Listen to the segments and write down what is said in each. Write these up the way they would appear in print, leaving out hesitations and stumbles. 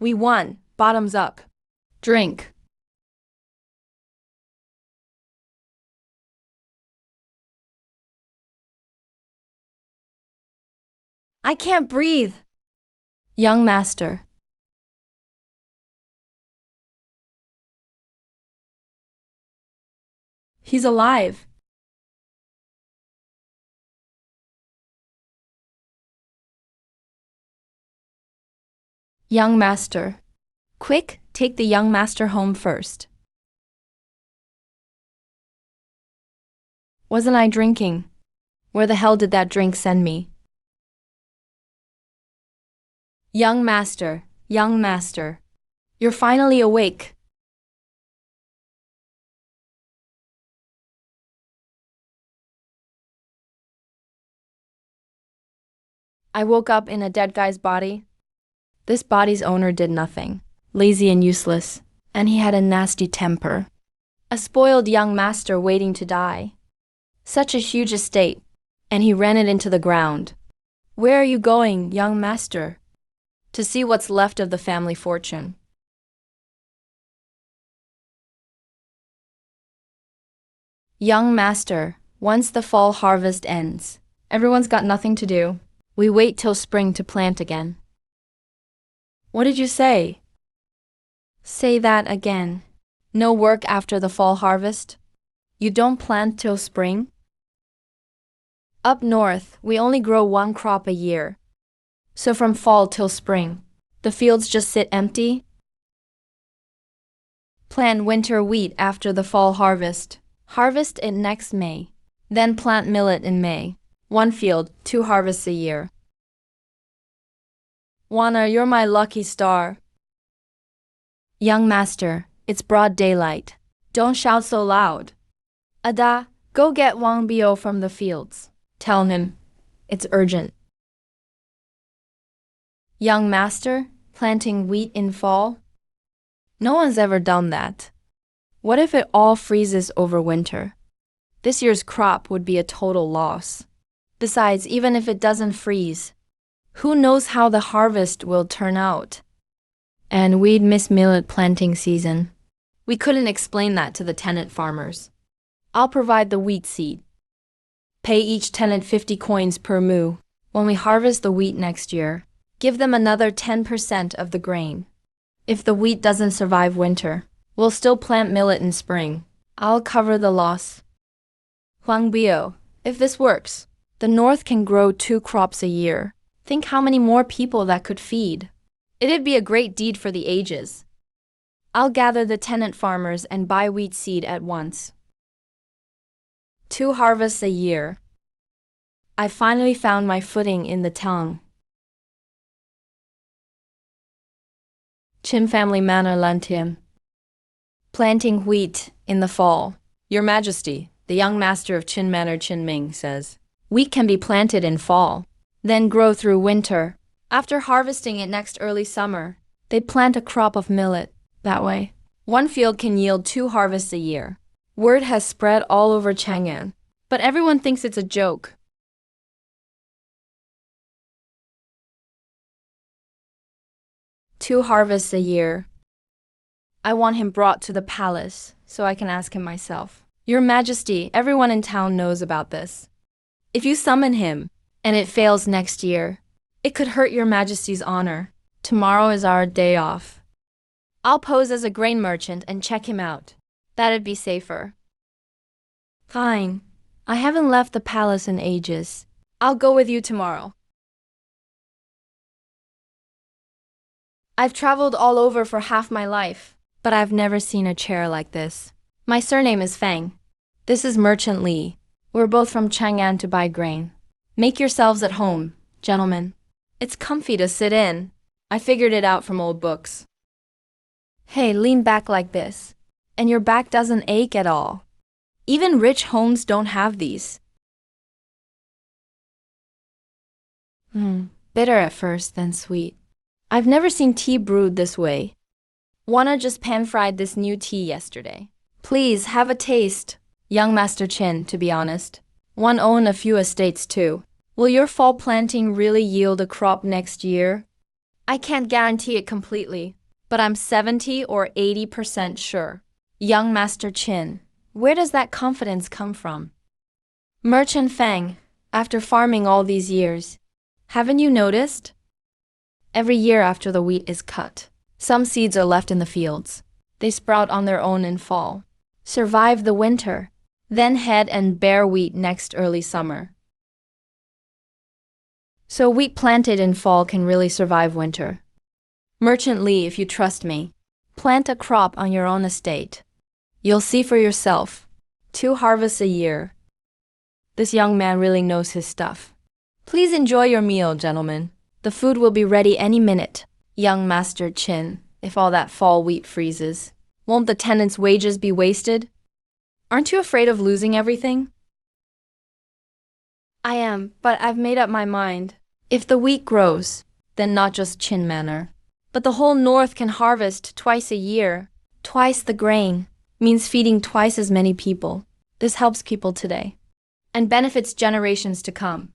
We won. Bottoms up. Drink. I can't breathe. Young master. He's alive. Young master. Quick, take the young master home first. Wasn't I drinking? Where the hell did that drink send me? Young master, you're finally awake. I woke up in a dead guy's body. This body's owner did nothing, lazy and useless, and he had a nasty temper. A spoiled young master waiting to die. Such a huge estate, and he ran it into the ground. Where are you going, young master? To see what's left of the family fortune. Young master, once the fall harvest ends, everyone's got nothing to do. We wait till spring to plant again. What did you say? Say that again. No work after the fall harvest? You don't plant till spring? Up north, we only grow one crop a year. So from fall till spring, the fields just sit empty? Plant winter wheat after the fall harvest. Harvest it next May. Then plant millet in May. One field, 2 harvests a year. Juana, you're my lucky star. Young master, it's broad daylight. Don't shout so loud. Ada, go get Wang Bio from the fields. Tell him, it's urgent. Young master, planting wheat in fall? No one's ever done that. What if it all freezes over winter? This year's crop would be a total loss. Besides, even if it doesn't freeze, who knows how the harvest will turn out? And we'd miss millet planting season. We couldn't explain that to the tenant farmers. I'll provide the wheat seed. Pay each tenant 50 coins per moo. When we harvest the wheat next year, give them another 10% of the grain. If the wheat doesn't survive winter, we'll still plant millet in spring. I'll cover the loss. Huang Bio, if this works, the north can grow 2 crops a year. Think how many more people that could feed. It'd be a great deed for the ages. I'll gather the tenant farmers and buy wheat seed at once. 2 harvests a year. I finally found my footing in the town. Qin family manor Lantian. Planting wheat in the fall. Your Majesty, the young master of Qin Manor Qin Ming says, wheat can be planted in fall, then grow through winter. After harvesting it next early summer, they plant a crop of millet. That way, one field can yield 2 harvests a year. Word has spread all over Chang'an, but everyone thinks it's a joke. Two harvests a year. I want him brought to the palace so I can ask him myself. Your Majesty, everyone in town knows about this. If you summon him, and it fails next year, it could hurt your Majesty's honor. Tomorrow is our day off. I'll pose as a grain merchant and check him out. That'd be safer. Fine. I haven't left the palace in ages. I'll go with you tomorrow. I've traveled all over for half my life, but I've never seen a chair like this. My surname is Fang. This is Merchant Li. We're both from Chang'an to buy grain. Make yourselves at home, gentlemen. It's comfy to sit in. I figured it out from old books. Hey, lean back like this, and your back doesn't ache at all. Even rich homes don't have these. Bitter at first, then sweet. I've never seen tea brewed this way. Wanna just pan-fried this new tea yesterday. Please, have a taste. Young Master Chin, to be honest. One own a few estates too. Will your fall planting really yield a crop next year? I can't guarantee it completely, but I'm 70 or 80% sure. Young Master Chin, where does that confidence come from? Merchant Fang, after farming all these years, haven't you noticed? Every year after the wheat is cut, some seeds are left in the fields. They sprout on their own in fall, survive the winter, then head and bear wheat next early summer. So wheat planted in fall can really survive winter. Merchant Lee, if you trust me, plant a crop on your own estate. You'll see for yourself. 2 harvests a year. This young man really knows his stuff. Please enjoy your meal, gentlemen. The food will be ready any minute. Young Master Chin, if all that fall wheat freezes, won't the tenants' wages be wasted? Aren't you afraid of losing everything? I am, but I've made up my mind. If the wheat grows, then not just Chin Manor, but the whole North can harvest twice a year. Twice the grain means feeding twice as many people. This helps people today and benefits generations to come.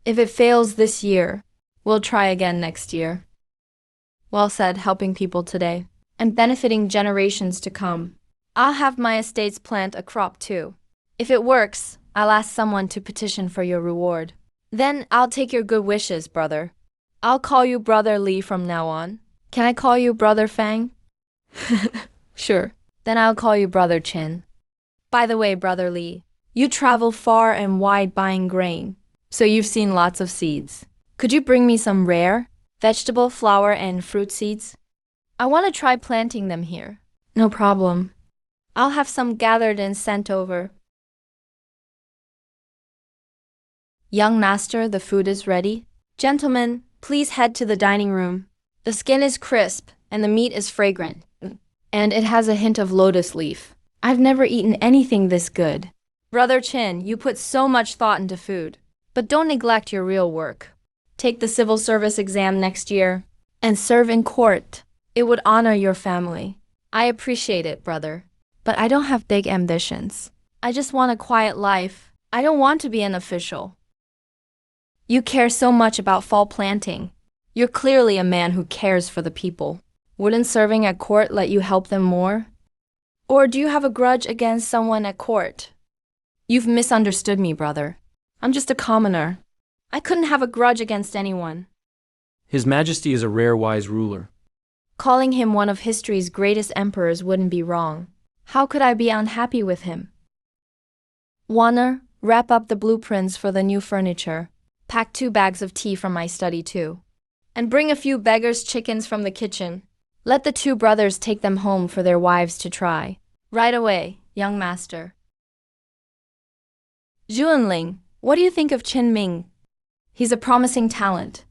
If it fails this year, we'll try again next year. Well said, helping people today and benefiting generations to come. I'll have my estates plant a crop too. If it works, I'll ask someone to petition for your reward. Then I'll take your good wishes, brother. I'll call you Brother Lee from now on. Can I call you Brother Fang? Sure. Then I'll call you Brother Chin. By the way, Brother Lee, you travel far and wide buying grain, so you've seen lots of seeds. Could you bring me some rare vegetable, flower, and fruit seeds? I want to try planting them here. No problem. I'll have some gathered and sent over. Young master, the food is ready. Gentlemen, please head to the dining room. The skin is crisp and the meat is fragrant. And it has a hint of lotus leaf. I've never eaten anything this good. Brother Chin, you put so much thought into food. But don't neglect your real work. Take the civil service exam next year and serve in court. It would honor your family. I appreciate it, brother. But I don't have big ambitions. I just want a quiet life. I don't want to be an official. You care so much about fall planting. You're clearly a man who cares for the people. Wouldn't serving at court let you help them more? Or do you have a grudge against someone at court? You've misunderstood me, brother. I'm just a commoner. I couldn't have a grudge against anyone. His Majesty is a rare wise ruler. Calling him one of history's greatest emperors wouldn't be wrong. How could I be unhappy with him? Warner, wrap up the blueprints for the new furniture. Pack 2 bags of tea from my study too. And bring a few beggars' chickens from the kitchen. Let the 2 brothers take them home for their wives to try. Right away, young master. Zhuanling, what do you think of Qin Ming? He's a promising talent.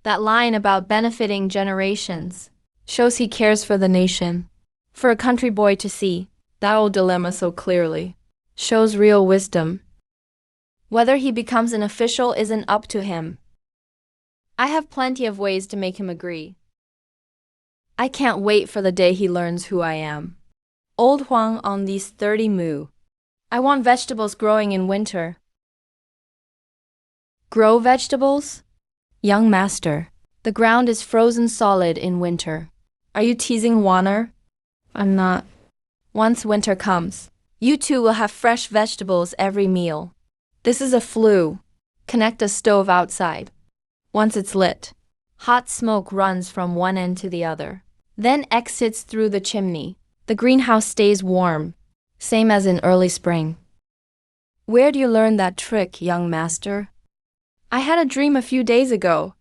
That line about benefiting generations shows he cares for the nation. For a country boy to see that old dilemma so clearly shows real wisdom. Whether he becomes an official isn't up to him. I have plenty of ways to make him agree. I can't wait for the day he learns who I am. Old Huang on these 30 mu. I want vegetables growing in winter. Grow vegetables? Young master, the ground is frozen solid in winter. Are you teasing Warner? I'm not. Once winter comes, you 2 will have fresh vegetables every meal. This is a flue. Connect a stove outside. Once it's lit, hot smoke runs from one end to the other, then exits through the chimney. The greenhouse stays warm, same as in early spring. Where do you learn that trick, young master? I had a dream a few days ago.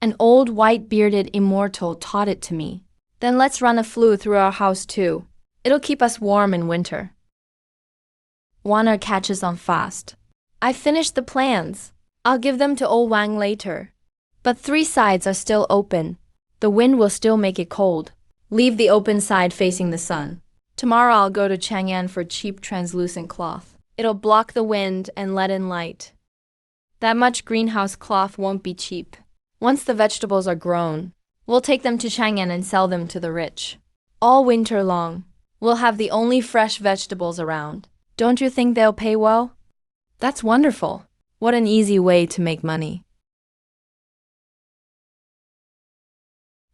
An old white-bearded immortal taught it to me. Then let's run a flue through our house too. It'll keep us warm in winter. Warner catches on fast. I finished the plans. I'll give them to old Wang later. But 3 sides are still open. The wind will still make it cold. Leave the open side facing the sun. Tomorrow I'll go to Chang'an for cheap translucent cloth. It'll block the wind and let in light. That much greenhouse cloth won't be cheap. Once the vegetables are grown, we'll take them to Chang'an and sell them to the rich. All winter long, we'll have the only fresh vegetables around. Don't you think they'll pay well? That's wonderful. What an easy way to make money.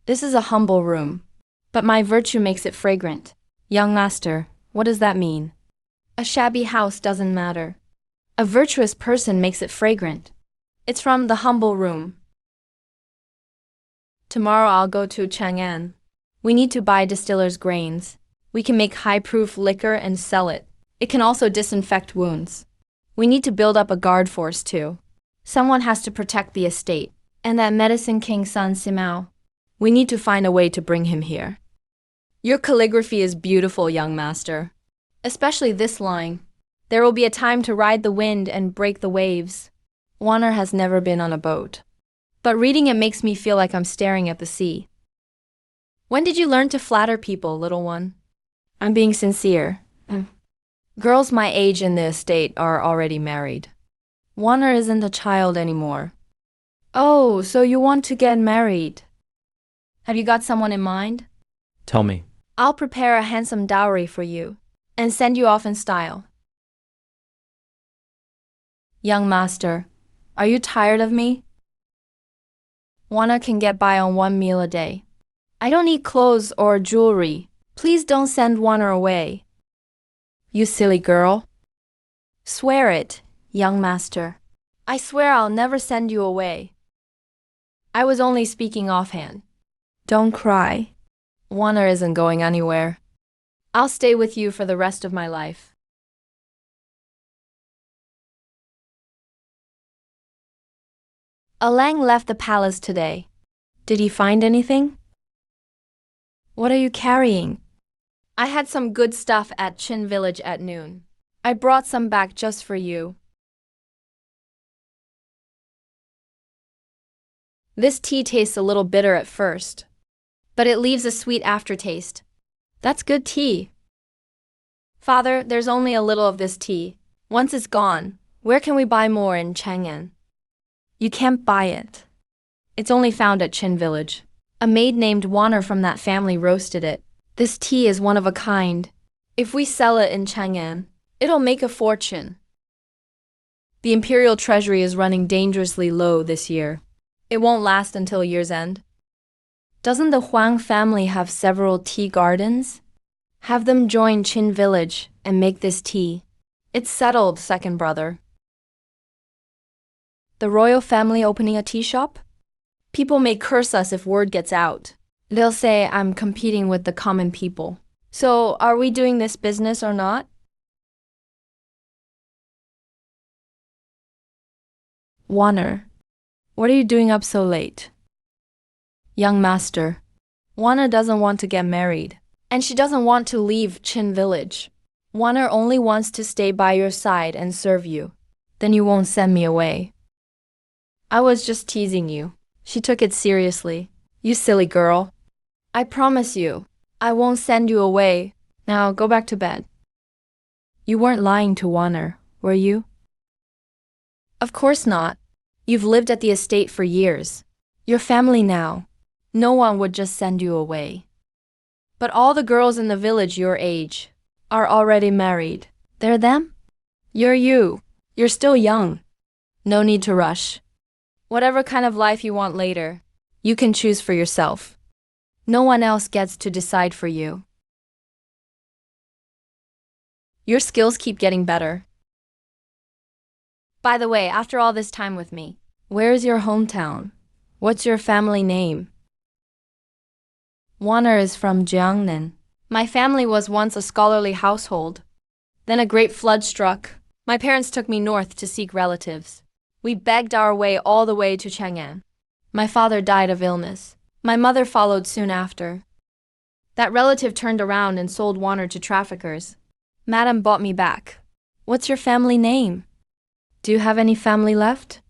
This is a humble room, but my virtue makes it fragrant. Young master, what does that mean? A shabby house doesn't matter. A virtuous person makes it fragrant. It's from the humble room. Tomorrow I'll go to Chang'an. We need to buy distiller's grains. We can make high-proof liquor and sell it. It can also disinfect wounds. We need to build up a guard force too. Someone has to protect the estate. And that medicine king Sun Simao. We need to find a way to bring him here. Your calligraphy is beautiful, young master. Especially this line. There will be a time to ride the wind and break the waves. Warner has never been on a boat. But reading it makes me feel like I'm staring at the sea. When did you learn to flatter people, little one? I'm being sincere. Girls my age in the estate are already married. Warner isn't a child anymore. Oh, so you want to get married? Have you got someone in mind? Tell me. I'll prepare a handsome dowry for you and send you off in style. Young master, are you tired of me? Warner can get by on 1 meal a day. I don't need clothes or jewelry. Please don't send Warner away. You silly girl. Swear it, young master. I swear I'll never send you away. I was only speaking offhand. Don't cry. Warner isn't going anywhere. I'll stay with you for the rest of my life. Alang left the palace today. Did he find anything? What are you carrying? I had some good stuff at Chin village at noon. I brought some back just for you. This tea tastes a little bitter at first, but it leaves a sweet aftertaste. That's good tea. Father, there's only a little of this tea. Once it's gone, where can we buy more in Chang'an? You can't buy it. It's only found at Chin village. A maid named Warner from that family roasted it. This tea is one of a kind. If we sell it in Chang'an, it'll make a fortune. The imperial treasury is running dangerously low this year. It won't last until year's end. Doesn't the Huang family have several tea gardens? Have them join Chin village and make this tea. It's settled, second brother. The royal family opening a tea shop? People may curse us if word gets out. They'll say I'm competing with the common people. So, are we doing this business or not? Warner, what are you doing up so late? Young master, Warner doesn't want to get married, and she doesn't want to leave Chin village. Warner only wants to stay by your side and serve you. Then you won't send me away. I was just teasing you. She took it seriously. You silly girl. I promise you, I won't send you away. Now go back to bed. You weren't lying to Warner, were you? Of course not. You've lived at the estate for years. You're family now. No one would just send you away. But all the girls in the village your age are already married. They're them? You're you. You're still young. No need to rush. Whatever kind of life you want later, you can choose for yourself. No one else gets to decide for you. Your skills keep getting better. By the way, after all this time with me, where is your hometown? What's your family name? Warner is from Jiangnan. My family was once a scholarly household. Then a great flood struck. My parents took me north to seek relatives. We begged our way all the way to Chang'an. My father died of illness. My mother followed soon after. That relative turned around and sold Warner to traffickers. Madam bought me back. What's your family name? Do you have any family left?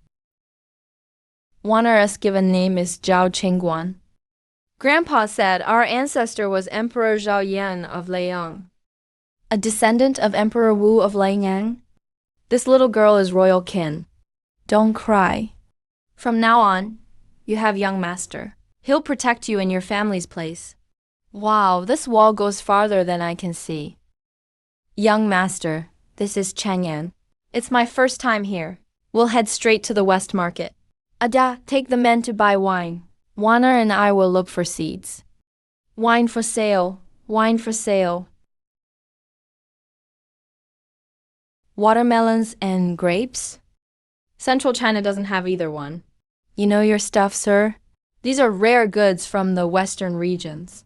Warner's given name is Zhao Qingguan. Grandpa said our ancestor was Emperor Zhao Yan of Liang. A descendant of Emperor Wu of Liang? This little girl is royal kin. Don't cry. From now on, you have young master. He'll protect you in your family's place. Wow, this wall goes farther than I can see. Young master, this is Chang'an. It's my first time here. We'll head straight to the West Market. Ada, take the men to buy wine. Warner and I will look for seeds. Wine for sale, wine for sale. Watermelons and grapes? Central China doesn't have either one. You know your stuff, sir? These are rare goods from the western regions.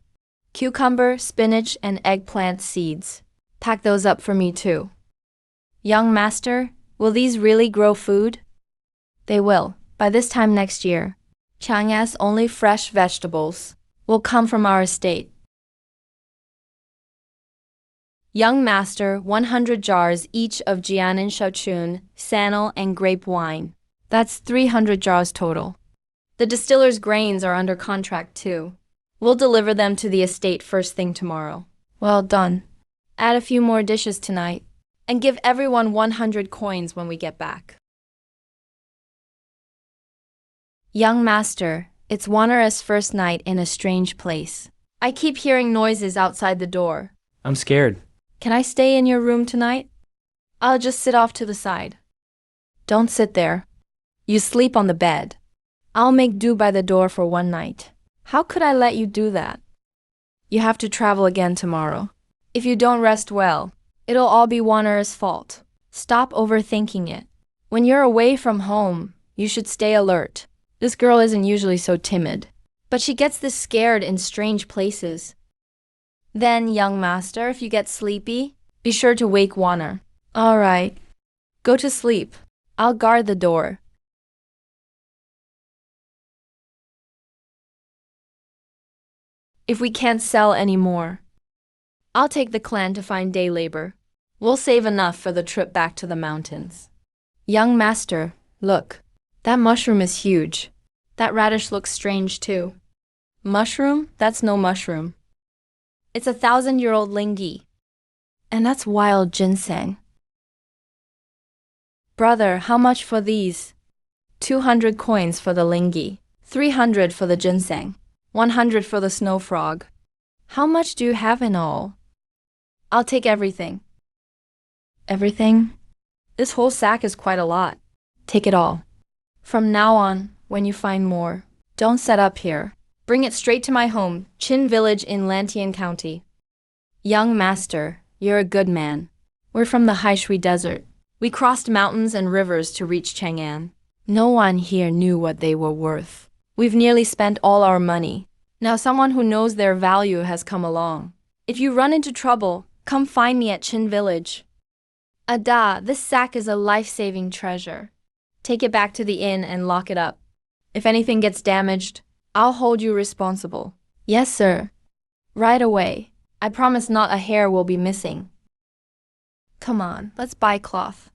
Cucumber, spinach, and eggplant seeds. Pack those up for me too. Young master, will these really grow food? They will, by this time next year. Chang'an's only fresh vegetables will come from our estate. Young master, 100 jars each of Jianan Shaochun, Sannel, and grape wine. That's 300 jars total. The distiller's grains are under contract too. We'll deliver them to the estate first thing tomorrow. Well done. Add a few more dishes tonight, and give everyone 100 coins when we get back. Young master, it's Wanera's first night in a strange place. I keep hearing noises outside the door. I'm scared. Can I stay in your room tonight? I'll just sit off to the side. Don't sit there. You sleep on the bed. I'll make do by the door for one night. How could I let you do that? You have to travel again tomorrow. If you don't rest well, it'll all be Wanera's fault. Stop overthinking it. When you're away from home, you should stay alert. This girl isn't usually so timid, but she gets this scared in strange places. Then, young master, if you get sleepy, be sure to wake Waner. All right. Go to sleep. I'll guard the door. If we can't sell any more, I'll take the clan to find day labor. We'll save enough for the trip back to the mountains. Young master, look. That mushroom is huge. That radish looks strange too. Mushroom? That's no mushroom. It's 1,000-year-old lingi. And that's wild ginseng. Brother, how much for these? 200 coins for the lingi, 300 for the ginseng, 100 for the snow frog. How much do you have in all? I'll take everything. Everything? This whole sack is quite a lot. Take it all. From now on, when you find more, don't set up here. Bring it straight to my home, Chin Village in Lantian County. Young master, you're a good man. We're from the Haishui Desert. We crossed mountains and rivers to reach Chang'an. No one here knew what they were worth. We've nearly spent all our money. Now someone who knows their value has come along. If you run into trouble, come find me at Chin Village. Ada, this sack is a life-saving treasure. Take it back to the inn and lock it up. If anything gets damaged, I'll hold you responsible. Yes, sir. Right away. I promise not a hair will be missing. Come on, let's buy cloth.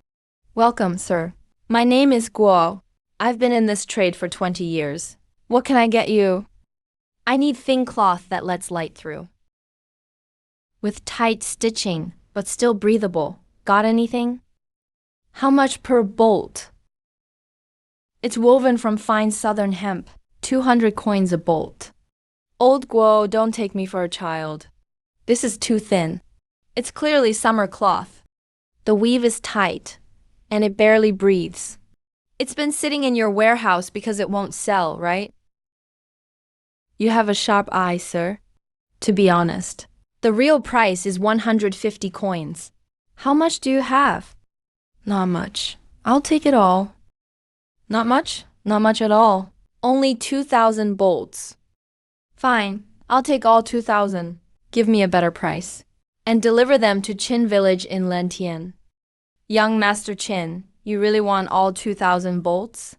Welcome, sir. My name is Guo. I've been in this trade for 20 years. What can I get you? I need thin cloth that lets light through. With tight stitching, but still breathable. Got anything? How much per bolt? It's woven from fine southern hemp. 200 coins a bolt. Old Guo, don't take me for a child. This is too thin. It's clearly summer cloth. The weave is tight, and it barely breathes. It's been sitting in your warehouse because it won't sell, right? You have a sharp eye, sir. To be honest, the real price is 150 coins. How much do you have? Not much. I'll take it all. Not much? Not much at all. Only 2,000 bolts. Fine, I'll take all 2,000. Give me a better price. And deliver them to Chin Village in Lentian. Young Master Chin, you really want all 2,000 bolts?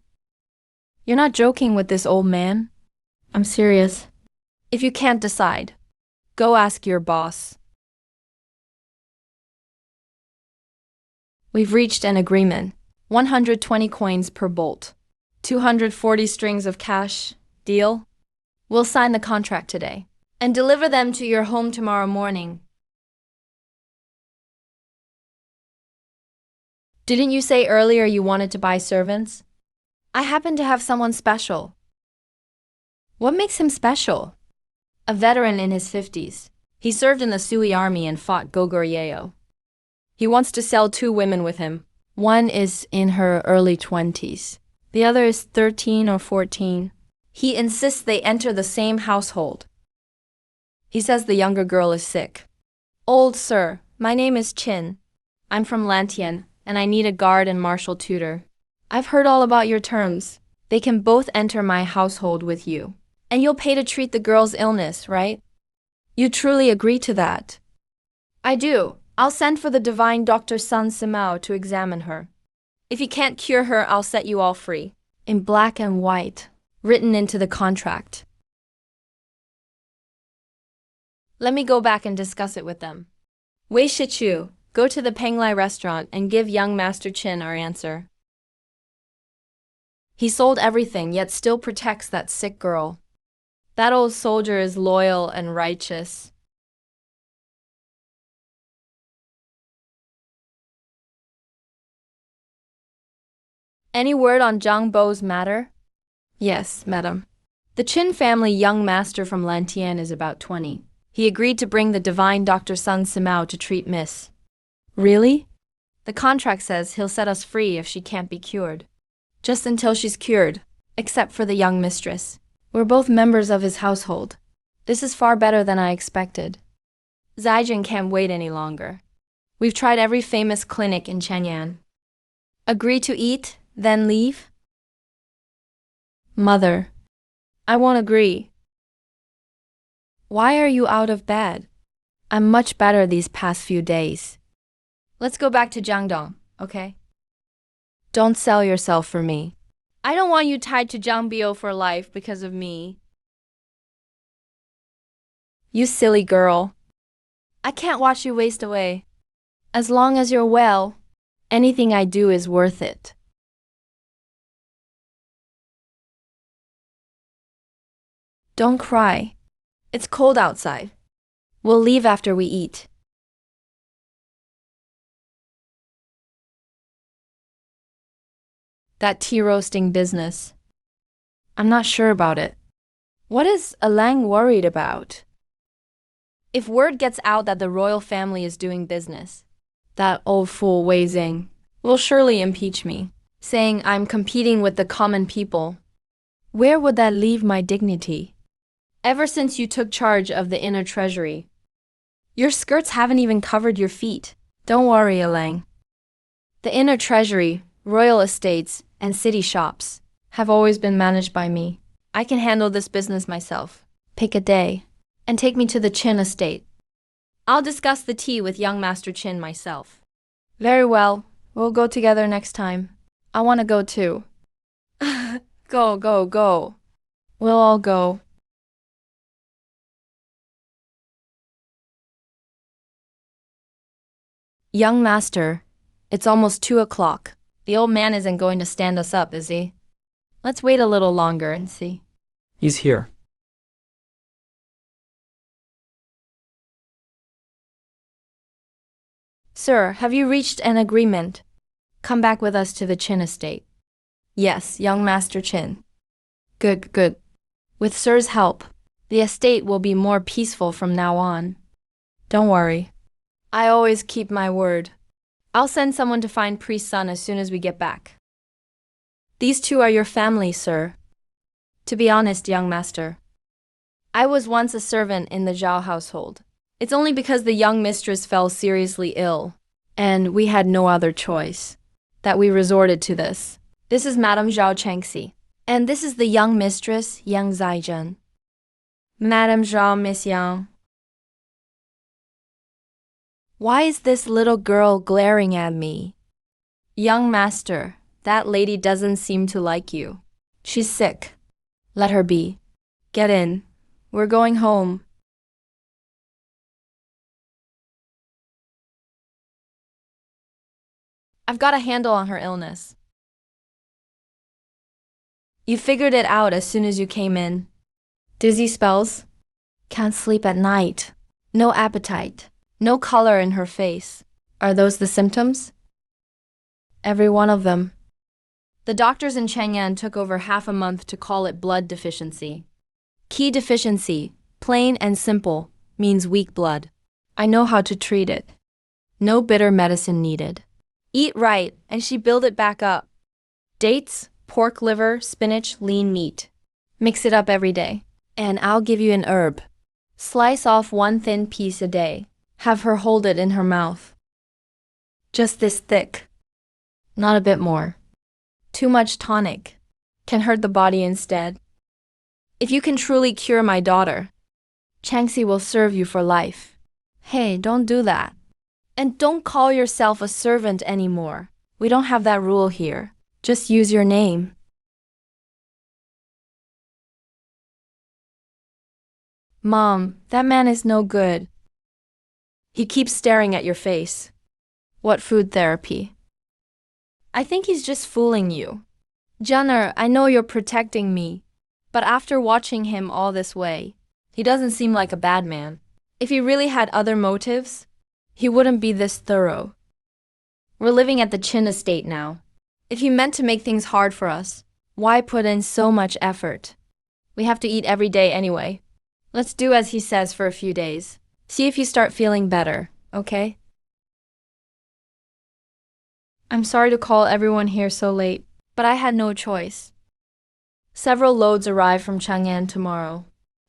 You're not joking with this old man? I'm serious. If you can't decide, go ask your boss. We've reached an agreement. 120 coins per bolt. 240 strings of cash. Deal? We'll sign the contract today and deliver them to your home tomorrow morning. Didn't you say earlier you wanted to buy servants? I happen to have someone special. What makes him special? A veteran in his 50s. He served in the Sui army and fought Goguryeo. He wants to sell 2 women with him. One is in her early 20s. The other is 13 or 14. He insists they enter the same household. He says the younger girl is sick. Old sir, my name is Chin. I'm from Lantien, and I need a guard and martial tutor. I've heard all about your terms. They can both enter my household with you. And you'll pay to treat the girl's illness, right? You truly agree to that? I do. I'll send for the divine Dr. Sun Simao to examine her. If he can't cure her, I'll set you all free. In black and white, written into the contract. Let me go back and discuss it with them. Wei Shichu, go to the Penglai restaurant and give young Master Chin our answer. He sold everything, yet still protects that sick girl. That old soldier is loyal and righteous. Any word on Zhang Bo's matter? Yes, madam. The Qin family young master from Lantien is about 20. He agreed to bring the divine Dr. Sun Simao to treat Miss. Really? The contract says he'll set us free if she can't be cured. Just until she's cured, except for the young mistress. We're both members of his household. This is far better than I expected. Zaijin can't wait any longer. We've tried every famous clinic in Shenyang. Agree to eat, then leave? Mother, I won't agree. Why are you out of bed? I'm much better these past few days. Let's go back to Jiangdong, okay? Don't sell yourself for me. I don't want you tied to Jiangbio for life because of me. You silly girl. I can't watch you waste away. As long as you're well, anything I do is worth it. Don't cry. It's cold outside. We'll leave after we eat. That tea roasting business. I'm not sure about it. What is Alang worried about? If word gets out that the royal family is doing business, that old fool Wei Zing will surely impeach me, saying I'm competing with the common people. Where would that leave my dignity? Ever since you took charge of the inner treasury, your skirts haven't even covered your feet. Don't worry, Alang. The inner treasury, royal estates, and city shops have always been managed by me. I can handle this business myself. Pick a day and take me to the Qin estate. I'll discuss the tea with young Master Qin myself. Very well. We'll go together next time. I want to go too. Go, go, go. We'll all go. Young master, it's almost 2 o'clock. The old man isn't going to stand us up, is he? Let's wait a little longer and see. He's here. Sir, have you reached an agreement? Come back with us to the Qin estate. Yes, young Master Qin. Good, good. With Sir's help, the estate will be more peaceful from now on. Don't worry. I always keep my word. I'll send someone to find Priest Sun as soon as we get back. These two are your family, sir. To be honest, young master, I was once a servant in the Zhao household. It's only because the young mistress fell seriously ill, and we had no other choice, that we resorted to this. This is Madame Zhao Chengxi, and this is the young mistress, Yang Zaizhen. Madame Zhao, Miss Yang. Why is this little girl glaring at me? Young master, that lady doesn't seem to like you. She's sick. Let her be. Get in. We're going home. I've got a handle on her illness. You figured it out as soon as you came in. Dizzy spells. Can't sleep at night. No appetite. No color in her face. Are those the symptoms? Every one of them. The doctors in Chengyan took over half a month to call it blood deficiency. Key deficiency, plain and simple, means weak blood. I know how to treat it. No bitter medicine needed. Eat right, and she build it back up. Dates, pork liver, spinach, lean meat. Mix it up every day. And I'll give you an herb. Slice off one thin piece a day. Have her hold it in her mouth. Just this thick. Not a bit more. Too much tonic can hurt the body instead. If you can truly cure my daughter, Changxi will serve you for life. Hey, don't do that. And don't call yourself a servant anymore. We don't have that rule here. Just use your name. Mom, that man is no good. He keeps staring at your face. What food therapy? I think he's just fooling you. Jenner, I know you're protecting me, but after watching him all this way, he doesn't seem like a bad man. If he really had other motives, he wouldn't be this thorough. We're living at the Chin estate now. If he meant to make things hard for us, why put in so much effort? We have to eat every day anyway. Let's do as he says for a few days. See if you start feeling better, okay? I'm sorry to call everyone here so late, but I had no choice. Several loads arrive from Chang'an tomorrow.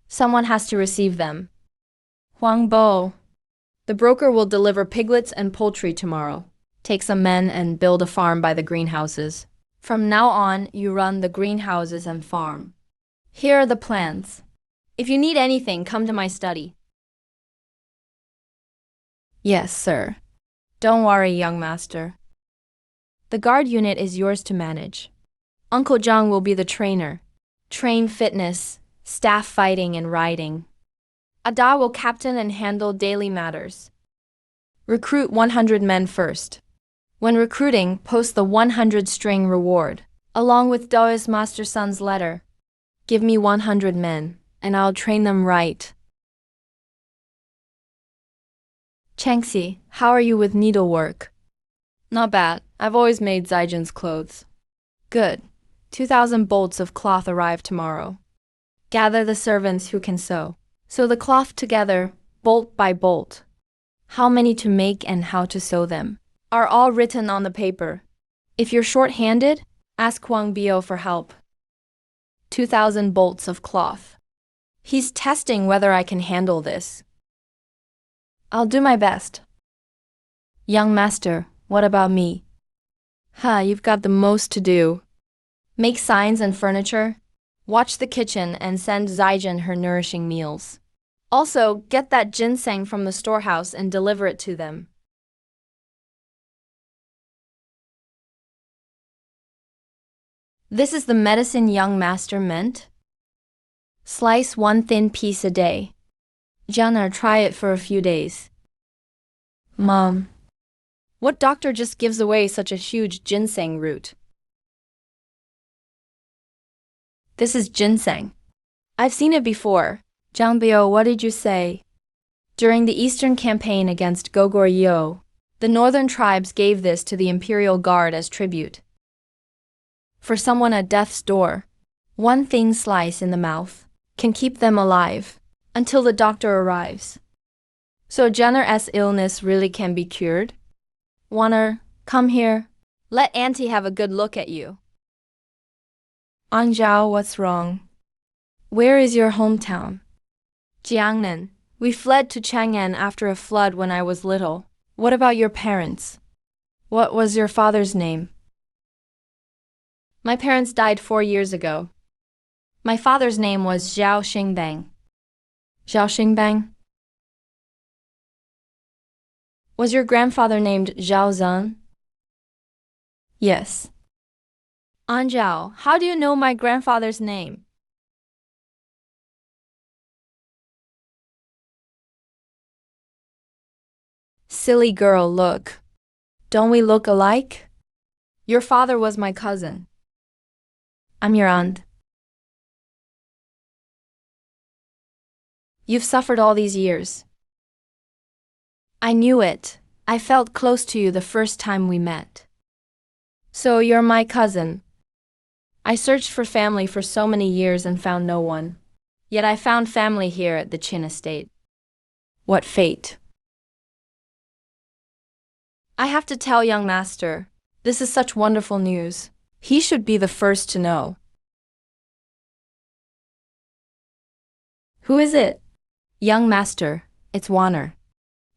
Someone has to receive them. Huang Bo. The broker will deliver piglets and poultry tomorrow. Take some men and build a farm by the greenhouses. From now on, you run the greenhouses and farm. Here are the plans. If you need anything, come to my study. Yes, sir. Don't worry, young master. The guard unit is yours to manage. Uncle Zhang will be the trainer. Train fitness, staff fighting and riding. Ada will captain and handle daily matters. Recruit 100 men first. When recruiting, post the 100-string reward, along with Daoist Master Sun's letter. Give me 100 men, and I'll train them right. Changxi, how are you with needlework? Not bad. I've always made Zaijin's clothes. Good. 2,000 bolts of cloth arrive tomorrow. Gather the servants who can sew. Sew the cloth together, bolt by bolt. How many to make and how to sew them are all written on the paper. If you're short-handed, ask Huang Bio for help. 2,000 bolts of cloth. He's testing whether I can handle this. I'll do my best. Young master, what about me? You've got the most to do. Make signs and furniture. Watch the kitchen and send Zaijin her nourishing meals. Also, get that ginseng from the storehouse and deliver it to them. This is the medicine young master meant. Slice one thin piece a day. Jana, try it for a few days. Mom, what doctor just gives away such a huge ginseng root? This is ginseng. I've seen it before. Zhang Bio, what did you say? During the Eastern campaign against Goguryeo, the northern tribes gave this to the Imperial Guard as tribute. For someone at death's door, one thin slice in the mouth can keep them alive until the doctor arrives. So Jenner's illness really can be cured? Wanner, come here. Let Auntie have a good look at you. Anjiao, what's wrong? Where is your hometown? Jiangnan. We fled to Chang'an after a flood when I was little. What about your parents? What was your father's name? My parents died 4 years ago. My father's name was Zhao Xingbang. Zhao Xingbang? Was your grandfather named Zhao Zan? Yes. Anjiao, how do you know my grandfather's name? Silly girl, look. Don't we look alike? Your father was my cousin. I'm your aunt. You've suffered all these years. I knew it. I felt close to you the first time we met. So you're my cousin. I searched for family for so many years and found no one. Yet I found family here at the Chin estate. What fate. I have to tell young master, this is such wonderful news. He should be the first to know. Who is it? Young master, it's Warner.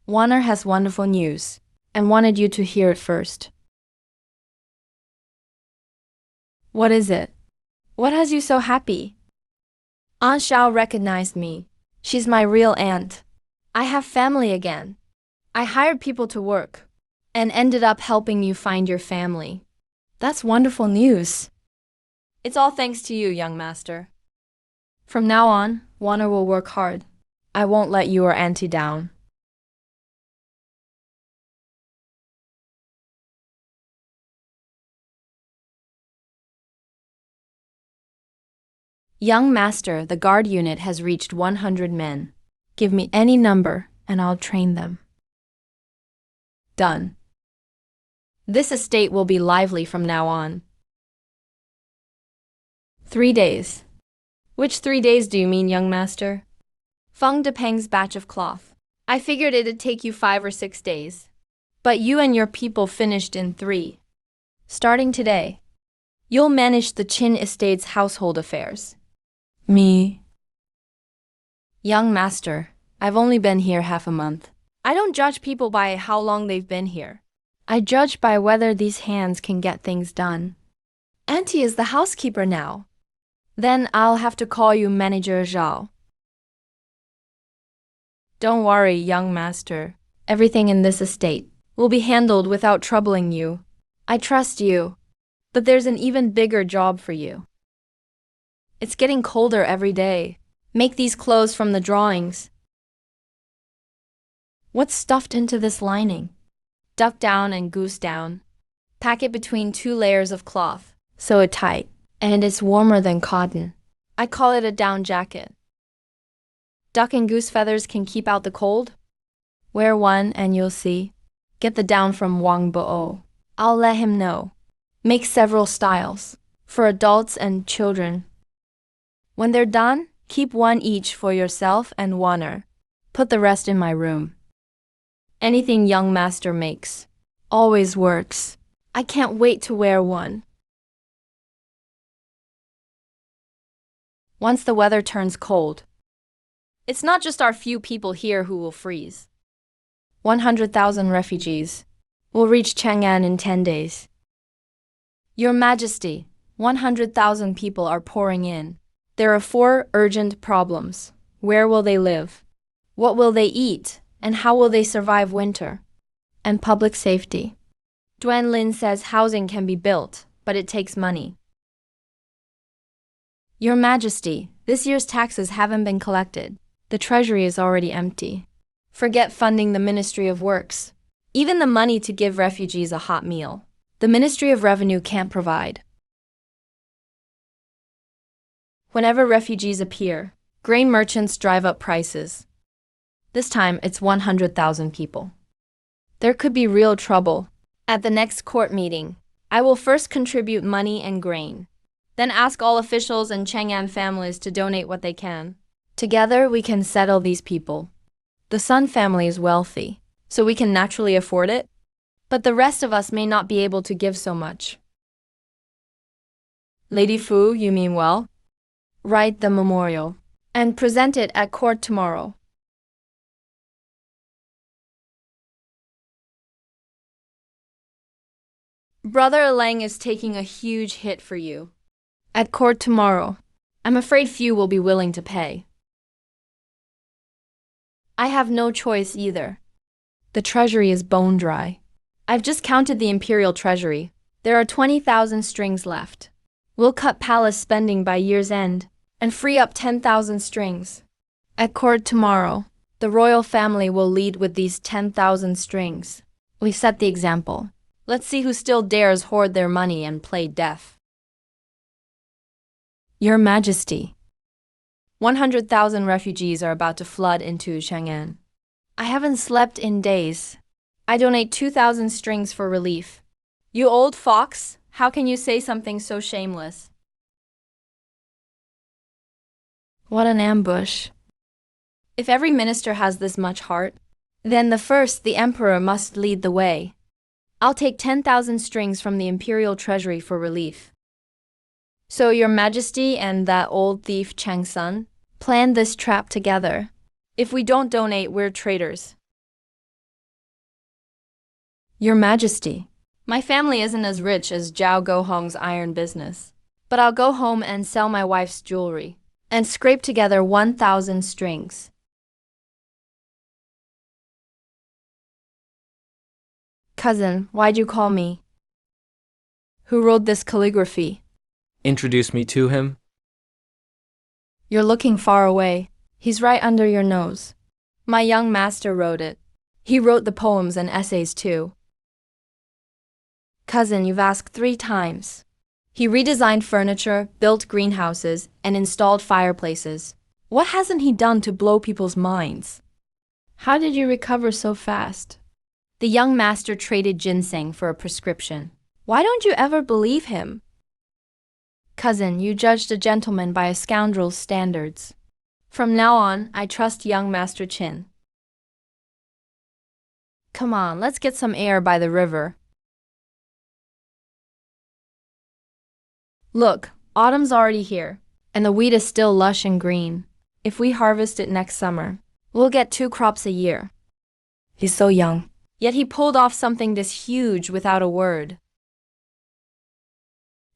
Warner has wonderful news and wanted you to hear it first. What is it? What has you so happy? Aunt Xiao recognized me. She's my real aunt. I have family again. I hired people to work and ended up helping you find your family. That's wonderful news. It's all thanks to you, young master. From now on, Warner will work hard. I won't let you or auntie down. Young master, the guard unit has reached 100 men. Give me any number and I'll train them. Done. This estate will be lively from now on. 3 days. Which 3 days do you mean, young master? Feng Depeng's batch of cloth. I figured it'd take you 5 or 6 days. But you and your people finished in 3. Starting today, you'll manage the Qin estate's household affairs. Me? Young master, I've only been here half a month. I don't judge people by how long they've been here. I judge by whether these hands can get things done. Auntie is the housekeeper now. Then I'll have to call you Manager Zhao. Don't worry, young master. Everything in this estate will be handled without troubling you. I trust you. But there's an even bigger job for you. It's getting colder every day. Make these clothes from the drawings. What's stuffed into this lining? Duck down and goose down. Pack it between 2 layers of cloth. Sew it tight. And it's warmer than cotton. I call it a down jacket. Duck and goose feathers can keep out the cold. Wear one and you'll see. Get the down from Wang Bo. I'll let him know. Make several styles. For adults and children. When they're done, keep one each for yourself and Warner. Put the rest in my room. Anything young master makes always works. I can't wait to wear one. Once the weather turns cold, it's not just our few people here who will freeze. 100,000 refugees will reach Chang'an in 10 days. Your Majesty, 100,000 people are pouring in. There are 4 urgent problems. Where will they live? What will they eat? And how will they survive winter? And public safety. Duan Lin says housing can be built, but it takes money. Your Majesty, this year's taxes haven't been collected. The treasury is already empty. Forget funding the Ministry of Works. Even the money to give refugees a hot meal, the Ministry of Revenue can't provide. Whenever refugees appear, grain merchants drive up prices. This time, it's 100,000 people. There could be real trouble. At the next court meeting, I will first contribute money and grain, then ask all officials and Chang'an families to donate what they can. Together, we can settle these people. The Sun family is wealthy, so we can naturally afford it, but the rest of us may not be able to give so much. Lady Fu, you mean well? Write the memorial and present it at court tomorrow. Brother Lang is taking a huge hit for you. At court tomorrow, I'm afraid few will be willing to pay. I have no choice either. The treasury is bone dry. I've just counted the imperial treasury. There are 20,000 strings left. We'll cut palace spending by year's end and free up 10,000 strings. At court tomorrow, the royal family will lead with these 10,000 strings. We set the example. Let's see who still dares hoard their money and play deaf. Your Majesty, 100,000 refugees are about to flood into Chang'an. I haven't slept in days. I donate 2,000 strings for relief. You old fox, how can you say something so shameless? What an ambush. If every minister has this much heart, then the emperor must lead the way. I'll take 10,000 strings from the imperial treasury for relief. So your Majesty and that old thief Chang Sun, planned this trap together. If we don't donate, we're traitors. Your Majesty, my family isn't as rich as Zhao Guohong's iron business, but I'll go home and sell my wife's jewelry and scrape together 1,000 strings. Cousin, why'd you call me? Who wrote this calligraphy? Introduce me to him. You're looking far away. He's right under your nose. My young master wrote it. He wrote the poems and essays too. Cousin, you've asked 3 times. He redesigned furniture, built greenhouses, and installed fireplaces. What hasn't he done to blow people's minds? How did you recover so fast? The young master traded ginseng for a prescription. Why don't you ever believe him? Cousin, you judged a gentleman by a scoundrel's standards. From now on, I trust young Master Qin. Come on, let's get some air by the river. Look, autumn's already here, and the wheat is still lush and green. If we harvest it next summer, we'll get 2 crops a year. He's so young, yet he pulled off something this huge without a word.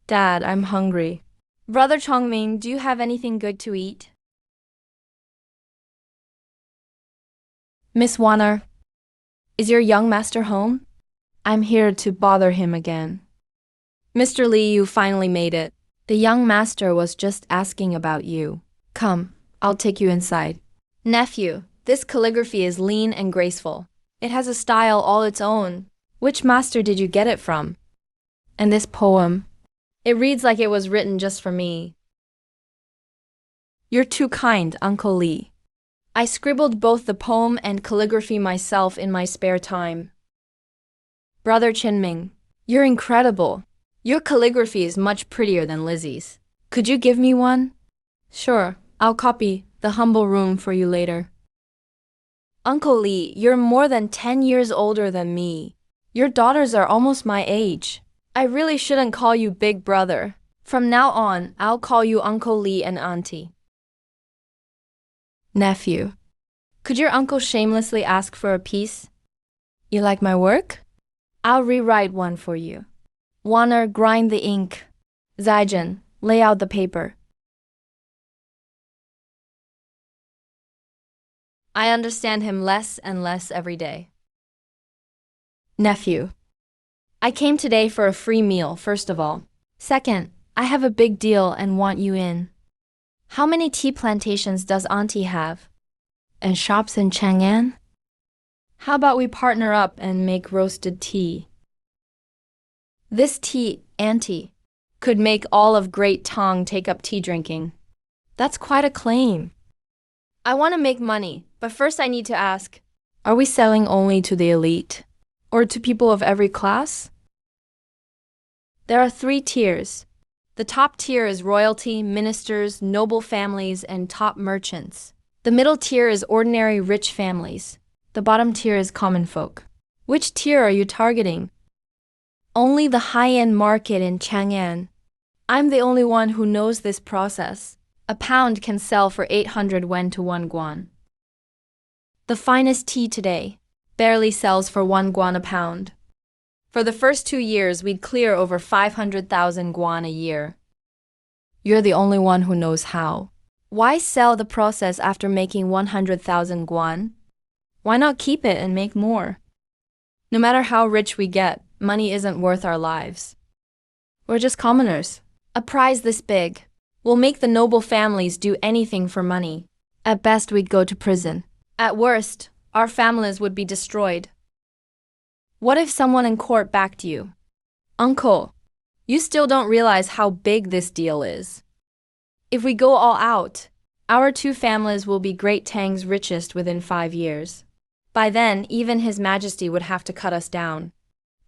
Dad, I'm hungry. Brother Chongming, do you have anything good to eat? Miss Warner, is your young master home? I'm here to bother him again. Mr. Lee, you finally made it. The young master was just asking about you. Come, I'll take you inside. Nephew, this calligraphy is lean and graceful. It has a style all its own. Which master did you get it from? And this poem, it reads like it was written just for me. You're too kind, Uncle Lee. I scribbled both the poem and calligraphy myself in my spare time. Brother Chinming, you're incredible. Your calligraphy is much prettier than Lizzie's. Could you give me one? Sure, I'll copy The Humble Room for you later. Uncle Lee, you're more than 10 years older than me. Your daughters are almost my age. I really shouldn't call you Big Brother. From now on, I'll call you Uncle Lee and Auntie. Nephew, could your uncle shamelessly ask for a piece? You like my work? I'll rewrite one for you. Warner, grind the ink. Zaijin, lay out the paper. I understand him less and less every day. Nephew, I came today for a free meal, first of all. Second, I have a big deal and want you in. How many tea plantations does Auntie have? And shops in Chang'an? How about we partner up and make roasted tea? This tea, Auntie, could make all of Great Tong take up tea drinking. That's quite a claim. I want to make money, but first I need to ask, are we selling only to the elite? Or to people of every class? There are 3 tiers. The top tier is royalty, ministers, noble families, and top merchants. The middle tier is ordinary rich families. The bottom tier is common folk. Which tier are you targeting? Only the high-end market in Chang'an. I'm the only one who knows this process. A pound can sell for 800 wen to 1 guan. The finest tea today barely sells for 1 guan a pound. For the first 2 years, we'd clear over 500,000 guan a year. You're the only one who knows how. Why sell the process after making 100,000 guan? Why not keep it and make more? No matter how rich we get, money isn't worth our lives. We're just commoners. A prize this big will make the noble families do anything for money. At best, we'd go to prison. At worst, our families would be destroyed. What if someone in court backed you? Uncle, you still don't realize how big this deal is. If we go all out, our 2 families will be Great Tang's richest within 5 years. By then, even His Majesty would have to cut us down.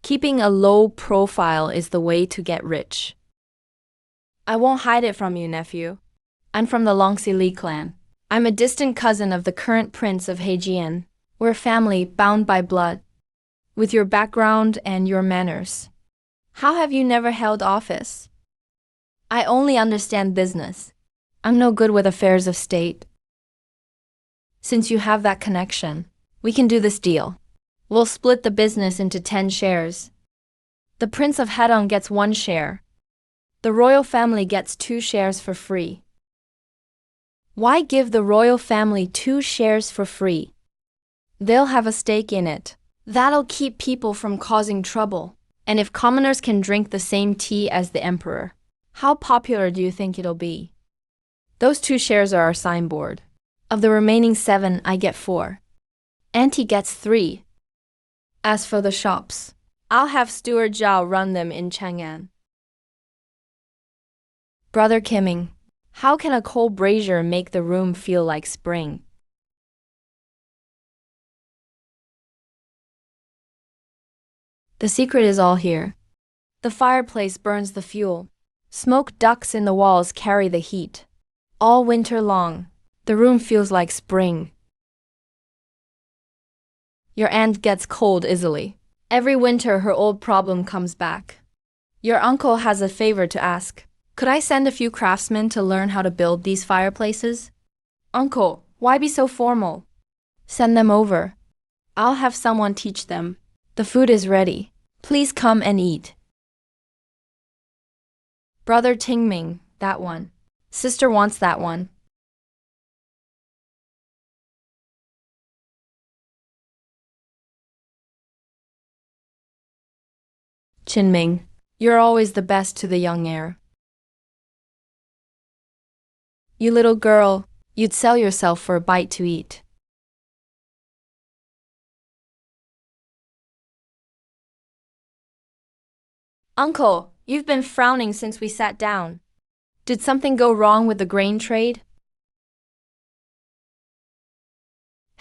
Keeping a low profile is the way to get rich. I won't hide it from you, nephew. I'm from the Longxi Li clan. I'm a distant cousin of the current prince of Heijian. We're family bound by blood. With your background and your manners, how have you never held office? I only understand business. I'm no good with affairs of state. Since you have that connection, we can do this deal. We'll split the business into 10 shares. The Prince of Hedong gets 1 share. The royal family gets 2 shares for free. Why give the royal family 2 shares for free? They'll have a stake in it. That'll keep people from causing trouble. And if commoners can drink the same tea as the emperor, how popular do you think it'll be? Those 2 shares are our signboard. Of the remaining 7, I get 4. Auntie gets 3. As for the shops, I'll have Steward Zhao run them in Chang'an. Brother Kimming, how can a coal brazier make the room feel like spring? The secret is all here. The fireplace burns the fuel. Smoke ducts in the walls carry the heat. All winter long, the room feels like spring. Your aunt gets cold easily. Every winter her old problem comes back. Your uncle has a favor to ask. Could I send a few craftsmen to learn how to build these fireplaces? Uncle, why be so formal? Send them over. I'll have someone teach them. The food is ready. Please come and eat. Brother Tingming, that one. Sister wants that one. Chinming, you're always the best to the young heir. You little girl, you'd sell yourself for a bite to eat. Uncle, you've been frowning since we sat down. Did something go wrong with the grain trade?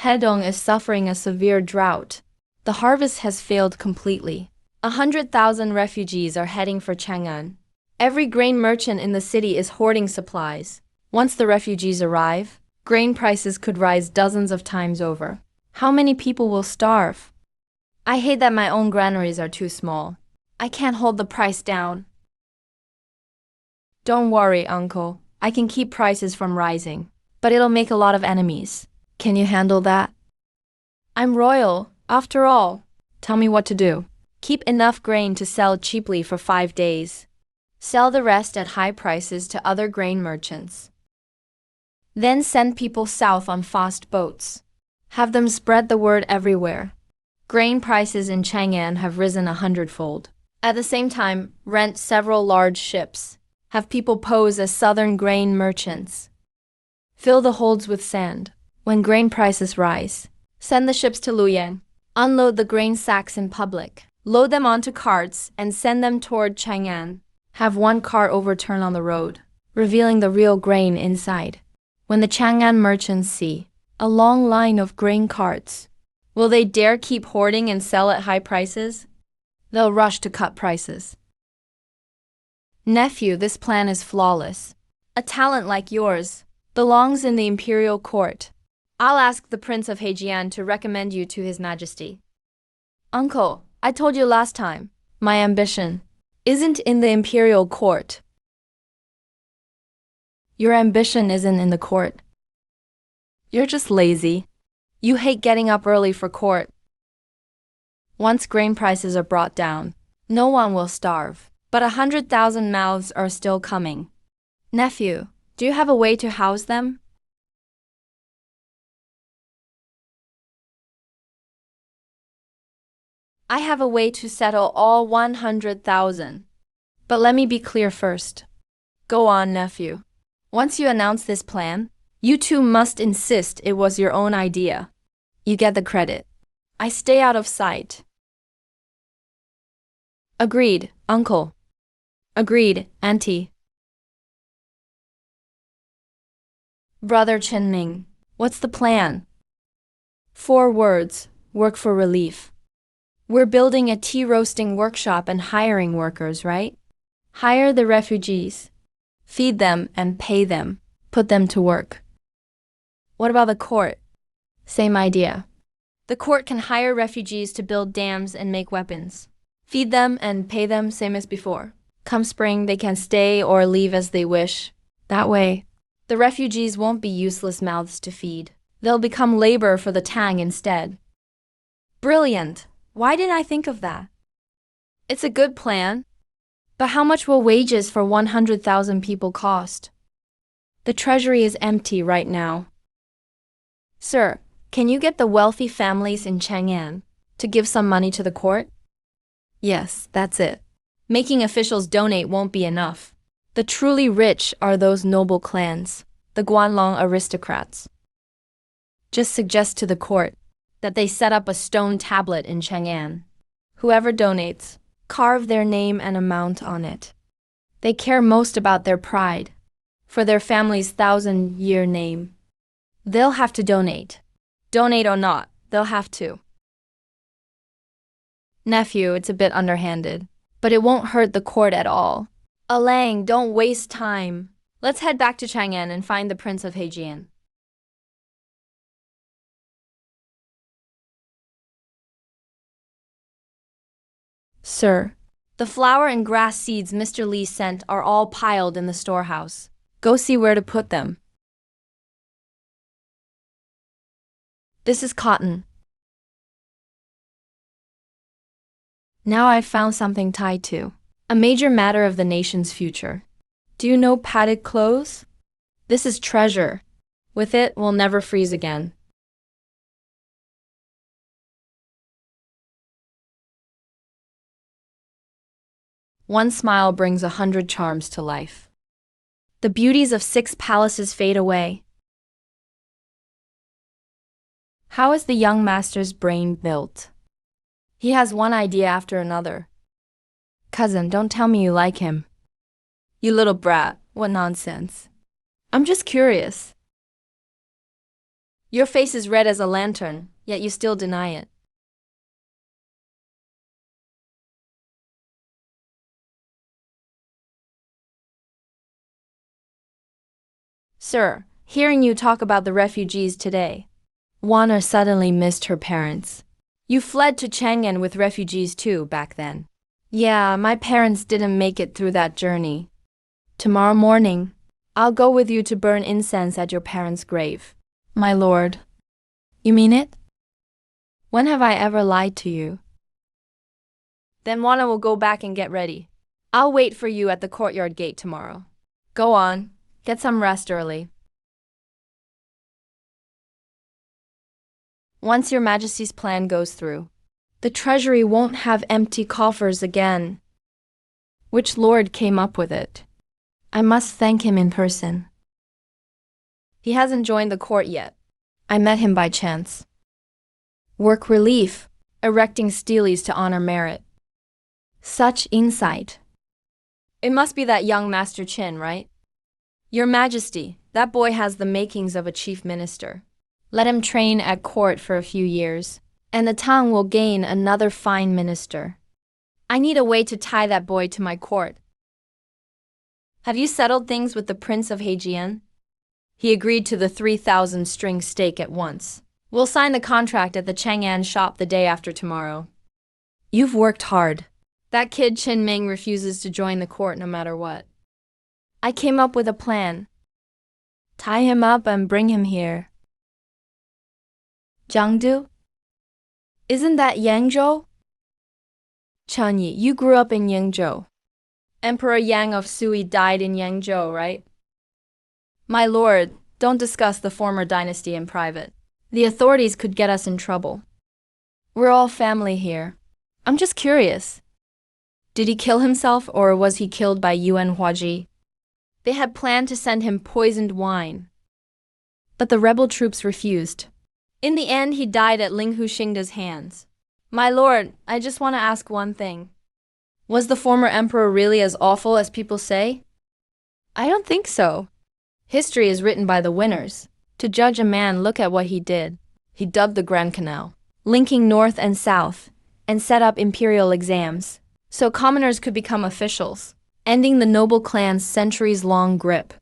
Hedong is suffering a severe drought. The harvest has failed completely. 100,000 refugees are heading for Chang'an. Every grain merchant in the city is hoarding supplies. Once the refugees arrive, grain prices could rise dozens of times over. How many people will starve? I hate that my own granaries are too small. I can't hold the price down. Don't worry, Uncle. I can keep prices from rising, but it'll make a lot of enemies. Can you handle that? I'm royal, after all. Tell me what to do. Keep enough grain to sell cheaply for 5 days. Sell the rest at high prices to other grain merchants. Then send people south on fast boats. Have them spread the word everywhere. Grain prices in Chang'an have risen 100-fold. At the same time, rent several large ships. Have people pose as southern grain merchants. Fill the holds with sand. When grain prices rise, send the ships to Luoyang. Unload the grain sacks in public. Load them onto carts and send them toward Chang'an. Have one car overturn on the road, revealing the real grain inside. When the Chang'an merchants see a long line of grain carts, will they dare keep hoarding and sell at high prices? They'll rush to cut prices. Nephew, this plan is flawless. A talent like yours belongs in the imperial court. I'll ask the Prince of Hejian to recommend you to His Majesty. Uncle, I told you last time, my ambition isn't in the imperial court. Your ambition isn't in the court. You're just lazy. You hate getting up early for court. Once grain prices are brought down, no one will starve, but 100,000 mouths are still coming. Nephew, do you have a way to house them? I have a way to settle all 100,000. But let me be clear first. Go on, nephew. Once you announce this plan, you two must insist it was your own idea. You get the credit. I stay out of sight. Agreed, uncle. Agreed, auntie. Brother Chenming, what's the plan? 4 words, work for relief. We're building a tea roasting workshop and hiring workers, right? Hire the refugees. Feed them and pay them. Put them to work. What about the court? Same idea. The court can hire refugees to build dams and make weapons. Feed them and pay them same as before. Come spring, they can stay or leave as they wish. That way, The refugees won't be useless mouths to feed. They'll become labor for the Tang instead. Brilliant! Why didn't I think of that? It's a good plan. But how much will wages for 100,000 people cost? The treasury is empty right now. Sir, can you get the wealthy families in Chang'an to give some money to the court? Yes, that's it. Making officials donate won't be enough. The truly rich are those noble clans, the Guanlong aristocrats. Just suggest to the court that they set up a stone tablet in Chang'an. Whoever donates, carve their name and amount on it. They care most about their pride, for their family's 1,000-year name. They'll have to donate. Donate or not, they'll have to. Nephew, it's a bit underhanded, but it won't hurt the court at all. Alang, don't waste time. Let's head back to Chang'an and find the Prince of Hejian. Sir, the flour and grass seeds Mr. Li sent are all piled in the storehouse. Go see where to put them. This is cotton. Now I've found something tied to a major matter of the nation's future. Do you know padded clothes? This is treasure. With it, we'll never freeze again. One smile brings 100 charms to life. The beauties of 6 palaces fade away. How is the young master's brain built? He has one idea after another. Cousin, don't tell me you like him. You little brat, what nonsense. I'm just curious. Your face is red as a lantern, yet you still deny it. Sir, hearing you talk about the refugees today, Wana suddenly missed her parents. You fled to Chang'an with refugees too back then. Yeah, my parents didn't make it through that journey. Tomorrow morning, I'll go with you to burn incense at your parents' grave. My lord. You mean it? When have I ever lied to you? Then Wana will go back and get ready. I'll wait for you at the courtyard gate tomorrow. Go on, get some rest early. Once your Majesty's plan goes through, the treasury won't have empty coffers again. Which lord came up with it? I must thank him in person. He hasn't joined the court yet. I met him by chance. Work relief, erecting steles to honor merit. Such insight. It must be that young Master Qin, right? Your Majesty, that boy has the makings of a chief minister. Let him train at court for a few years, and the Tang will gain another fine minister. I need a way to tie that boy to my court. Have you settled things with the Prince of Hejian? He agreed to the 3,000 string stake at once. We'll sign the contract at the Chang'an shop the day after tomorrow. You've worked hard. That kid Chen Ming refuses to join the court no matter what. I came up with a plan. Tie him up and bring him here. Jiangdu? Isn't that Yangzhou? Chanyi, you grew up in Yangzhou. Emperor Yang of Sui died in Yangzhou, right? My lord, don't discuss the former dynasty in private. The authorities could get us in trouble. We're all family here. I'm just curious. Did he kill himself or was he killed by Yuan Huaji? They had planned to send him poisoned wine, but the rebel troops refused. In the end, he died at Ling Huxingda's hands. My lord, I just want to ask one thing. Was the former emperor really as awful as people say? I don't think so. History is written by the winners. To judge a man, look at what he did. He dug the Grand Canal, linking north and south, and set up imperial exams, so commoners could become officials, ending the noble clan's centuries-long grip.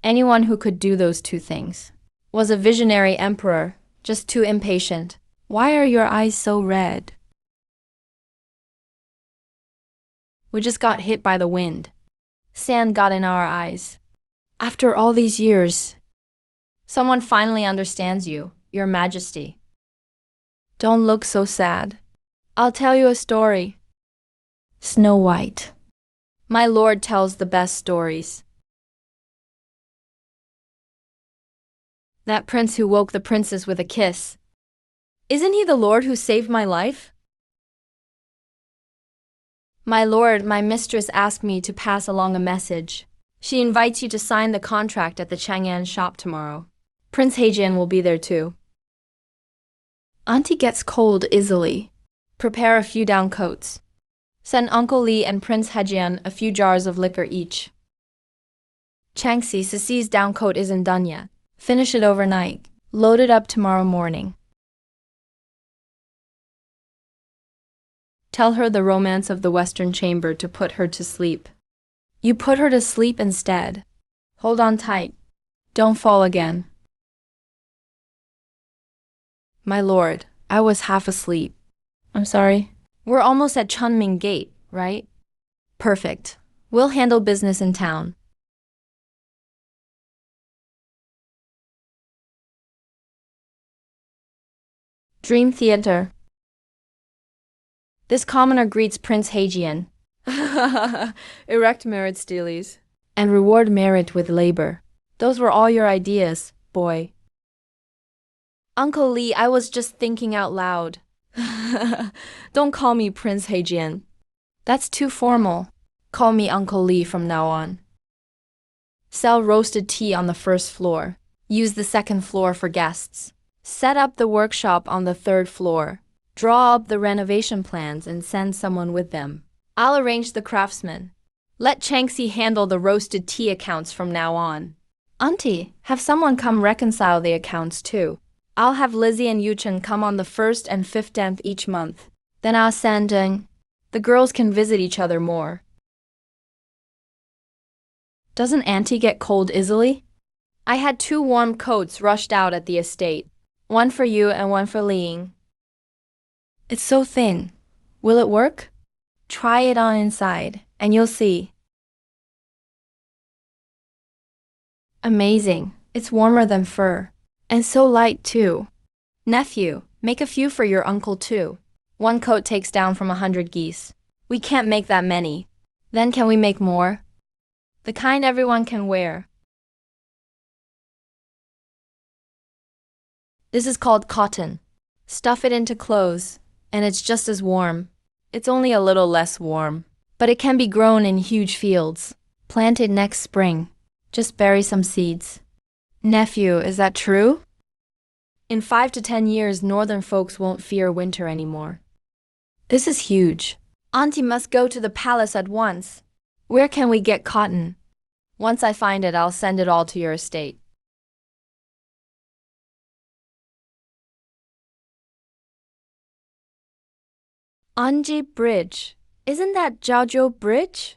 Anyone who could do those two things was a visionary emperor, just too impatient. Why are your eyes so red? We just got hit by the wind. Sand got in our eyes. After all these years, someone finally understands you, Your Majesty. Don't look so sad. I'll tell you a story. Snow White. My lord tells the best stories. That prince who woke the princess with a kiss. Isn't he the lord who saved my life? My lord, my mistress asked me to pass along a message. She invites you to sign the contract at the Chang'an shop tomorrow. Prince Heijian will be there too. Auntie gets cold easily. Prepare a few down coats. Send Uncle Li and Prince Heijian a few jars of liquor each. Changxi, Sisi's down coat isn't done yet. Finish it overnight. Load it up tomorrow morning. Tell her the romance of the Western Chamber to put her to sleep. You put her to sleep instead. Hold on tight. Don't fall again. My lord, I was half asleep. I'm sorry. We're almost at Chunming Gate, right? Perfect. We'll handle business in town. Dream Theater. This commoner greets Prince Heijian. Erect merit steelies. And reward merit with labor. Those were all your ideas, boy. Uncle Li, I was just thinking out loud. Don't call me Prince Heijian. That's too formal. Call me Uncle Li from now on. Sell roasted tea on the first floor. Use the second floor for guests. Set up the workshop on the third floor. Draw up the renovation plans and send someone with them. I'll arrange the craftsmen. Let Changxi handle the roasted tea accounts from now on. Auntie, have someone come reconcile the accounts too. I'll have Lizzie and Yuchen come on the 1st and 15th each month. Then I'll send in. The girls can visit each other more. Doesn't Auntie get cold easily? I had 2 warm coats rushed out at the estate. One for you and one for Ling. It's so thin. Will it work? Try it on inside, and you'll see. Amazing. It's warmer than fur. And so light, too. Nephew, make a few for your uncle, too. 1 coat takes down from 100 geese. We can't make that many. Then can we make more? The kind everyone can wear. This is called cotton. Stuff it into clothes, and it's just as warm. It's only a little less warm, but it can be grown in huge fields. Plant it next spring. Just bury some seeds. Nephew, is that true? In 5 to 10 years, northern folks won't fear winter anymore. This is huge. Auntie must go to the palace at once. Where can we get cotton? Once I find it, I'll send it all to your estate. Anji Bridge. Isn't that Jiaozhou Bridge?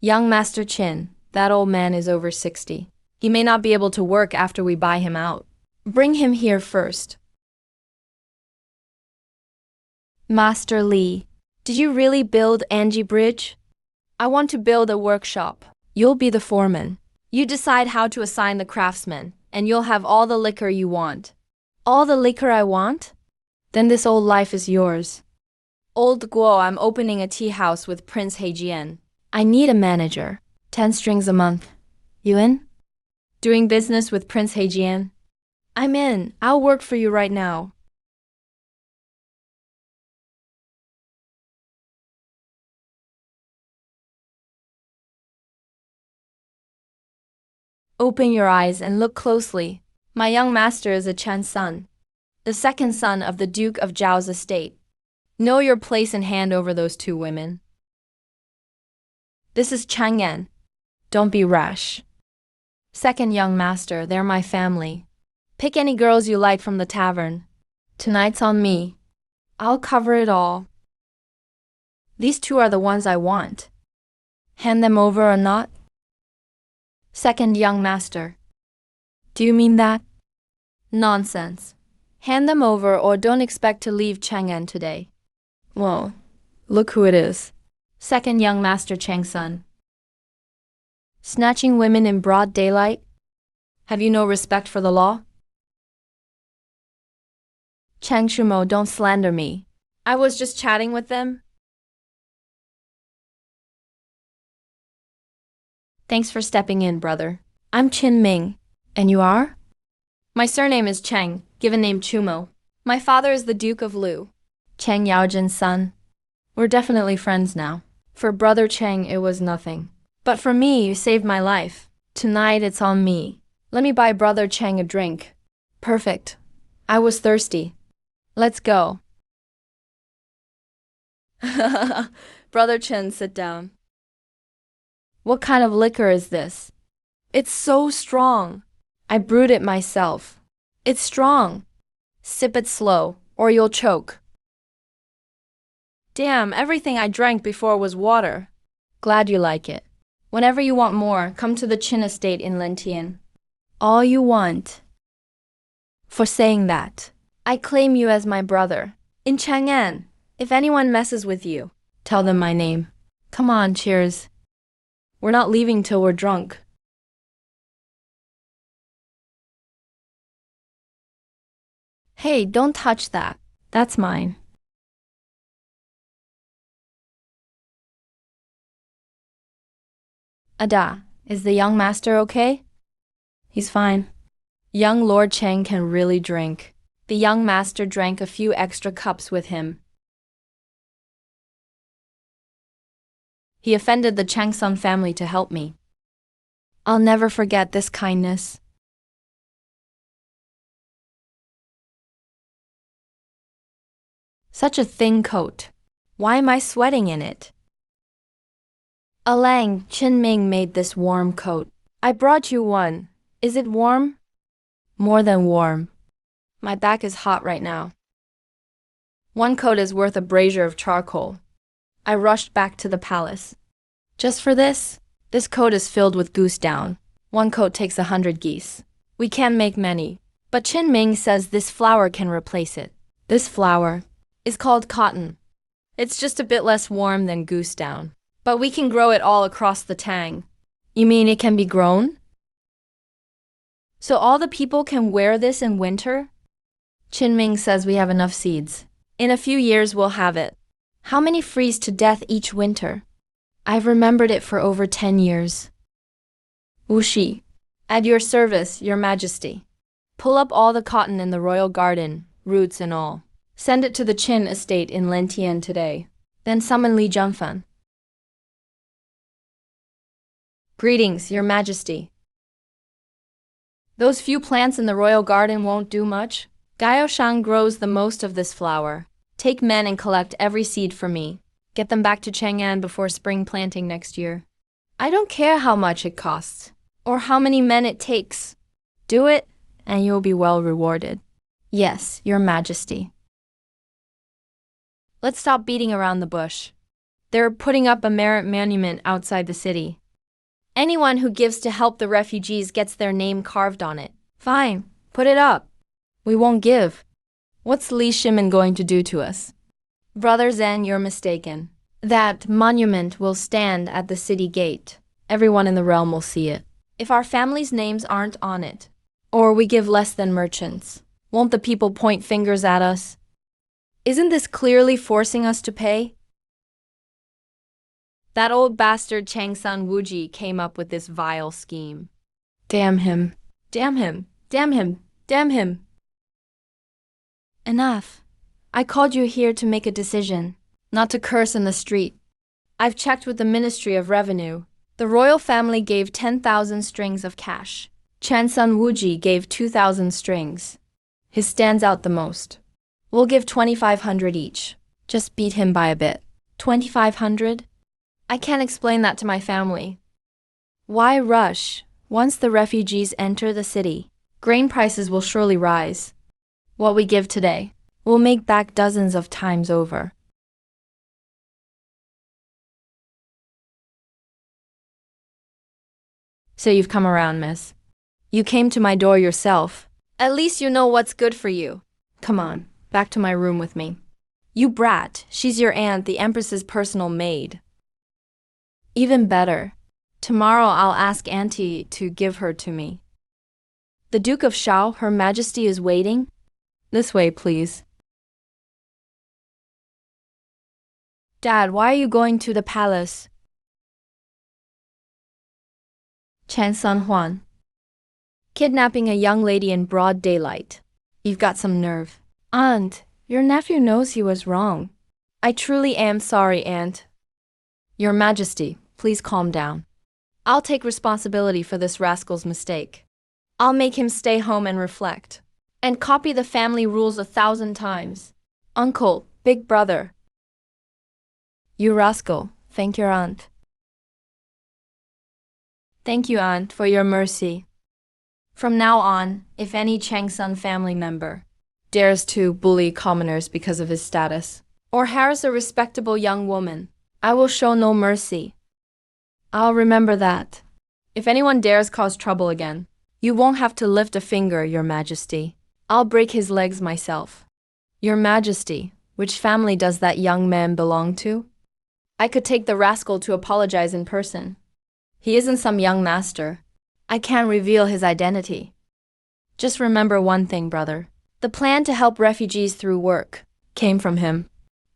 Young Master Qin, that old man is over 60. He may not be able to work after we buy him out. Bring him here first. Master Li, did you really build Anji Bridge? I want to build a workshop. You'll be the foreman. You decide how to assign the craftsmen, and you'll have all the liquor you want. All the liquor I want? Then this old life is yours. Old Guo, I'm opening a tea house with Prince Heijian. I need a manager. 10 strings a month. You in? Doing business with Prince Heijian? I'm in. I'll work for you right now. Open your eyes and look closely. My young master is a Chen son, the second son of the Duke of Zhao's estate. Know your place and hand over those 2 women. This is Chang'an. Don't be rash. Second young master, they're my family. Pick any girls you like from the tavern. Tonight's on me. I'll cover it all. These 2 are the ones I want. Hand them over or not? Second young master. Do you mean that? Nonsense. Hand them over or don't expect to leave Chang'an today. Well, look who it is. Second young master Changsun. Snatching women in broad daylight? Have you no respect for the law? Chang Shumo, don't slander me. I was just chatting with them. Thanks for stepping in, brother. I'm Chin Ming. And you are? My surname is Cheng, given name Chumo. My father is the Duke of Lu, Cheng Yaojin's son. We're definitely friends now. For brother Cheng, it was nothing. But for me, you saved my life. Tonight, it's on me. Let me buy brother Cheng a drink. Perfect. I was thirsty. Let's go. Brother Chen, sit down. What kind of liquor is this? It's so strong. I brewed it myself. It's strong. Sip it slow, or you'll choke. Damn, everything I drank before was water. Glad you like it. Whenever you want more, come to the Chin estate in Lentian. All you want. For saying that, I claim you as my brother. In Chang'an, if anyone messes with you, tell them my name. Come on, cheers. We're not leaving till we're drunk. Hey, don't touch that. That's mine. Ada, is the young master okay? He's fine. Young Lord Cheng can really drink. The young master drank a few extra cups with him. He offended the Changsun family to help me. I'll never forget this kindness. Such a thin coat. Why am I sweating in it? Alang, Chin Ming made this warm coat. I brought you one. Is it warm? More than warm. My back is hot right now. One coat is worth a brazier of charcoal. I rushed back to the palace. Just for this? This coat is filled with goose down. One coat takes 100 geese. We can make many. But Chin Ming says this flour can replace it. This flour is called cotton. It's just a bit less warm than goose down. But we can grow it all across the Tang. You mean it can be grown? So all the people can wear this in winter? Chin Ming says we have enough seeds. In a few years we'll have it. How many freeze to death each winter? I've remembered it for over 10 years. Wuxi, at your service, your majesty. Pull up all the cotton in the royal garden, roots and all. Send it to the Qin estate in Lentian today. Then summon Li Zhengfen. Greetings, your majesty. Those few plants in the royal garden won't do much. Gaoshang grows the most of this flower. Take men and collect every seed for me. Get them back to Chang'an before spring planting next year. I don't care how much it costs, or how many men it takes. Do it, and you'll be well rewarded. Yes, your majesty. Let's stop beating around the bush. They're putting up a merit monument outside the city. Anyone who gives to help the refugees gets their name carved on it. Fine, put it up. We won't give. What's Li Shimin going to do to us? Brother Zen, you're mistaken. That monument will stand at the city gate. Everyone in the realm will see it. If our families' names aren't on it, or we give less than merchants, won't the people point fingers at us? Isn't this clearly forcing us to pay? That old bastard Changsun Wuji came up with this vile scheme. Damn him. Damn him. Damn him. Damn him. Enough. I called you here to make a decision, not to curse in the street. I've checked with the Ministry of Revenue. The royal family gave 10,000 strings of cash. Changsun Wuji gave 2,000 strings. His stands out the most. We'll give 2,500 each. Just beat him by a bit. 2,500? I can't explain that to my family. Why rush? Once the refugees enter the city, grain prices will surely rise. What we give today, we'll make back dozens of times over. So you've come around, miss. You came to my door yourself. At least you know what's good for you. Come on, back to my room with me. You brat, she's your aunt, the Empress's personal maid. Even better. Tomorrow I'll ask Auntie to give her to me. The Duke of Shao, Her Majesty is waiting. This way, please. Dad, why are you going to the palace? Chen San Huan. Kidnapping a young lady in broad daylight. You've got some nerve. Aunt, your nephew knows he was wrong. I truly am sorry, Aunt. Your Majesty, please calm down. I'll take responsibility for this rascal's mistake. I'll make him stay home and reflect. And copy the family rules 1,000 times. Uncle, big brother. You rascal, thank your aunt. Thank you, Aunt, for your mercy. From now on, if any Changsun family member dares to bully commoners because of his status, or harass a respectable young woman, I will show no mercy. I'll remember that. If anyone dares cause trouble again, you won't have to lift a finger, Your Majesty. I'll break his legs myself. Your Majesty, which family does that young man belong to? I could take the rascal to apologize in person. He isn't some young master. I can't reveal his identity. Just remember one thing, brother. The plan to help refugees through work came from him.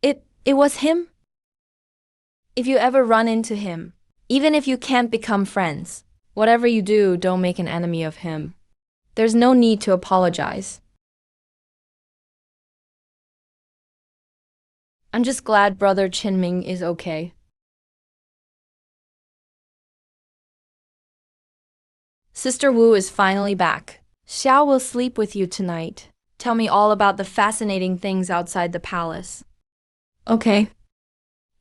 It was him? If you ever run into him, even if you can't become friends, whatever you do, don't make an enemy of him. There's no need to apologize. I'm just glad Brother Qinming is okay. Sister Wu is finally back. Xiao will sleep with you tonight. Tell me all about the fascinating things outside the palace. Okay.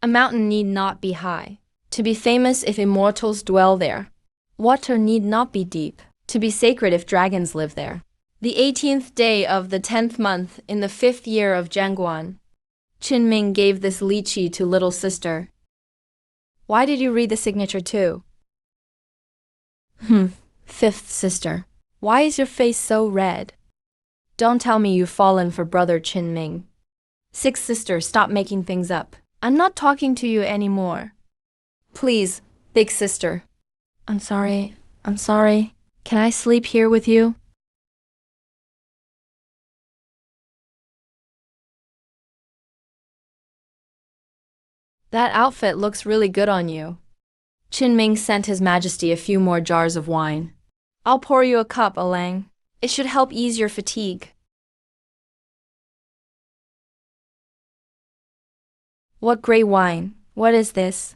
A mountain need not be high to be famous if immortals dwell there. Water need not be deep to be sacred if dragons live there. The 18th day of the 10th month in the 5th year of Jianguan, Qinming gave this lychee to little sister. Why did you read the signature too? 5th sister. Why is your face so red? Don't tell me you've fallen for Brother Qinming. 6th sister, stop making things up. I'm not talking to you anymore. Please, big sister. I'm sorry. Can I sleep here with you? That outfit looks really good on you. Qinming sent His Majesty a few more jars of wine. I'll pour you a cup, Alang. It should help ease your fatigue. What great wine. What is this?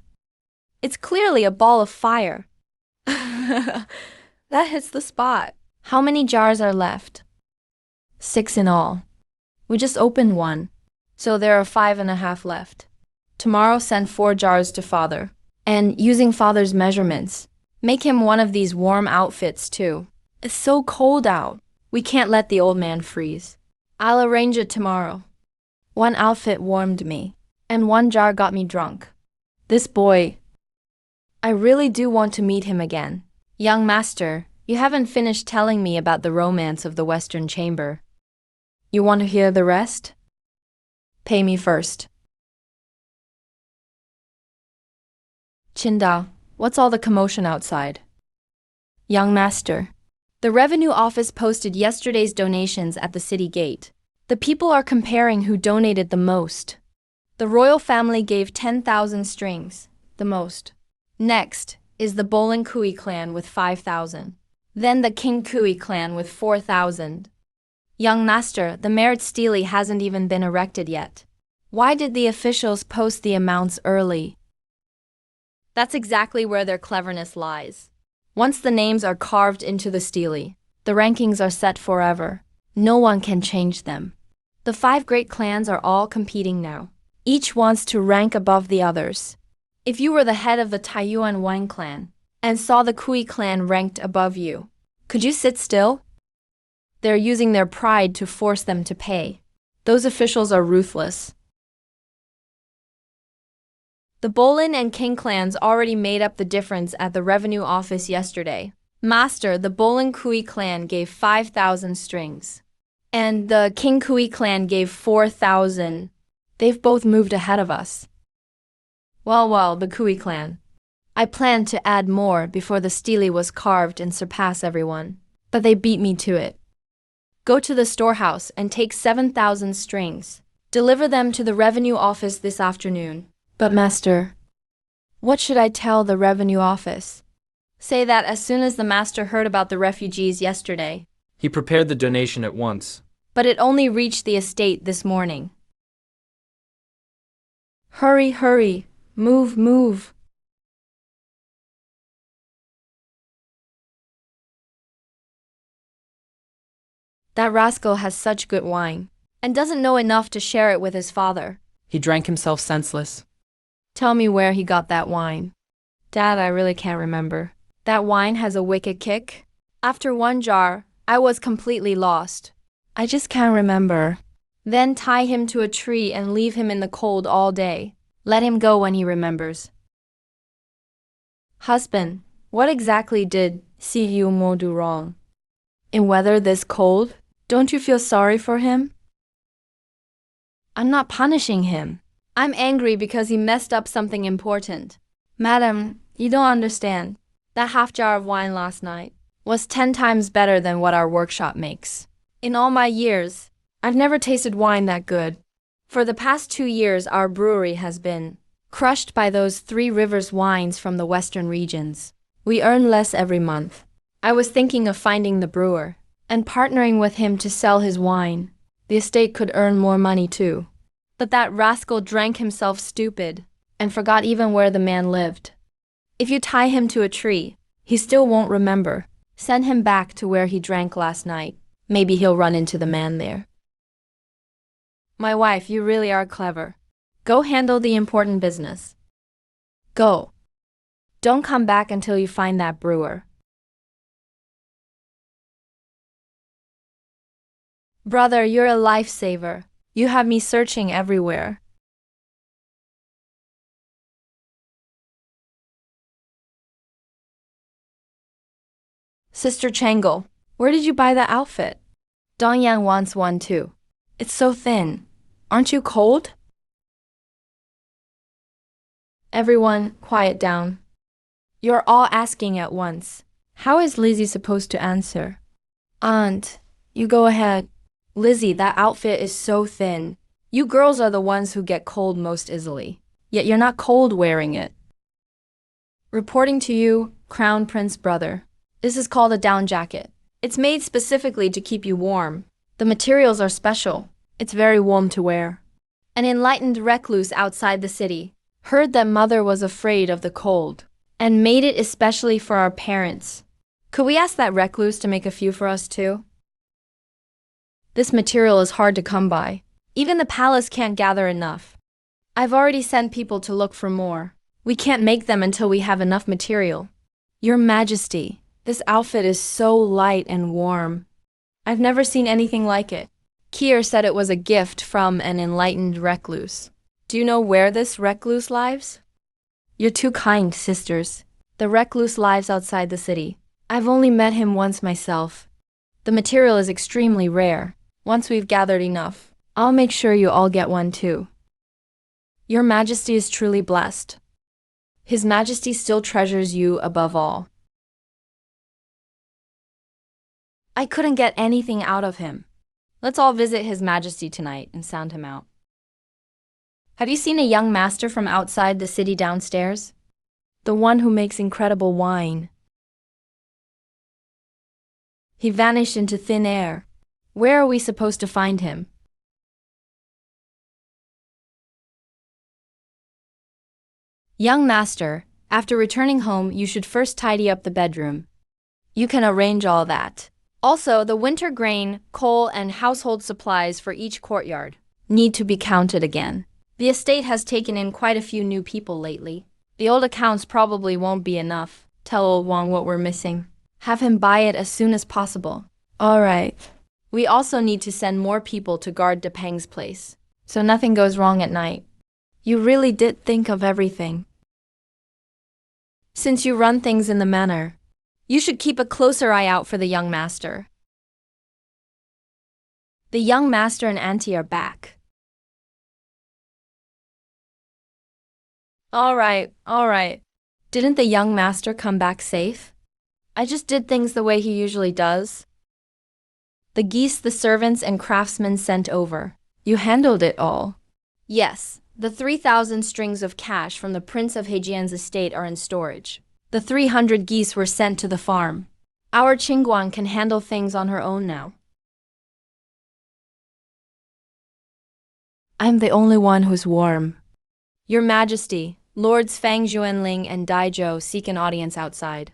It's clearly a ball of fire. That hits the spot. How many jars are left? 6 in all. We just opened one, so there are 5.5 left. Tomorrow send 4 jars to Father. And using Father's measurements, make him one of these warm outfits too. It's so cold out. We can't let the old man freeze. I'll arrange it tomorrow. 1 outfit warmed me, and 1 jar got me drunk. This boy, I really do want to meet him again. Young master, you haven't finished telling me about the romance of the Western Chamber. You want to hear the rest? Pay me first. Qindao, what's all the commotion outside? Young master, the revenue office posted yesterday's donations at the city gate. The people are comparing who donated the most. The royal family gave 10,000 strings, the most. Next is the Bolin Kui clan with 5,000. Then the King Kui clan with 4,000. Young master, the merit stele hasn't even been erected yet. Why did the officials post the amounts early? That's exactly where their cleverness lies. Once the names are carved into the stele, the rankings are set forever. No one can change them. The 5 great clans are all competing now. Each wants to rank above the others. If you were the head of the Taiyuan Wang clan and saw the Kui clan ranked above you, could you sit still? They're using their pride to force them to pay. Those officials are ruthless. The Bolin and King clans already made up the difference at the revenue office yesterday. Master, the Bolin Kui clan gave 5,000 strings, and the King Kui clan gave 4,000. They've both moved ahead of us. Well, the Kui clan. I planned to add more before the stele was carved and surpass everyone, but they beat me to it. Go to the storehouse and take 7,000 strings. Deliver them to the revenue office this afternoon. But master, what should I tell the revenue office? Say that as soon as the master heard about the refugees yesterday. He prepared the donation at once. But it only reached the estate this morning. Hurry, hurry, move, move. That rascal has such good wine, and doesn't know enough to share it with his father. He drank himself senseless. Tell me where he got that wine. Dad, I really can't remember. That wine has a wicked kick. After one jar, I was completely lost. I just can't remember. Then tie him to a tree and leave him in the cold all day. Let him go when he remembers. Husband, what exactly did Mo do wrong? In weather this cold, don't you feel sorry for him? I'm not punishing him. I'm angry because he messed up something important. Madam, you don't understand. That half jar of wine last night was 10 times better than what our workshop makes. In all my years, I've never tasted wine that good. For the past 2 years, our brewery has been crushed by those Three Rivers wines from the western regions. We earn less every month. I was thinking of finding the brewer and partnering with him to sell his wine. The estate could earn more money too. But that rascal drank himself stupid and forgot even where the man lived. If you tie him to a tree, he still won't remember. Send him back to where he drank last night. Maybe he'll run into the man there. My wife, you really are clever. Go handle the important business. Go. Don't come back until you find that brewer. Brother, you're a lifesaver. You have me searching everywhere. Sister Changle, where did you buy that outfit? Dongyang wants one too. It's so thin. Aren't you cold? Everyone, quiet down. You're all asking at once. How is Lizzie supposed to answer? Aunt, you go ahead. Lizzie, that outfit is so thin. You girls are the ones who get cold most easily. Yet you're not cold wearing it. Reporting to you, Crown Prince brother. This is called a down jacket. It's made specifically to keep you warm. The materials are special. It's very warm to wear. An enlightened recluse outside the city heard that mother was afraid of the cold and made it especially for our parents. Could we ask that recluse to make a few for us too? This material is hard to come by. Even the palace can't gather enough. I've already sent people to look for more. We can't make them until we have enough material. Your Majesty, this outfit is so light and warm. I've never seen anything like it. Kier said it was a gift from an enlightened recluse. Do you know where this recluse lives? You're too kind, sisters. The recluse lives outside the city. I've only met him once myself. The material is extremely rare. Once we've gathered enough, I'll make sure you all get one too. Your Majesty is truly blessed. His Majesty still treasures you above all. I couldn't get anything out of him. Let's all visit His Majesty tonight and sound him out. Have you seen a young master from outside the city downstairs? The one who makes incredible wine. He vanished into thin air. Where are we supposed to find him? Young master, after returning home, you should first tidy up the bedroom. You can arrange all that. Also, the winter grain, coal, and household supplies for each courtyard need to be counted again. The estate has taken in quite a few new people lately. The old accounts probably won't be enough. Tell old Wang what we're missing. Have him buy it as soon as possible. All right. We also need to send more people to guard Depeng's place, so nothing goes wrong at night. You really did think of everything. Since you run things in the manor, you should keep a closer eye out for the young master. The young master and auntie are back. All right. Didn't the young master come back safe? I just did things the way he usually does. The geese the servants and craftsmen sent over. You handled it all. Yes, the 3,000 strings of cash from the Prince of Heijian's estate are in storage. The 300 geese were sent to the farm. Our Qingguan can handle things on her own now. I'm the only one who's warm. Your Majesty, Lords Fang Juanling and Dai Zhou seek an audience outside.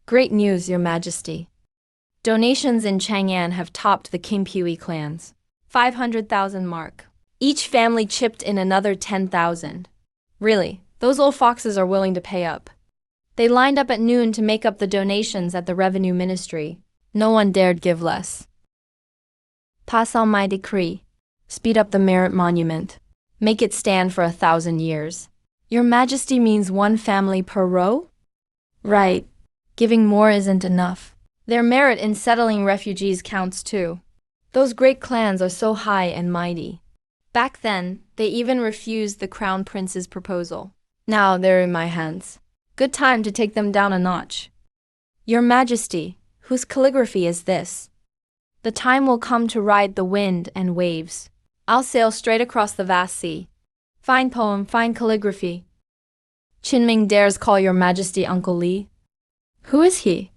Great news, Your Majesty. Donations in Chang'an have topped the Qingpiwi clans. 500,000 mark. Each family chipped in another 10,000. Really, those old foxes are willing to pay up. They lined up at noon to make up the donations at the Revenue Ministry. No one dared give less. Pass on my decree. Speed up the merit monument. Make it stand for 1,000 years. Your Majesty means one family per row? Right. Giving more isn't enough. Their merit in settling refugees counts too. Those great clans are so high and mighty. Back then, they even refused the Crown Prince's proposal. Now they're in my hands. Good time to take them down a notch. Your Majesty, whose calligraphy is this? The time will come to ride the wind and waves. I'll sail straight across the vast sea. Fine poem, fine calligraphy. Qinming dares call Your Majesty Uncle Li. Who is he?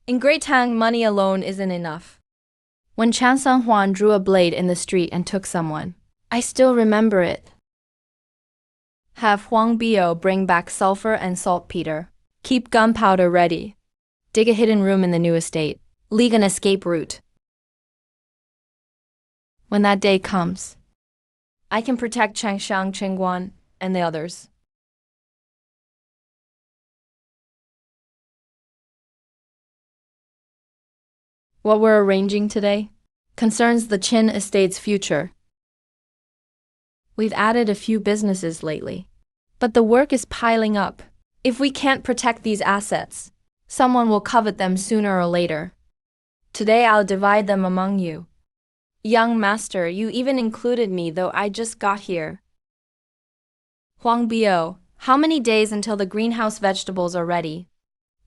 In Great Tang, money alone isn't enough. When Chan San Huan drew a blade in the street and took someone, I still remember it. Have Huang Bio bring back sulfur and saltpeter. Keep gunpowder ready. Dig a hidden room in the new estate. Leave an escape route. When that day comes, I can protect Changshan, Qingguan, and the others. What we're arranging today concerns the Qin estate's future. We've added a few businesses lately, but the work is piling up. If we can't protect these assets, someone will covet them sooner or later. Today I'll divide them among you. Young master, you even included me, though I just got here. Huang Bio, how many days until the greenhouse vegetables are ready?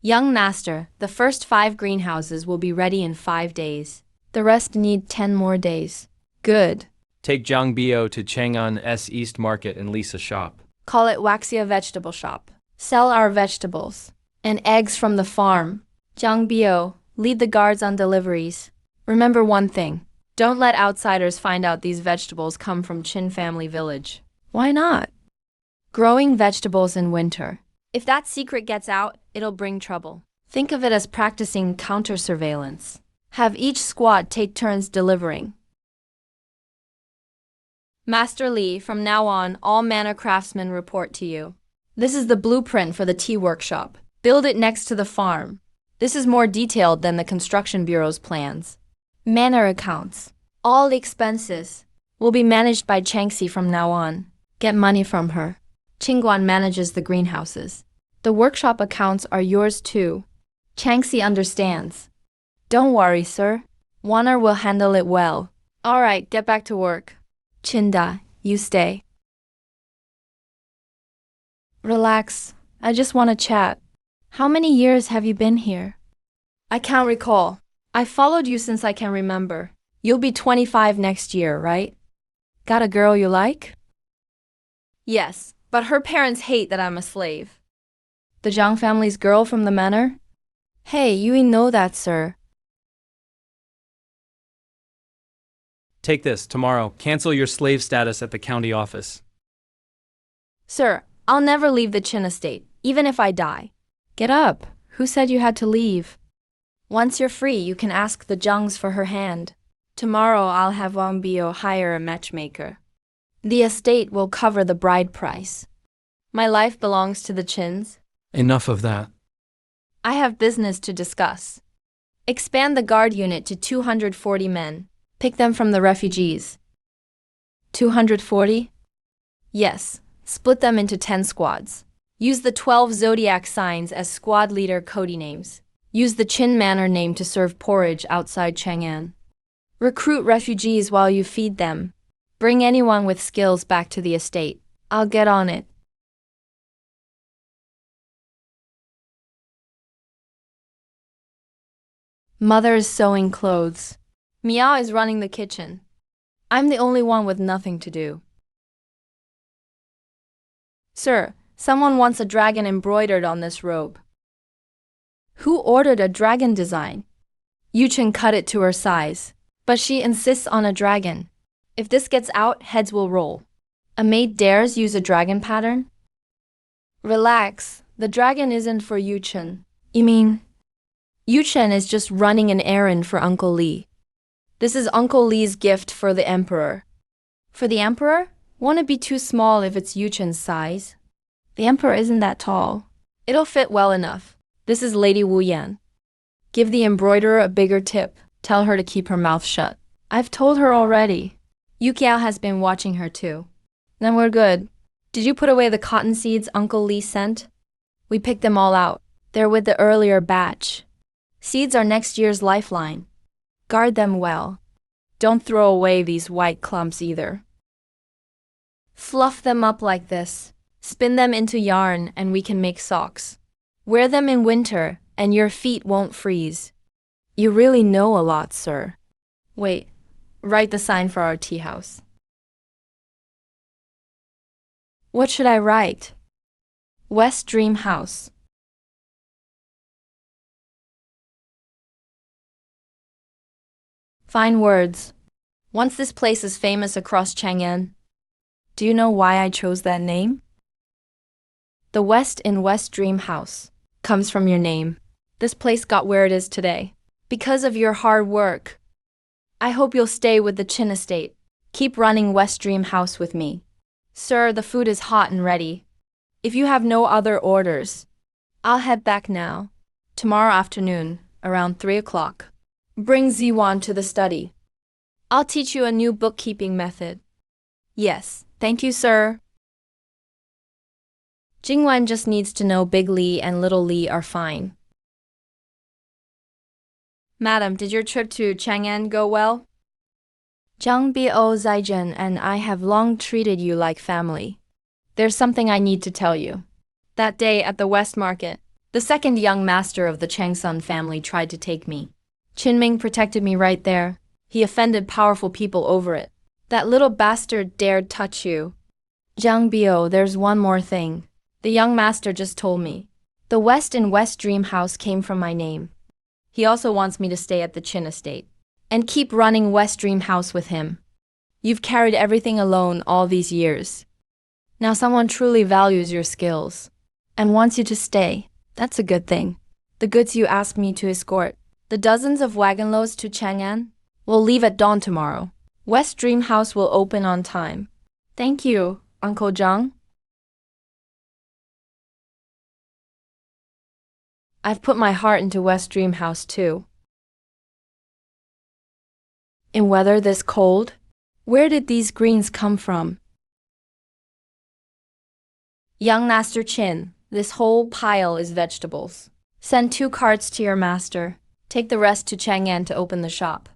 Young master, the first 5 greenhouses will be ready in 5 days. The rest need 10 more days. Good. Take Jiang Bio to Chang'an S East Market and lease a shop. Call it Waxia Vegetable Shop. Sell our vegetables and eggs from the farm. Jiang Bio, lead the guards on deliveries. Remember one thing. Don't let outsiders find out these vegetables come from Qin family village. Why not? Growing vegetables in winter. If that secret gets out, it'll bring trouble. Think of it as practicing counter-surveillance. Have each squad take turns delivering. Master Li, from now on, all manor craftsmen report to you. This is the blueprint for the tea workshop. Build it next to the farm. This is more detailed than the construction bureau's plans. Manor accounts. All expenses will be managed by Changxi from now on. Get money from her. Qingguan manages the greenhouses. The workshop accounts are yours too. Changxi understands. Don't worry, sir. Warner will handle it well. All right, get back to work. Chinda, you stay. Relax. I just want to chat. How many years have you been here? I can't recall. I followed you since I can remember. You'll be 25 next year, right? Got a girl you like? Yes, but her parents hate that I'm a slave. The Zhang family's girl from the manor? Hey, you know that, sir. Take this, tomorrow. Cancel your slave status at the county office. Sir, I'll never leave the Qin estate, even if I die. Get up. Who said you had to leave? Once you're free, you can ask the Zhangs for her hand. Tomorrow I'll have Wang Bio hire a matchmaker. The estate will cover the bride price. My life belongs to the Qins. Enough of that. I have business to discuss. Expand the guard unit to 240 men. Pick them from the refugees. 240? Yes. Split them into 10 squads. Use the 12 zodiac signs as squad leader code names. Use the Qin manor name to serve porridge outside Chang'an. Recruit refugees while you feed them. Bring anyone with skills back to the estate. I'll get on it. Mother is sewing clothes. Meow is running the kitchen. I'm the only one with nothing to do. Sir, someone wants a dragon embroidered on this robe. Who ordered a dragon design? Yuchen cut it to her size, but she insists on a dragon. If this gets out, heads will roll. A maid dares use a dragon pattern? Relax, the dragon isn't for Yuchen. You mean? Yuchen is just running an errand for Uncle Lee. This is Uncle Lee's gift for the Emperor. For the Emperor? Won't it be too small if it's Yuchen's size? The Emperor isn't that tall. It'll fit well enough. This is Lady Wu Yan. Give the embroiderer a bigger tip. Tell her to keep her mouth shut. I've told her already. Yukiao has been watching her too. Then we're good. Did you put away the cotton seeds Uncle Lee sent? We picked them all out. They're with the earlier batch. Seeds are next year's lifeline. Guard them well. Don't throw away these white clumps either. Fluff them up like this. Spin them into yarn and we can make socks. Wear them in winter and your feet won't freeze. You really know a lot, sir. Wait, write the sign for our tea house. What should I write? West Dream House. Fine words. Once this place is famous across Chang'an. Do you know why I chose that name? The West in West Dream House comes from your name. This place got where it is today because of your hard work. I hope you'll stay with the Chin Estate. Keep running West Dream House with me. Sir, the food is hot and ready. If you have no other orders, I'll head back now. Tomorrow afternoon, around 3 o'clock. Bring Ziwan to the study. I'll teach you a new bookkeeping method. Yes, thank you, sir. Jingwen just needs to know Big Li and Little Li are fine. Madam, did your trip to Chang'an go well? Zhang Bio Zaijian and I have long treated you like family. There's something I need to tell you. That day at the West Market, the second young master of the Changsun family tried to take me. Qinming protected me right there. He offended powerful people over it. That little bastard dared touch you. Zhang Bio, there's one more thing. The young master just told me. The West in West Dream House came from my name. He also wants me to stay at the Chin Estate and keep running West Dream House with him. You've carried everything alone all these years. Now someone truly values your skills and wants you to stay. That's a good thing. The goods you asked me to escort, the dozens of wagon loads to Chang'an, will leave at dawn tomorrow. West Dream House will open on time. Thank you, Uncle Zhang. I've put my heart into West Dream House too. In weather this cold, where did these greens come from? Young Master Chin, this whole pile is vegetables. Send 2 carts to your master. Take the rest to Chang'an to open the shop.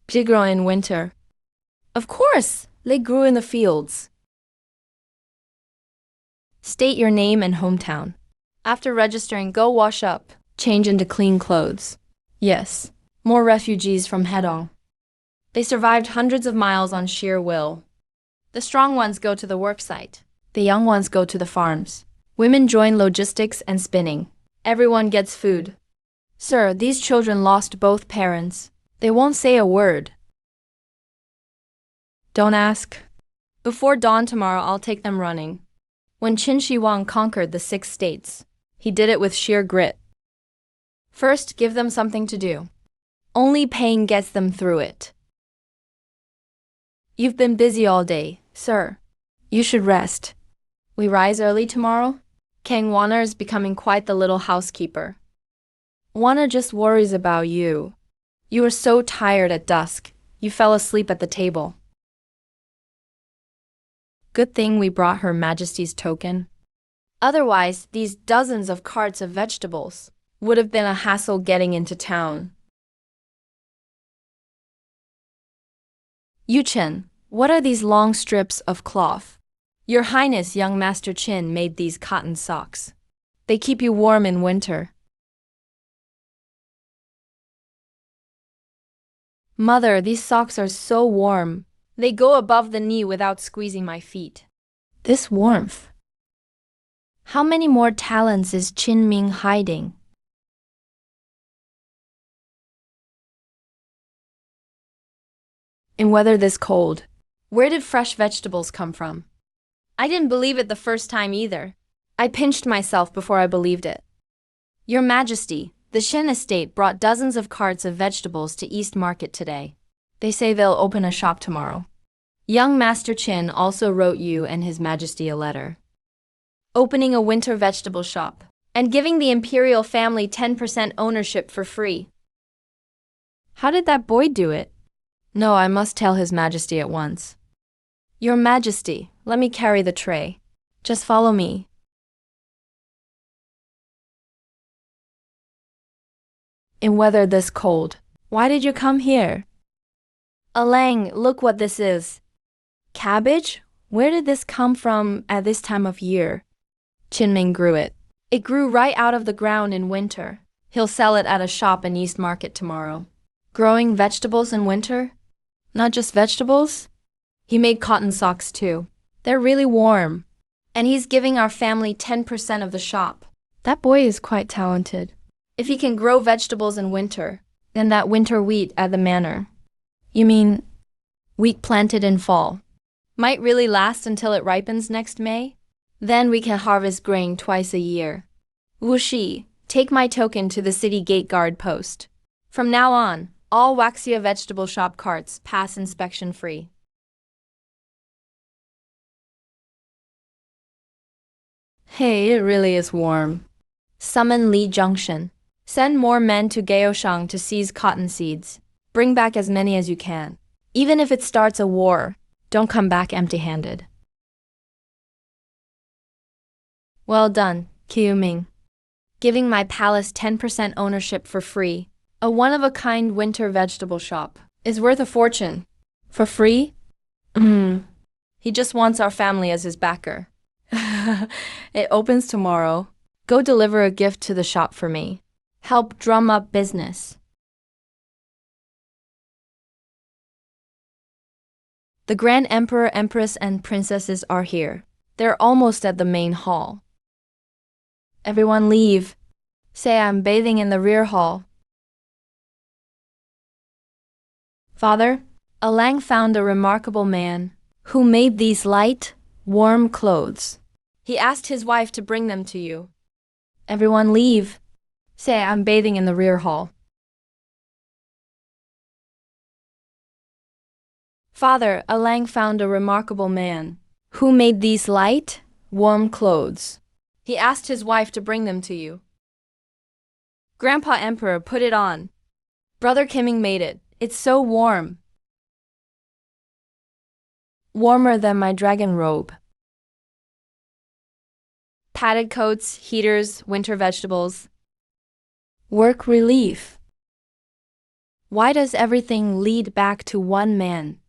They grow in winter. Of course, they grew in the fields. State your name and hometown. After registering, go wash up, change into clean clothes. Yes, more refugees from Hedong. They survived hundreds of miles on sheer will. The strong ones go to the worksite. The young ones go to the farms. Women join logistics and spinning. Everyone gets food. Sir, these children lost both parents. They won't say a word. Don't ask. Before dawn tomorrow, I'll take them running. When Qin Shi Huang conquered the 6 states, he did it with sheer grit. First, give them something to do. Only pain gets them through it. You've been busy all day, sir. You should rest. We rise early tomorrow? Kang Wana is becoming quite the little housekeeper. Wana just worries about you. You were so tired at dusk, you fell asleep at the table. Good thing we brought Her Majesty's token. Otherwise, these dozens of carts of vegetables would have been a hassle getting into town. Yuchen, What are these long strips of cloth? Your Highness, young Master Chin made these cotton socks. They keep you warm in winter. Mother, these socks are so warm. They go above the knee without squeezing my feet. This warmth. How many more talents is Chin Ming hiding? In weather this cold, where did fresh vegetables come from? I didn't believe it the first time either. I pinched myself before I believed it. Your Majesty, the Shen estate brought dozens of carts of vegetables to East Market today. They say they'll open a shop tomorrow. Young Master Chin also wrote you and His Majesty a letter, opening a winter vegetable shop and giving the imperial family 10% ownership for free. How did that boy do it? No, I must tell His Majesty at once. Your Majesty, let me carry the tray. Just follow me. In weather this cold, why did you come here? Alang, look what this is. Cabbage? Where did this come from at this time of year? Chinming grew it. It grew right out of the ground in winter. He'll sell it at a shop in East Market tomorrow. Growing vegetables in winter? Not just vegetables? He made cotton socks too. They're really warm. And he's giving our family 10% of the shop. That boy is quite talented. If he can grow vegetables in winter, then that winter wheat at the manor. You mean wheat planted in fall? Might really last until it ripens next May? Then we can harvest grain twice a year. Wu Shi, take my token to the city gate guard post. From now on, all Waxia vegetable shop carts pass inspection free. Hey, it really is warm. Summon Li Junction. Send more men to Gaoshang to seize cotton seeds. Bring back as many as you can. Even if it starts a war, don't come back empty-handed. Well done, Qiu Ming. Giving my palace 10% ownership for free. A one-of-a-kind winter vegetable shop is worth a fortune. For free? He just wants our family as his backer. It opens tomorrow. Go deliver a gift to the shop for me. Help drum up business. The Grand Emperor, Empress, and Princesses are here. They're almost at the main hall. Everyone leave. Say I'm bathing in the rear hall. Father, Alang found a remarkable man who made these light, warm clothes. He asked his wife to bring them to you. Everyone leave. Say I'm bathing in the rear hall. Father, Alang found a remarkable man who made these light, warm clothes. He asked his wife to bring them to you. Grandpa Emperor, put it on. Brother Kimming made it. It's so warm. Warmer than my dragon robe. Padded coats, heaters, winter vegetables. Work relief. Why does everything lead back to one man?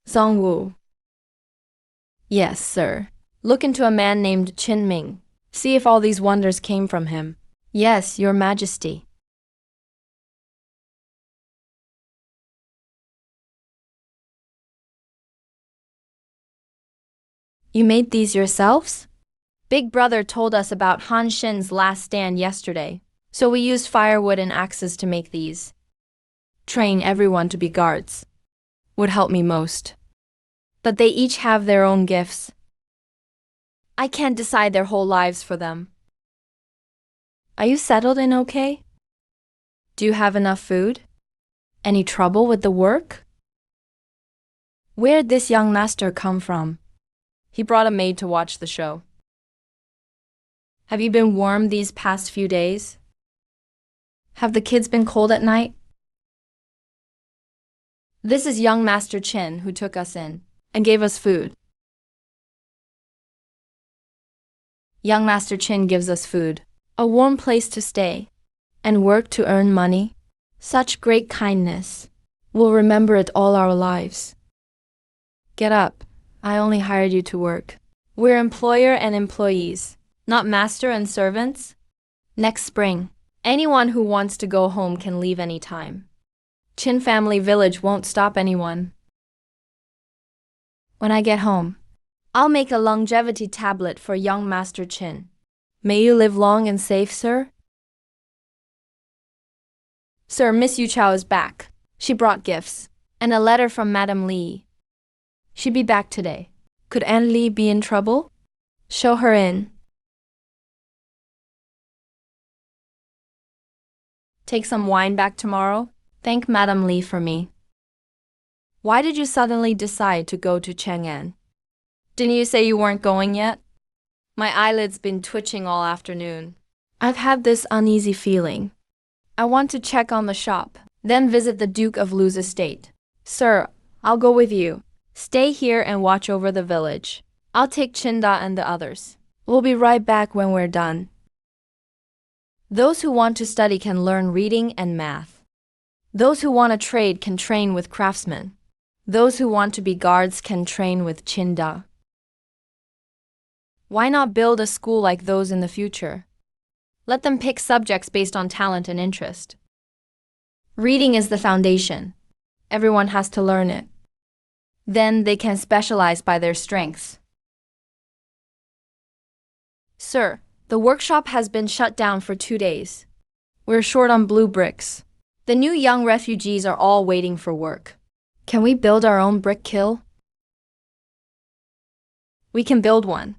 Zongwu. Yes, sir. Look into a man named Qin Ming. See if all these wonders came from him. Yes, Your Majesty. You made these yourselves? Big Brother told us about Han Shen's last stand yesterday, so we used firewood and axes to make these. Train everyone to be guards. Would help me most. But they each have their own gifts. I can't decide their whole lives for them. Are you settled in okay? Do you have enough food? Any trouble with the work? Where'd this young master come from? He brought a maid to watch the show. Have you been warm these past few days? Have the kids been cold at night? This is young Master Chin who took us in and gave us food. Young Master Chin gives us food, a warm place to stay, and work to earn money. Such great kindness. We'll remember it all our lives. Get up. I only hired you to work. We're employer and employees, not master and servants. Next spring, anyone who wants to go home can leave any time. Chin Family Village won't stop anyone. When I get home, I'll make a longevity tablet for young Master Chin. May you live long and safe, sir. Sir, Miss Yu Chao is back. She brought gifts and a letter from Madam Lee. She'd be back today. Could Aunt Lee be in trouble? Show her in. Take some wine back tomorrow. Thank Madam Lee for me. Why did you suddenly decide to go to Chang'an? Didn't you say you weren't going yet? My eyelids been twitching all afternoon. I've had this uneasy feeling. I want to check on the shop, then visit the Duke of Lu's estate. Sir, I'll go with you. Stay here and watch over the village. I'll take Chinda and the others. We'll be right back when we're done. Those who want to study can learn reading and math. Those who want to trade can train with craftsmen. Those who want to be guards can train with Chinda. Why not build a school like those in the future? Let them pick subjects based on talent and interest. Reading is the foundation. Everyone has to learn it. Then they can specialize by their strengths. Sir, the workshop has been shut down for 2 days. We're short on blue bricks. The new young refugees are all waiting for work. Can we build our own brick kiln? We can build one.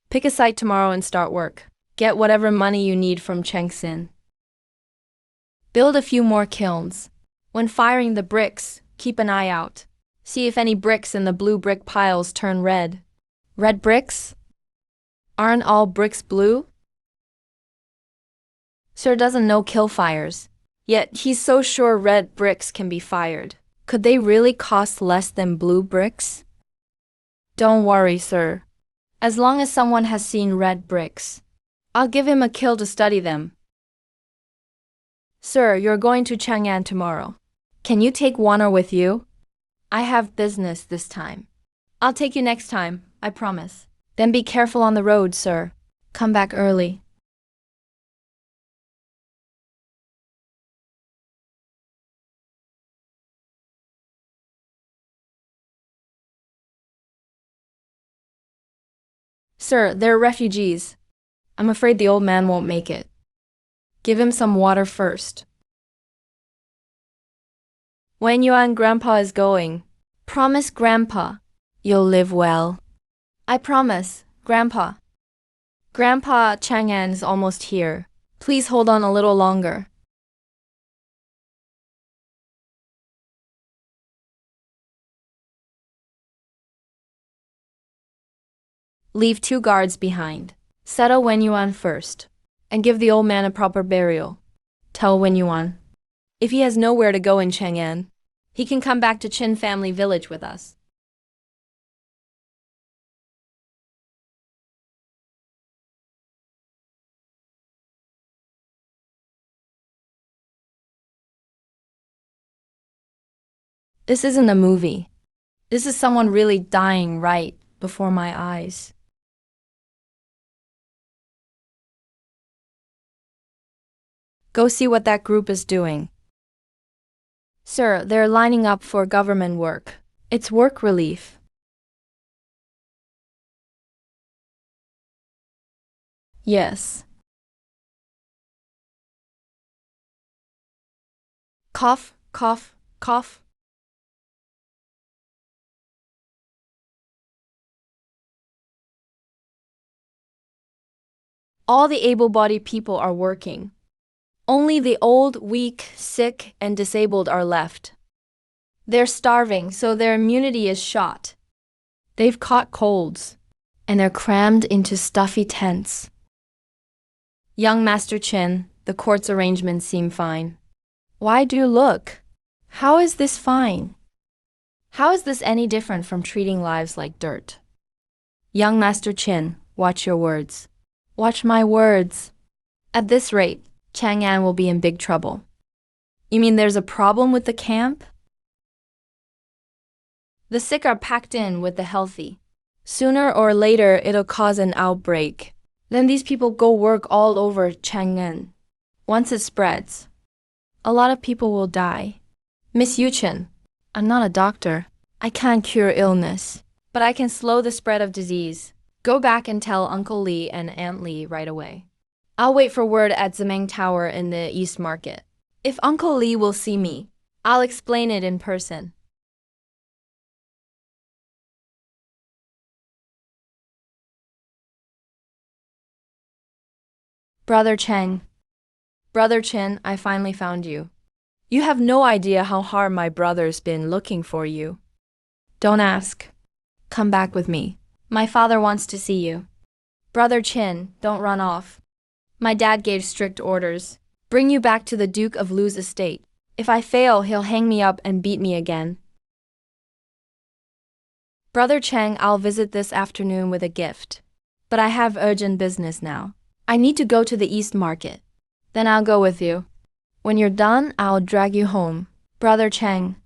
Pick a site tomorrow and start work. Get whatever money you need from Chengxin. Build a few more kilns. When firing the bricks, keep an eye out. See if any bricks in the blue brick piles turn red. Red bricks? Aren't all bricks blue? Sir doesn't know kill fires, yet he's so sure red bricks can be fired. Could they really cost less than blue bricks? Don't worry, sir. As long as someone has seen red bricks, I'll give him a kill to study them. Sir, you're going to Chang'an tomorrow. Can you take Warner with you? I have business this time. I'll take you next time, I promise. Then be careful on the road, sir. Come back early. Sir, they're refugees. I'm afraid the old man won't make it. Give him some water first. When Yuan Grandpa is going, promise Grandpa you'll live well. I promise, Grandpa. Grandpa, Chang'an is almost here. Please hold on a little longer. Leave 2 guards behind. Settle Wen Yuan first, and give the old man a proper burial. Tell Wen Yuan, if he has nowhere to go in Chang'an, he can come back to Chin Family Village with us. This isn't a movie. This is someone really dying right before my eyes. Go see what that group is doing. Sir, they're lining up for government work. It's work relief. Yes. Cough, cough, cough. All the able-bodied people are working. Only the old, weak, sick, and disabled are left. They're starving, so their immunity is shot. They've caught colds, and they're crammed into stuffy tents. Young Master Chen, the court's arrangements seem fine. Why do you look? How is this fine? How is this any different from treating lives like dirt? Young Master Chen, watch your words. Watch my words. At this rate, Chang'an will be in big trouble. You mean there's a problem with the camp? The sick are packed in with the healthy. Sooner or later, it'll cause an outbreak. Then these people go work all over Chang'an. Once it spreads, a lot of people will die. Miss Yuchen, I'm not a doctor. I can't cure illness, but I can slow the spread of disease. Go back and tell Uncle Li and Aunt Li right away. I'll wait for word at Zemeng Tower in the East Market. If Uncle Li will see me, I'll explain it in person. Brother Cheng. Brother Chin, I finally found you. You have no idea how hard my brother's been looking for you. Don't ask. Come back with me. My father wants to see you. Brother Chin, don't run off. My dad gave strict orders. Bring you back to the Duke of Lu's estate. If I fail, he'll hang me up and beat me again. Brother Cheng, I'll visit this afternoon with a gift. But I have urgent business now. I need to go to the East Market. Then I'll go with you. When you're done, I'll drag you home. Brother Cheng.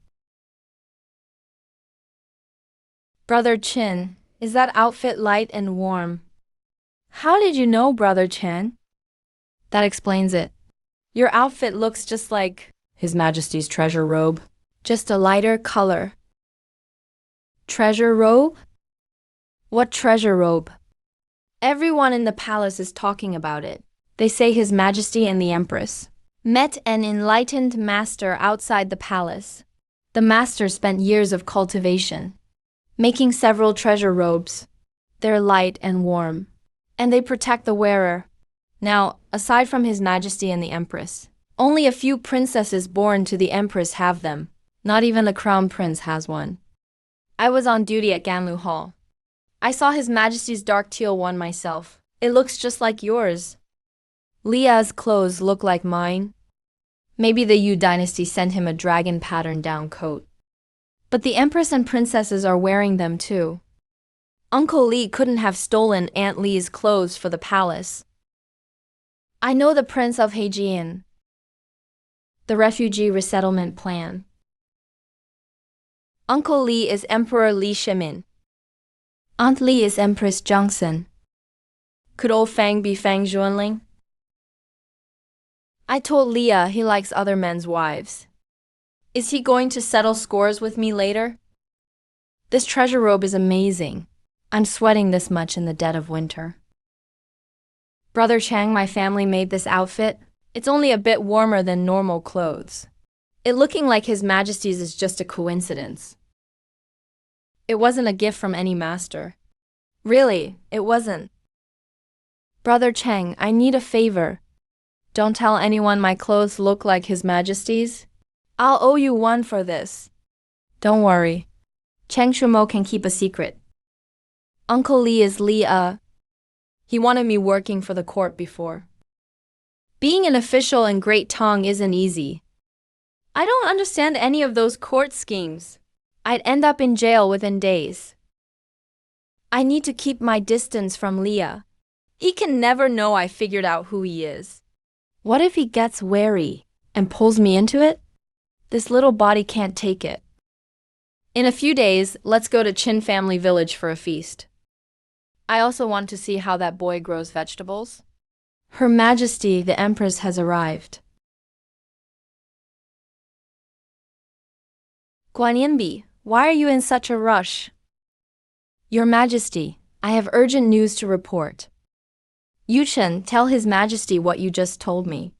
Brother Chin, is that outfit light and warm? How did you know, Brother Chen? That explains it. Your outfit looks just like His Majesty's treasure robe. Just a lighter color. Treasure robe? What treasure robe? Everyone in the palace is talking about it. They say His Majesty and the Empress met an enlightened master outside the palace. The master spent years of cultivation, making several treasure robes. They're light and warm, and they protect the wearer. Now, aside from His Majesty and the Empress, only a few princesses born to the Empress have them. Not even the Crown Prince has one. I was on duty at Ganlu Hall. I saw His Majesty's dark teal one myself. It looks just like yours. Lia's clothes look like mine. Maybe the Yu dynasty sent him a dragon pattern down coat. But the Empress and princesses are wearing them too. Uncle Li couldn't have stolen Aunt Li's clothes for the palace. I know the Prince of Heijian. The refugee resettlement plan. Uncle Li is Emperor Li Shimin. Aunt Li is Empress Zhangsen. Could old Fang be Fang Zhuanling? I told Leah he likes other men's wives. Is he going to settle scores with me later? This treasure robe is amazing. I'm sweating this much in the dead of winter. Brother Chang, my family made this outfit. It's only a bit warmer than normal clothes. It looking like His Majesty's is just a coincidence. It wasn't a gift from any master. Really, it wasn't. Brother Chang, I need a favor. Don't tell anyone my clothes look like His Majesty's. I'll owe you one for this. Don't worry. Cheng Shumo can keep a secret. Uncle Li is Li. He wanted me working for the court before. Being an official in Great Tong isn't easy. I don't understand any of those court schemes. I'd end up in jail within days. I need to keep my distance from Leah. He can never know I figured out who he is. What if he gets wary and pulls me into it? This little body can't take it. In a few days, let's go to Qin Family Village for a feast. I also want to see how that boy grows vegetables. Her Majesty, the Empress, has arrived. Guanyanbi, why are you in such a rush? Your Majesty, I have urgent news to report. Yuchen, tell His Majesty what you just told me.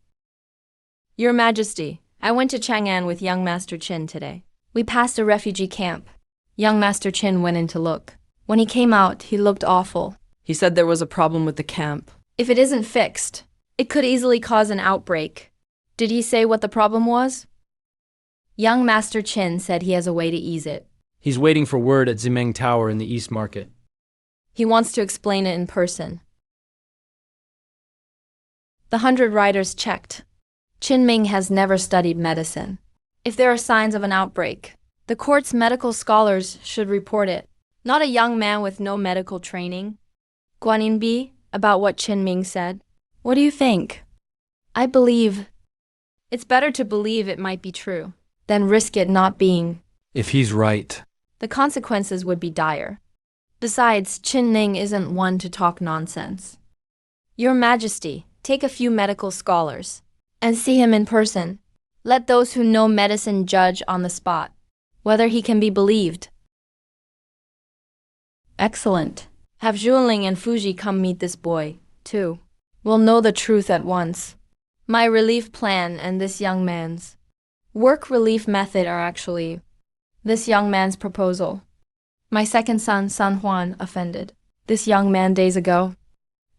Your Majesty, I went to Chang'an with young Master Qin today. We passed a refugee camp. Young Master Qin went in to look. When he came out, he looked awful. He said there was a problem with the camp. If it isn't fixed, it could easily cause an outbreak. Did he say what the problem was? Young Master Qin said he has a way to ease it. He's waiting for word at Zemeng Tower in the East Market. He wants to explain it in person. The 100 riders checked. Qin Ming has never studied medicine. If there are signs of an outbreak, the court's medical scholars should report it, not a young man with no medical training. Guaninbi, about what Qin Ming said. What do you think? I believe. It's better to believe it might be true than risk it not being. If he's right. The consequences would be dire. Besides, Qin Ning isn't one to talk nonsense. Your Majesty, take a few medical scholars and see him in person. Let those who know medicine judge on the spot whether he can be believed. Excellent. Have Zhuling and Fuji come meet this boy, too. We'll know the truth at once. My relief plan and this young man's work relief method are actually this young man's proposal. My second son, San Juan, offended this young man days ago.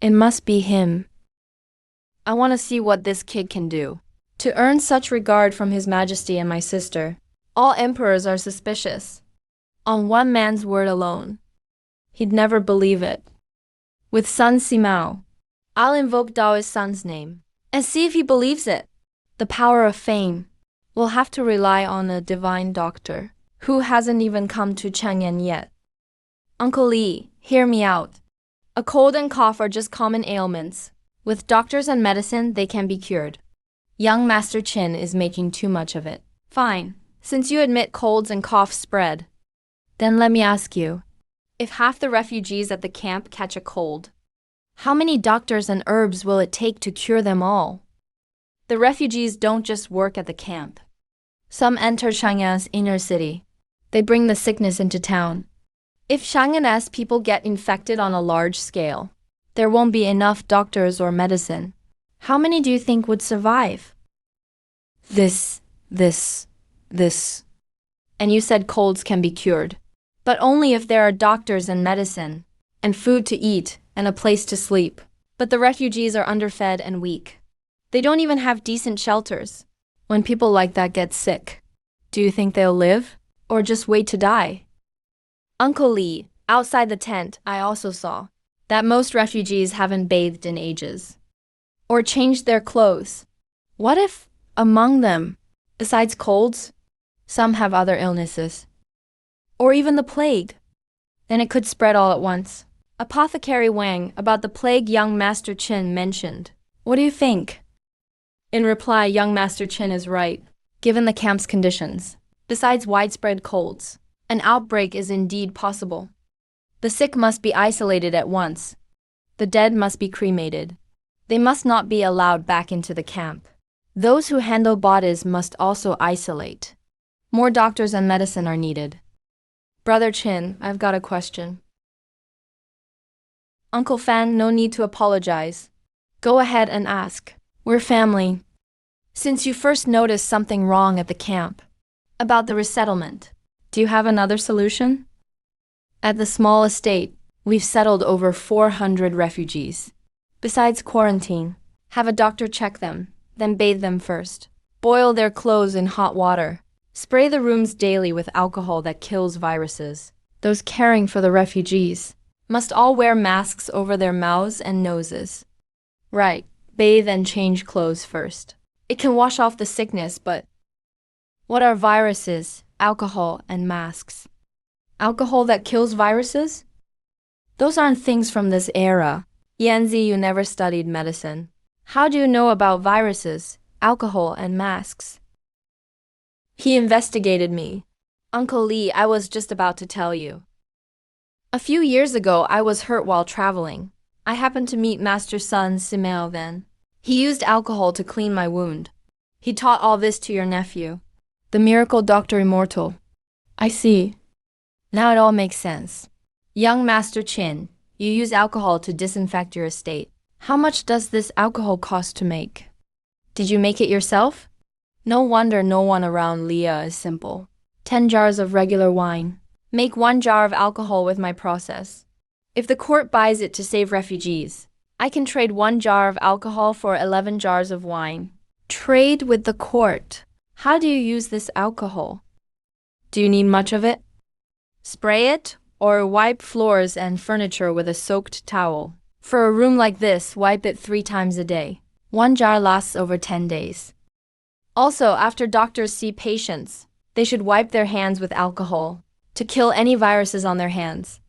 It must be him. I want to see what this kid can do to earn such regard from His Majesty and my sister. All emperors are suspicious. On one man's word alone, he'd never believe it. With Sun Simao, I'll invoke Daoist Sun's name and see if he believes it. The power of fame will have to rely on a divine doctor who hasn't even come to Chang'an yet. Uncle Li, hear me out. A cold and cough are just common ailments. With doctors and medicine, they can be cured. Young Master Qin is making too much of it. Fine, since you admit colds and coughs spread, then let me ask you, if half the refugees at the camp catch a cold, how many doctors and herbs will it take to cure them all? The refugees don't just work at the camp. Some enter Chang'an's inner city. They bring the sickness into town. If Chang'an's people get infected on a large scale, there won't be enough doctors or medicine. How many do you think would survive? This. And you said colds can be cured. But only if there are doctors and medicine, and food to eat, and a place to sleep. But the refugees are underfed and weak. They don't even have decent shelters. When people like that get sick, do you think they'll live? Or just wait to die? Uncle Li, outside the tent, I also saw that most refugees haven't bathed in ages. Or changed their clothes. What if, among them, besides colds, some have other illnesses? Or even the plague? Then it could spread all at once. Apothecary Wang, about the plague young Master Qin mentioned. What do you think? In reply, young Master Qin is right, given the camp's conditions. Besides widespread colds, an outbreak is indeed possible. The sick must be isolated at once. The dead must be cremated. They must not be allowed back into the camp. Those who handle bodies must also isolate. More doctors and medicine are needed. Brother Qin, I've got a question. Uncle Fan, no need to apologize. Go ahead and ask. We're family. Since you first noticed something wrong at the camp, about the resettlement, do you have another solution? At the small estate, we've settled over 400 refugees. Besides quarantine, have a doctor check them, then bathe them first. Boil their clothes in hot water. Spray the rooms daily with alcohol that kills viruses. Those caring for the refugees must all wear masks over their mouths and noses. Right, bathe and change clothes first. It can wash off the sickness, but what are viruses, alcohol, and masks? Alcohol that kills viruses? Those aren't things from this era. Yanzi, you never studied medicine. How do you know about viruses, alcohol, and masks? He investigated me. Uncle Li, I was just about to tell you. A few years ago, I was hurt while traveling. I happened to meet Master Sun Simao then. He used alcohol to clean my wound. He taught all this to your nephew, the miracle Dr. Immortal. I see. Now it all makes sense. Young Master Qin, you use alcohol to disinfect your estate. How much does this alcohol cost to make? Did you make it yourself? No wonder no one around Leah is simple. 10 jars of regular wine. Make 1 jar of alcohol with my process. If the court buys it to save refugees, I can trade 1 jar of alcohol for 11 jars of wine. Trade with the court. How do you use this alcohol? Do you need much of it? Spray it or wipe floors and furniture with a soaked towel. For a room like this, wipe it 3 times a day. 1 jar lasts over 10 days. Also, after doctors see patients, they should wipe their hands with alcohol to kill any viruses on their hands.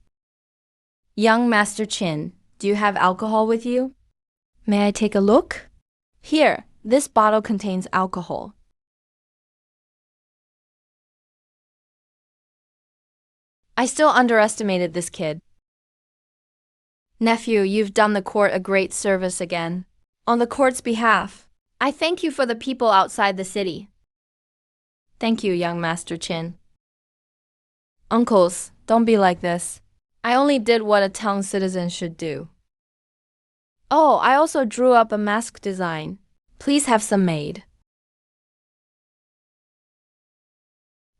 Young Master Qin, do you have alcohol with you? May I take a look? Here, this bottle contains alcohol. I still underestimated this kid. Nephew, you've done the court a great service again. On the court's behalf, I thank you for the people outside the city. Thank you, young Master Chin. Uncles, don't be like this. I only did what a town citizen should do. Oh, I also drew up a mask design. Please have some made.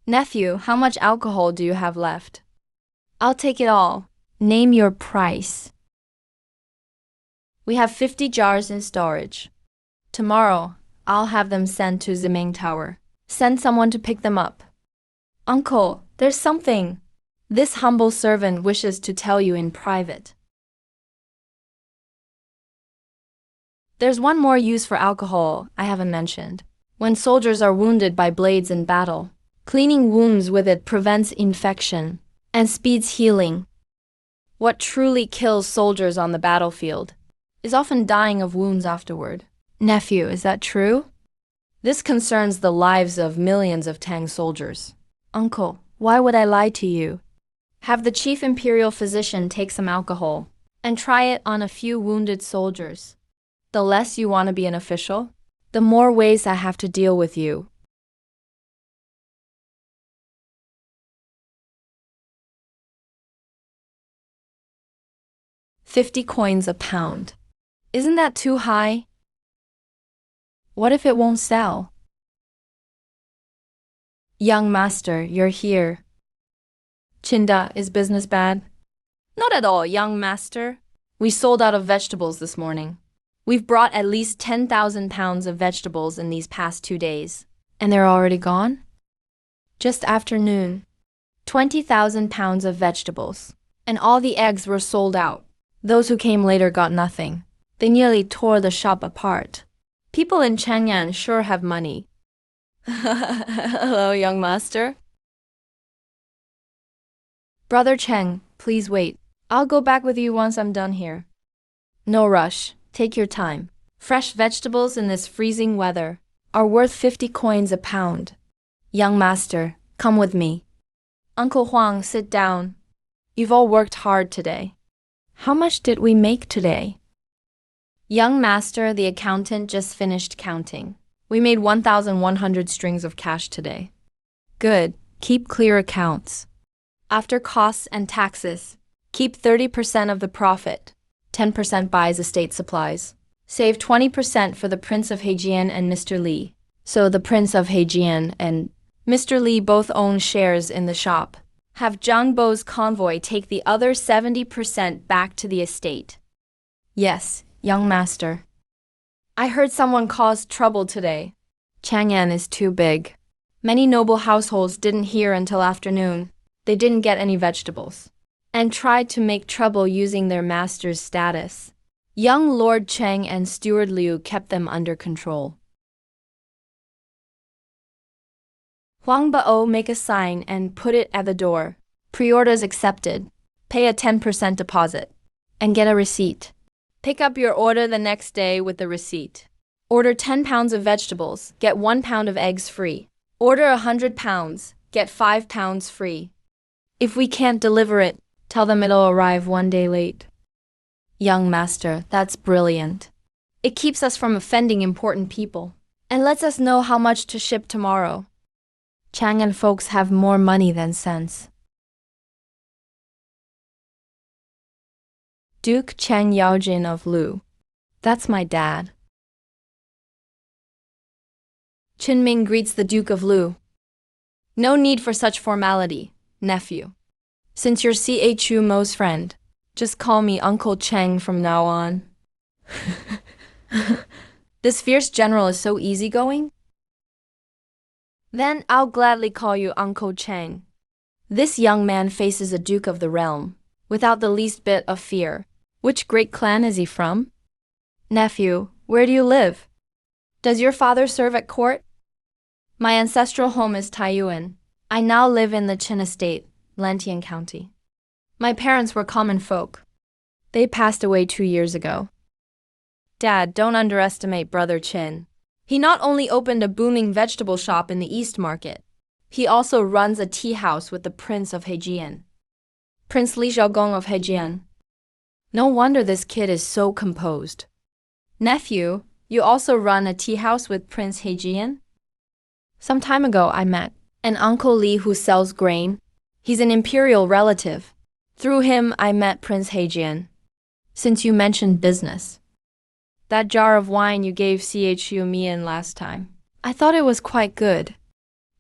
Nephew, how much alcohol do you have left? I'll take it all. Name your price. We have 50 jars in storage. Tomorrow, I'll have them sent to the main tower. Send someone to pick them up. Uncle, there's something. This humble servant wishes to tell you in private. There's one more use for alcohol I haven't mentioned. When soldiers are wounded by blades in battle, cleaning wounds with it prevents infection and speeds healing. What truly kills soldiers on the battlefield is often dying of wounds afterward. Nephew, is that true? This concerns the lives of millions of Tang soldiers. Uncle, why would I lie to you? Have the chief imperial physician take some alcohol and try it on a few wounded soldiers. The less you want to be an official, the more ways I have to deal with you. $50 coins a pound. Isn't that too high? What if it won't sell? Young master, you're here. Chinda, is business bad? Not at all, young master. We sold out of vegetables this morning. We've brought at least 10,000 pounds of vegetables in these past 2 days. And they're already gone? Just afternoon. 20,000 pounds of vegetables. And all the eggs were sold out. Those who came later got nothing. They nearly tore the shop apart. People in Chang'an sure have money. Hello, young master. Brother Cheng, please wait. I'll go back with you once I'm done here. No rush. Take your time. Fresh vegetables in this freezing weather are worth 50 coins a pound. Young master, come with me. Uncle Huang, sit down. You've all worked hard today. How much did we make today? Young master, the accountant just finished counting. We made 1,100 strings of cash today. Good. Keep clear accounts. After costs and taxes, keep 30% of the profit. 10% buys estate supplies. Save 20% for the Prince of Heijian and Mr. Li. So the Prince of Heijian and Mr. Li both own shares in the shop. Have Zhang Bo's convoy take the other 70% back to the estate. Yes, young master. I heard someone caused trouble today. Chang'an is too big. Many noble households didn't hear until afternoon. They didn't get any vegetables and tried to make trouble using their master's status. Young Lord Cheng and Steward Liu kept them under control. Huang Bao, make a sign and put it at the door. Pre-orders accepted. Pay a 10% deposit and get a receipt. Pick up your order the next day with the receipt. Order 10 pounds of vegetables, get 1 pound of eggs free. Order 100 pounds, get 5 pounds free. If we can't deliver it, tell them it'll arrive 1 day late. Young master, that's brilliant. It keeps us from offending important people and lets us know how much to ship tomorrow. Chang'an folks have more money than sense. Duke Cheng Yaojin of Lu. That's my dad. Qinming greets the Duke of Lu. No need for such formality, nephew. Since you're CHU Mo's friend, just call me Uncle Cheng from now on. This fierce general is so easygoing? Then I'll gladly call you Uncle Cheng. This young man faces a duke of the realm, without the least bit of fear. Which great clan is he from? Nephew, where do you live? Does your father serve at court? My ancestral home is Taiyuan. I now live in the Qin Estate, Lantian County. My parents were common folk. They passed away 2 years ago. Dad, don't underestimate Brother Qin. He not only opened a booming vegetable shop in the East Market, he also runs a tea house with the Prince of Heijian. Prince Li Xiaogong of Hejian. No wonder this kid is so composed. Nephew, you also run a tea house with Prince Hejian? Some time ago I met an Uncle Li who sells grain. He's an imperial relative. Through him I met Prince Hejian. Since you mentioned business. That jar of wine you gave Chu Mian last time. I thought it was quite good.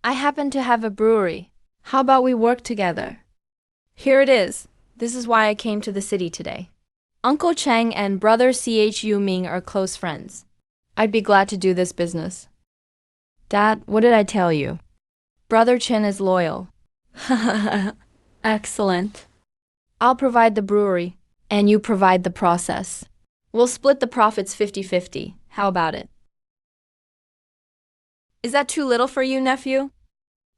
I happen to have a brewery. How about we work together? Here it is. This is why I came to the city today. Uncle Cheng and brother Chu Ming are close friends. I'd be glad to do this business. Dad, what did I tell you? Brother Chen is loyal. Excellent. I'll provide the brewery, and you provide the process. We'll split the profits 50-50. How about it? Is that too little for you, nephew?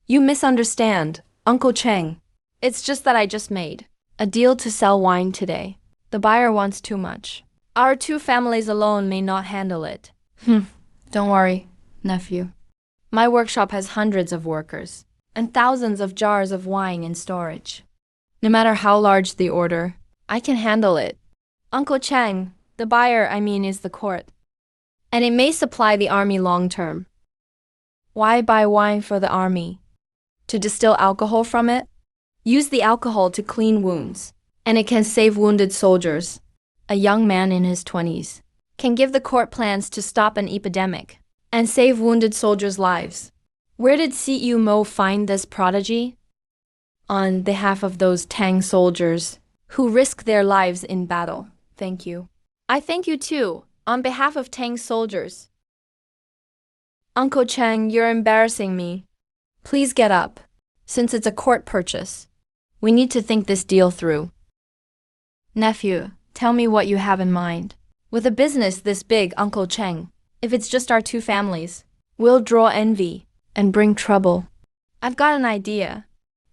You misunderstand, Uncle Cheng. It's just that I just made a deal to sell wine today. The buyer wants too much. Our two families alone may not handle it. Don't worry, nephew. My workshop has hundreds of workers and thousands of jars of wine in storage. No matter how large the order, I can handle it. Uncle Cheng, the buyer, is the court. And it may supply the army long term. Why buy wine for the army? To distill alcohol from it? Use the alcohol to clean wounds, and it can save wounded soldiers. A young man in his 20s can give the court plans to stop an epidemic and save wounded soldiers' lives. Where did Siyu Mo find this prodigy? On behalf of those Tang soldiers who risk their lives in battle, thank you. I thank you too, on behalf of Tang soldiers. Uncle Cheng, you're embarrassing me. Please get up. Since it's a court purchase, we need to think this deal through. Nephew, tell me what you have in mind. With a business this big, Uncle Cheng, if it's just our two families, we'll draw envy and bring trouble. I've got an idea.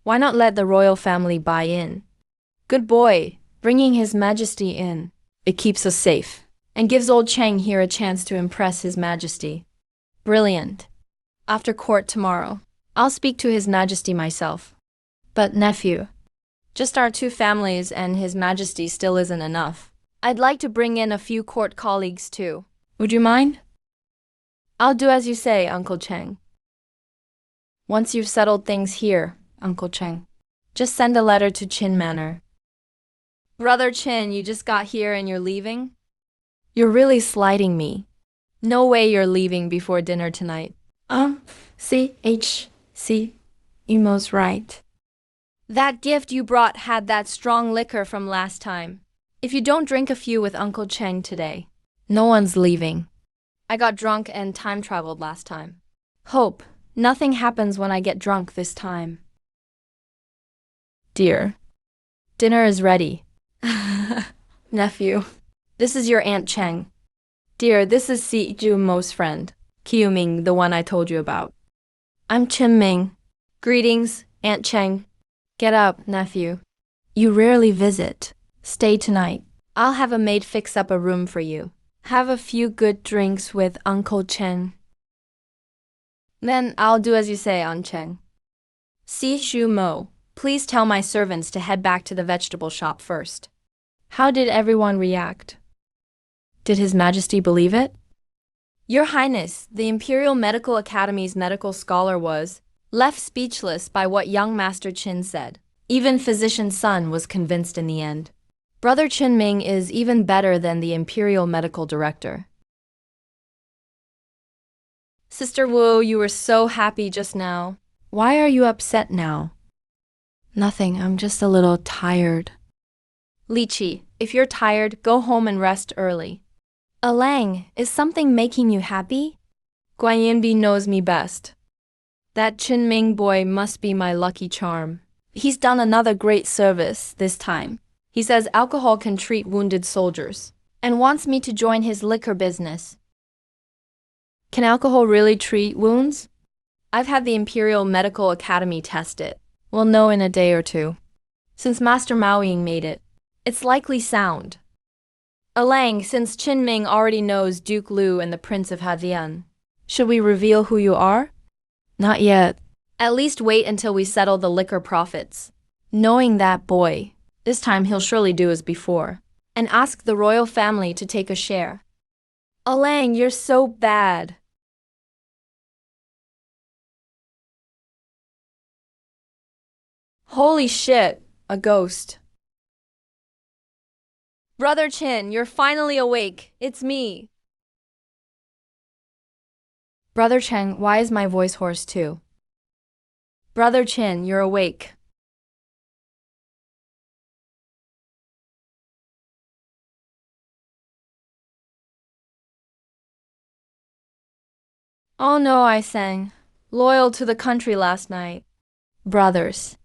Why not let the royal family buy in? Good boy, bringing His Majesty in. It keeps us safe and gives old Cheng here a chance to impress His Majesty. Brilliant. After court tomorrow, I'll speak to His Majesty myself. But nephew, just our two families and His Majesty still isn't enough. I'd like to bring in a few court colleagues too. Would you mind? I'll do as you say, Uncle Cheng. Once you've settled things here, Uncle Cheng, just send a letter to Qin Manor. Brother Qin, you just got here and you're leaving? You're really slighting me. No way you're leaving before dinner tonight. Emo's right. That gift you brought had that strong liquor from last time. If you don't drink a few with Uncle Cheng today, no one's leaving. I got drunk and time traveled last time. Hope nothing happens when I get drunk this time. Dear, dinner is ready. Nephew, this is your Aunt Cheng. Dear, this is Si Ju Mo's friend, Qiu Ming, the one I told you about. I'm Qin Ming. Greetings, Aunt Cheng. Get up, nephew. You rarely visit. Stay tonight. I'll have a maid fix up a room for you. Have a few good drinks with Uncle Chen. Then I'll do as you say, Aunt Cheng. Si Shu Mo, please tell my servants to head back to the vegetable shop first. How did everyone react? Did His Majesty believe it? Your Highness, the Imperial Medical Academy's medical scholar was left speechless by what young Master Qin said. Even Physician Sun was convinced in the end. Brother Qin Ming is even better than the Imperial Medical Director. Sister Wu, you were so happy just now. Why are you upset now? Nothing, I'm just a little tired. Lychee, if you're tired, go home and rest early. Alang, is something making you happy? Guan Yinbi knows me best. That Qin Ming boy must be my lucky charm. He's done another great service this time. He says alcohol can treat wounded soldiers and wants me to join his liquor business. Can alcohol really treat wounds? I've had the Imperial Medical Academy test it. We'll know in a day or two. Since Master Mao Ying made it, it's likely sound. Alang, since Qin Ming already knows Duke Lu and the Prince of Hadian, should we reveal who you are? Not yet. At least wait until we settle the liquor profits. Knowing that boy, This time he'll surely do as before and ask the royal family to take a share. Alang, you're so bad. Holy shit, a ghost. Brother Chin, you're finally awake. It's me. Brother Cheng, why is my voice hoarse too? Brother Chin, you're awake. Oh no, I sang. Loyal to the country last night. Brothers.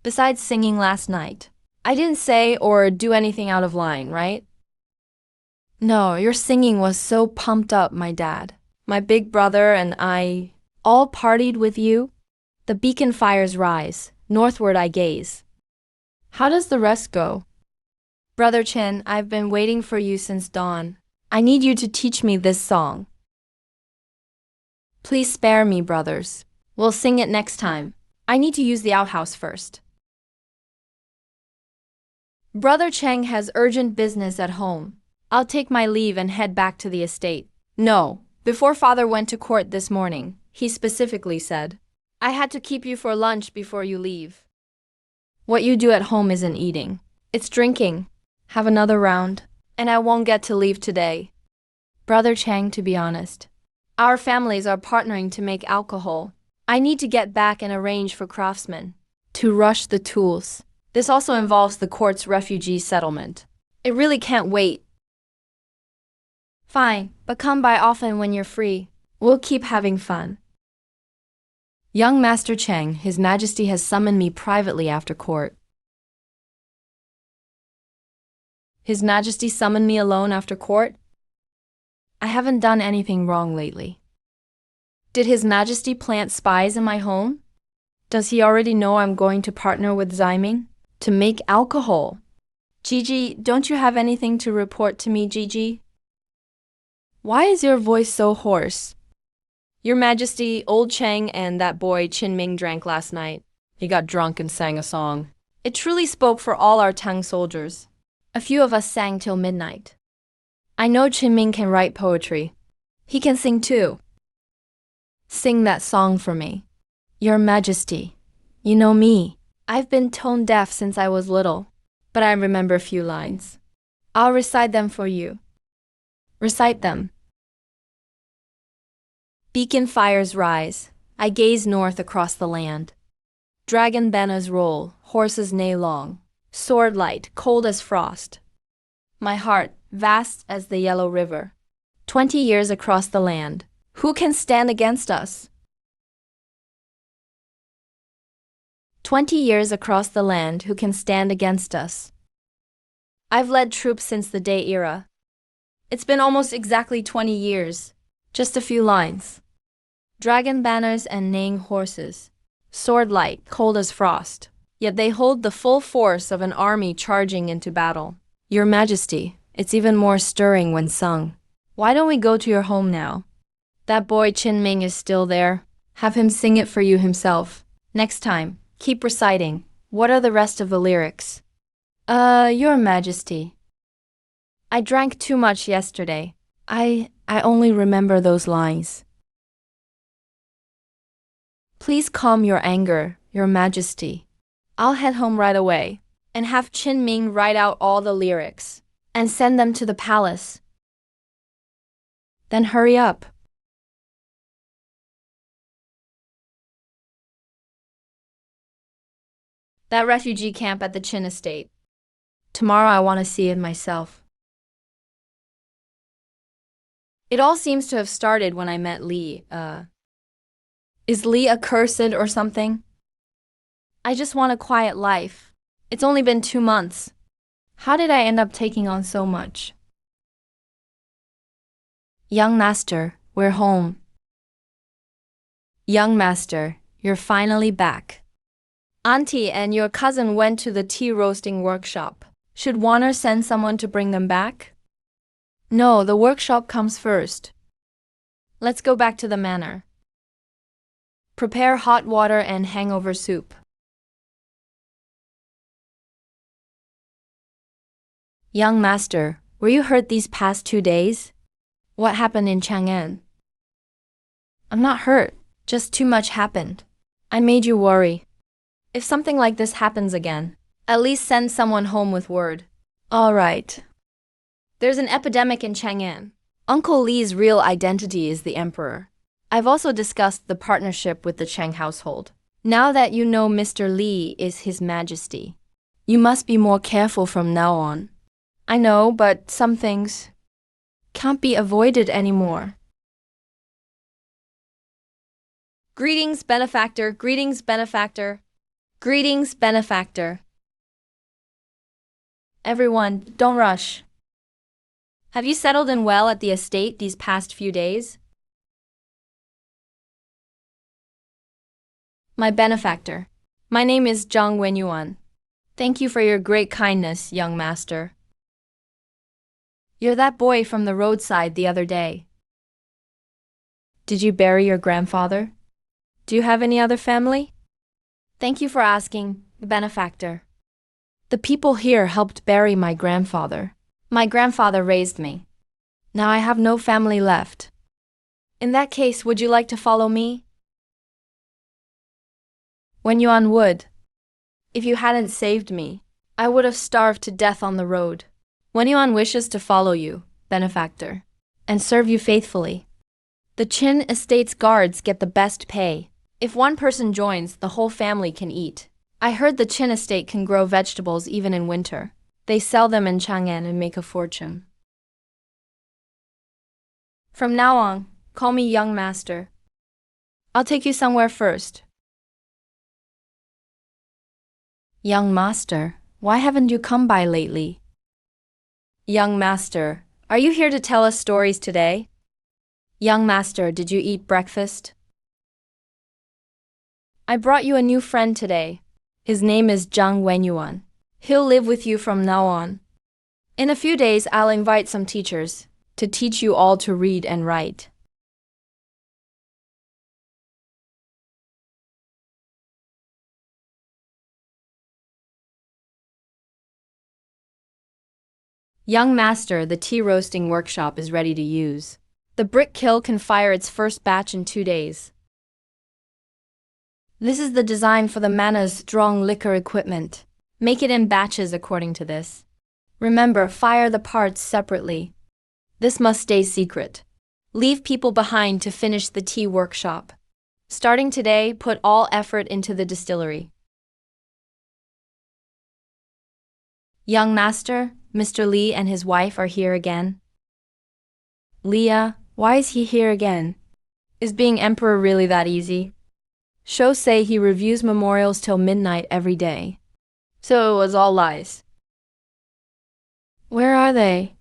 Besides singing last night, I didn't say or do anything out of line, right? No, your singing was so pumped up, my dad. My big brother and I all partied with you. The beacon fires rise, northward I gaze. How does the rest go? Brother Chin, I've been waiting for you since dawn. I need you to teach me this song. Please spare me, brothers. We'll sing it next time. I need to use the outhouse first. Brother Cheng has urgent business at home. I'll take my leave and head back to the estate. No, before father went to court this morning, he specifically said, I had to keep you for lunch before you leave. What you do at home isn't eating. It's drinking. Have another round, and I won't get to leave today. Brother Chang, to be honest, our families are partnering to make alcohol. I need to get back and arrange for craftsmen to rush the tools. This also involves the court's refugee settlement. It really can't wait. Fine, but come by often when you're free. We'll keep having fun. Young Master Cheng, His Majesty has summoned me privately after court. His Majesty summoned me alone after court? I haven't done anything wrong lately. Did His Majesty plant spies in my home? Does he already know I'm going to partner with Ziming to make alcohol? Gigi, don't you have anything to report to me, Gigi? Why is your voice so hoarse? Your Majesty, old Cheng and that boy Qin Ming drank last night. He got drunk and sang a song. It truly spoke for all our Tang soldiers. A few of us sang till midnight. I know Qin Ming can write poetry. He can sing too. Sing that song for me. Your Majesty, you know me. I've been tone deaf since I was little, but I remember a few lines. I'll recite them for you. Recite them. Beacon fires rise. I gaze north across the land. Dragon banners roll, horses neigh long. Sword light, cold as frost. My heart, vast as the yellow river. 20 years across the land. Who can stand against us? 20 years across the land, who can stand against us? I've led troops since the Day era. It's been almost exactly 20 years. Just a few lines. Dragon banners and neighing horses. Sword light, cold as frost. Yet they hold the full force of an army charging into battle. Your Majesty, it's even more stirring when sung. Why don't we go to your home now? That boy Qin Ming is still there. Have him sing it for you himself. Next time, keep reciting. What are the rest of the lyrics? Your Majesty. I drank too much yesterday. I only remember those lines. Please calm your anger, Your Majesty. I'll head home right away and have Qin Ming write out all the lyrics and send them to the palace. Then hurry up. That refugee camp at the Qin estate. Tomorrow I want to see it myself. It all seems to have started when I met Li. Is Li accursed or something? I just want a quiet life. It's only been 2 months. How did I end up taking on so much? Young Master, we're home. Young Master, you're finally back. Auntie and your cousin went to the tea roasting workshop. Should Warner send someone to bring them back? No, the workshop comes first. Let's go back to the manor. Prepare hot water and hangover soup. Young master, were you hurt these past 2 days? What happened in Chang'an? I'm not hurt, just too much happened. I made you worry. If something like this happens again, at least send someone home with word. All right. There's an epidemic in Chang'an. Uncle Li's real identity is the emperor. I've also discussed the partnership with the Cheng household. Now that you know Mr. Li is His Majesty, you must be more careful from now on. I know, but some things can't be avoided anymore. Greetings, benefactor. Greetings, benefactor. Greetings, benefactor. Everyone, don't rush. Have you settled in well at the estate these past few days? My benefactor. My name is Zhang Wenyuan. Thank you for your great kindness, young master. You're that boy from the roadside the other day. Did you bury your grandfather? Do you have any other family? Thank you for asking, benefactor. The people here helped bury my grandfather. My grandfather raised me. Now I have no family left. In that case, would you like to follow me? Wenyuan would. If you hadn't saved me, I would have starved to death on the road. Wenyuan wishes to follow you, benefactor, and serve you faithfully. The Qin estate's guards get the best pay. If one person joins, the whole family can eat. I heard the Qin estate can grow vegetables even in winter. They sell them in Chang'an and make a fortune. From now on, call me young master. I'll take you somewhere first. Young master, why haven't you come by lately? Young master, are you here to tell us stories today? Young master, did you eat breakfast? I brought you a new friend today. His name is Zhang Wenyuan. He'll live with you from now on. In a few days, I'll invite some teachers to teach you all to read and write. Young master, the tea roasting workshop is ready to use. The brick kiln can fire its first batch in 2 days. This is the design for the Mana's strong liquor equipment. Make it in batches according to this. Remember, fire the parts separately. This must stay secret. Leave people behind to finish the tea workshop. Starting today, put all effort into the distillery. Young master, Mr. Li and his wife are here again. Leah, why is he here again? Is being emperor really that easy? Shou say he reviews memorials till midnight every day. So it was all lies. Where are they?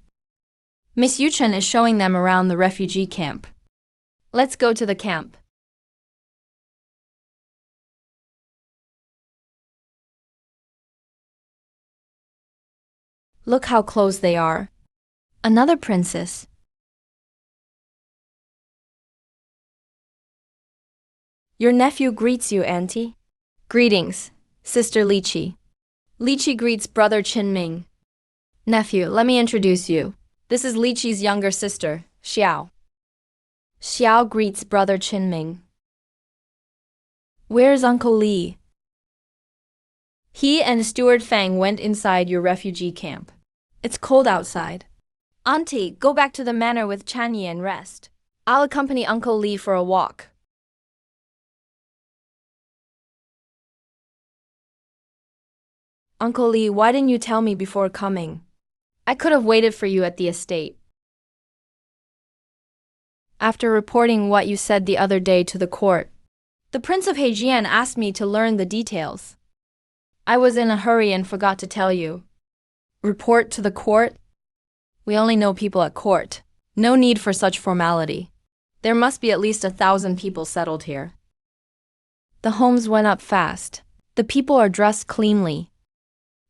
Miss Yuchen is showing them around the refugee camp. Let's go to the camp. Look how close they are. Another princess. Your nephew greets you, Auntie. Greetings, Sister Liqi. Liqi greets Brother Qinming. Nephew, let me introduce you. This is Liqi's younger sister, Xiao. Xiao greets Brother Qinming. Where's Uncle Li? He and Steward Fang went inside your refugee camp. It's cold outside. Auntie, go back to the manor with Chanyi and rest. I'll accompany Uncle Li for a walk. Uncle Li, why didn't you tell me before coming? I could have waited for you at the estate. After reporting what you said the other day to the court, the Prince of Heijian asked me to learn the details. I was in a hurry and forgot to tell you. Report to the court? We only know people at court. No need for such formality. There must be at least 1,000 people settled here. The homes went up fast. The people are dressed cleanly.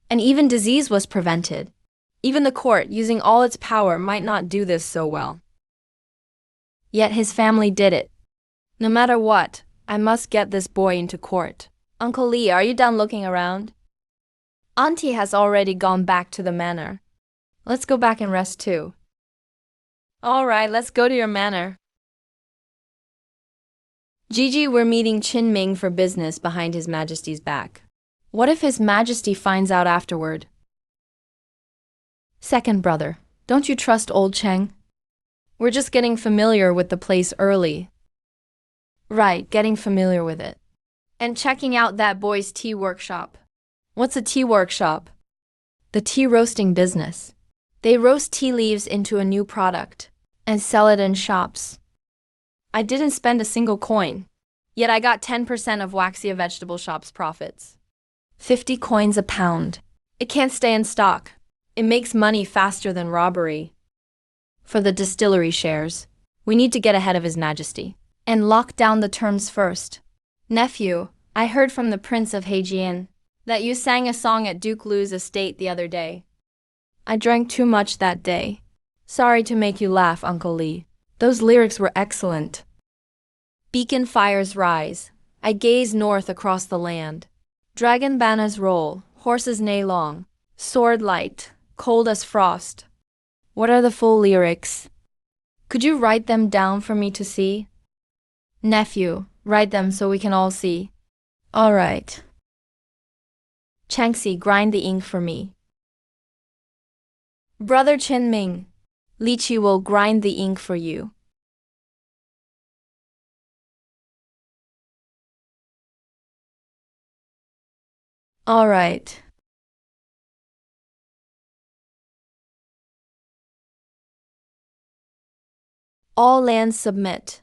And even disease was prevented. Even the court, using all its power, might not do this so well. Yet his family did it. No matter what, I must get this boy into court. Uncle Li, are you done looking around? Auntie has already gone back to the manor. Let's go back and rest too. All right, let's go to your manor. Gigi, we're meeting Qin Ming for business behind His Majesty's back. What if His Majesty finds out afterward? Second brother, don't you trust old Cheng? We're just getting familiar with the place early. Right, getting familiar with it. And checking out that boy's tea workshop. What's a tea workshop? The tea roasting business. They roast tea leaves into a new product and sell it in shops. I didn't spend a single coin, yet I got 10% of Waxia Vegetable Shop's profits. 50 coins a pound. It can't stay in stock. It makes money faster than robbery. For the distillery shares, we need to get ahead of His Majesty and lock down the terms first. Nephew, I heard from the Prince of Heijian that you sang a song at Duke Lu's estate the other day. I drank too much that day. Sorry to make you laugh, Uncle Lee. Those lyrics were excellent. Beacon fires rise. I gaze north across the land. Dragon banners roll, horses neigh long. Sword light, cold as frost. What are the full lyrics? Could you write them down for me to see? Nephew, write them so we can all see. All right. Changxi, grind the ink for me. Brother Qin Ming, Li will grind the ink for you. All right. All lands submit.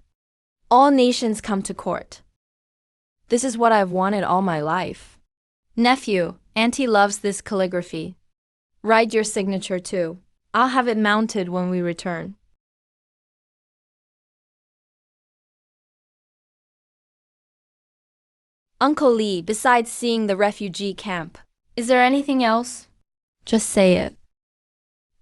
All nations come to court. This is what I've wanted all my life. Nephew, Auntie loves this calligraphy. Write your signature too. I'll have it mounted when we return. Uncle Lee, besides seeing the refugee camp, is there anything else? Just say it.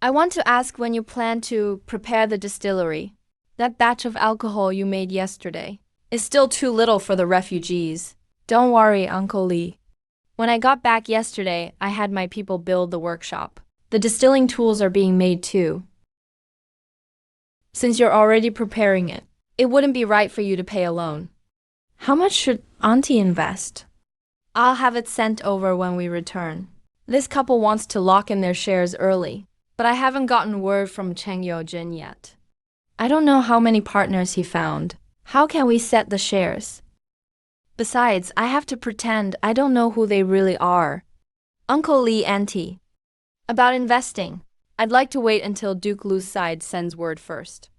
I want to ask when you plan to prepare the distillery. That batch of alcohol you made yesterday is still too little for the refugees. Don't worry, Uncle Lee. When I got back yesterday, I had my people build the workshop. The distilling tools are being made too. Since you're already preparing it, it wouldn't be right for you to pay alone. How much should Auntie invest? I'll have it sent over when we return. This couple wants to lock in their shares early, but I haven't gotten word from Cheng Yojin yet. I don't know how many partners he found. How can we set the shares? Besides, I have to pretend I don't know who they really are. Uncle Lee, Auntie. About investing, I'd like to wait until Duke Lu's side sends word first.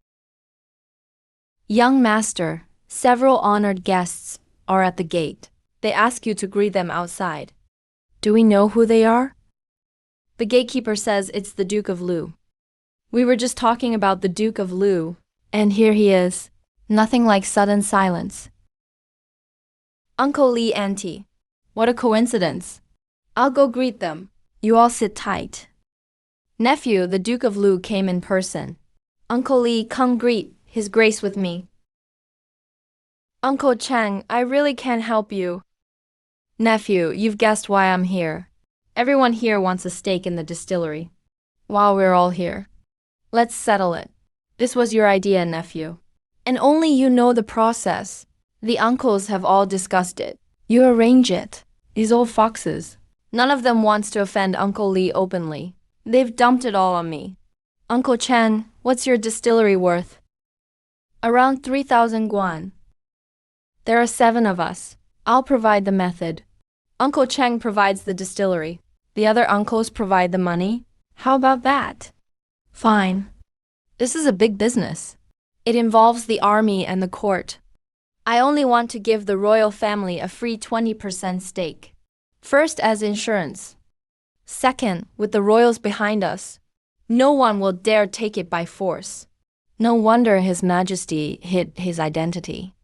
Young master, several honored guests are at the gate. They ask you to greet them outside. Do we know who they are? The gatekeeper says it's the Duke of Lu. We were just talking about the Duke of Lu, and here he is. Nothing like sudden silence. Uncle Lee, Auntie. What a coincidence. I'll go greet them. You all sit tight. Nephew, the Duke of Lu came in person. Uncle Lee, come greet His Grace with me. Uncle Cheng, I really can't help you. Nephew, you've guessed why I'm here. Everyone here wants a stake in the distillery. While we're all here, let's settle it. This was your idea, nephew. And only you know the process. The uncles have all discussed it. You arrange it. These old foxes. None of them wants to offend Uncle Lee openly. They've dumped it all on me. Uncle Chen, what's your distillery worth? Around 3,000 guan. There are 7 of us. I'll provide the method. Uncle Cheng provides the distillery. The other uncles provide the money. How about that? Fine. This is a big business. It involves the army and the court. I only want to give the royal family a free 20% stake. First, as insurance. Second, with the royals behind us, no one will dare take it by force. No wonder His Majesty hid his identity.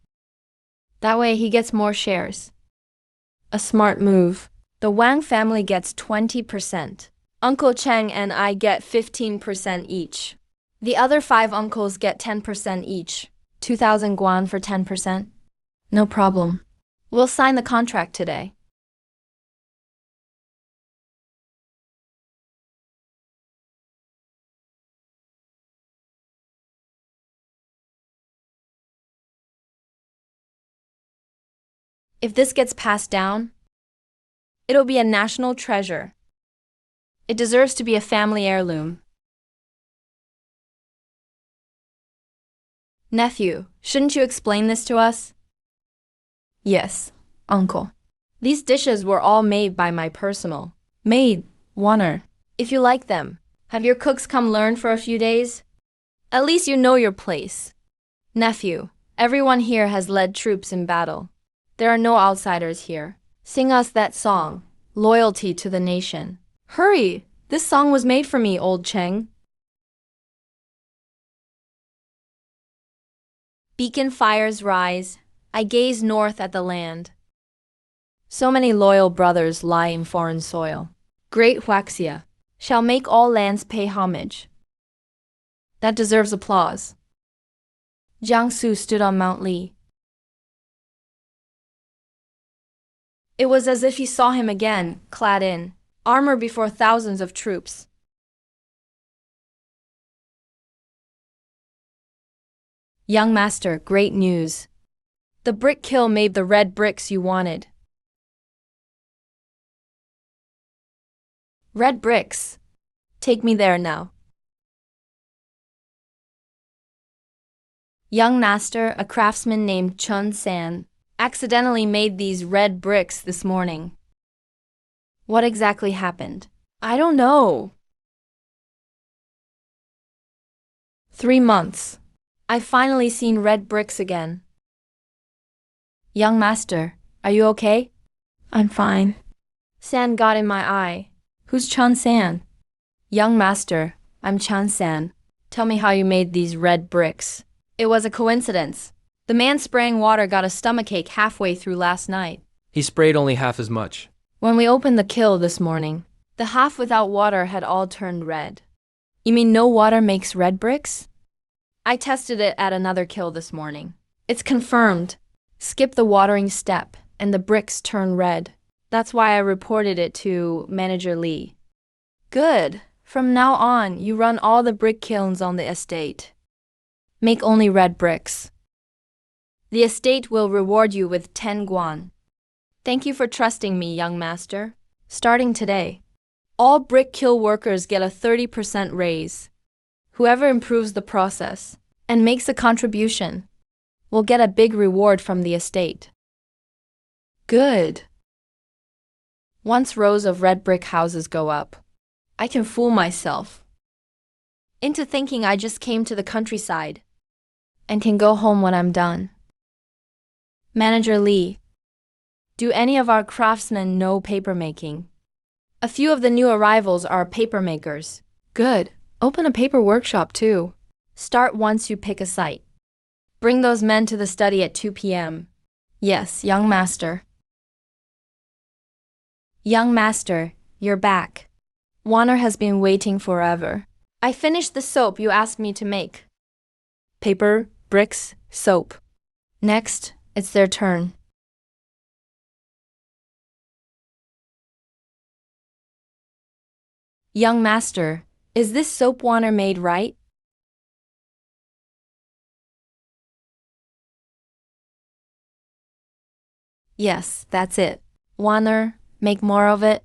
That way he gets more shares. A smart move. The Wang family gets 20%. Uncle Cheng and I get 15% each. The other 5 uncles get 10% each. 2,000 guan for 10%. No problem. We'll sign the contract today. If this gets passed down, it'll be a national treasure. It deserves to be a family heirloom. Nephew, shouldn't you explain this to us? Yes, uncle. These dishes were all made by my personal maid, Warner. If you like them, have your cooks come learn for a few days? At least you know your place. Nephew, everyone here has led troops in battle. There are no outsiders here. Sing us that song, Loyalty to the Nation. Hurry! This song was made for me, old Cheng. Beacon fires rise. I gaze north at the land. So many loyal brothers lie in foreign soil. Great Huaxia shall make all lands pay homage. That deserves applause. Jiangsu stood on Mount Li. It was as if he saw him again, clad in armor before thousands of troops. Young master, great news. The brick kiln made the red bricks you wanted. Red bricks. Take me there now. Young master, a craftsman named Chun San, accidentally made these red bricks this morning. What exactly happened? I don't know. 3 months. I've finally seen red bricks again. Young master, are you okay? I'm fine. Sand got in my eye. Who's Chun San? Young master, I'm Chun San. Tell me how you made these red bricks. It was a coincidence. The man spraying water got a stomachache halfway through last night. He sprayed only half as much. When we opened the kiln this morning, the half without water had all turned red. You mean no water makes red bricks? I tested it at another kiln this morning. It's confirmed. Skip the watering step, and the bricks turn red. That's why I reported it to Manager Lee. Good. From now on, you run all the brick kilns on the estate. Make only red bricks. The estate will reward you with 10 guan. Thank you for trusting me, young master. Starting today, all brick kiln workers get a 30% raise. Whoever improves the process and makes a contribution will get a big reward from the estate. Good. Once rows of red brick houses go up, I can fool myself into thinking I just came to the countryside and can go home when I'm done. Manager Lee, do any of our craftsmen know papermaking? A few of the new arrivals are paper makers. Good. Open a paper workshop too. Start once you pick a site. Bring those men to the study at 2 p.m. Yes, young master. Young master, you're back. Warner has been waiting forever. I finished the soap you asked me to make. Paper, bricks, soap. Next, it's their turn. Young master, is this soap Warner made right? Yes, that's it. Warner, make more of it.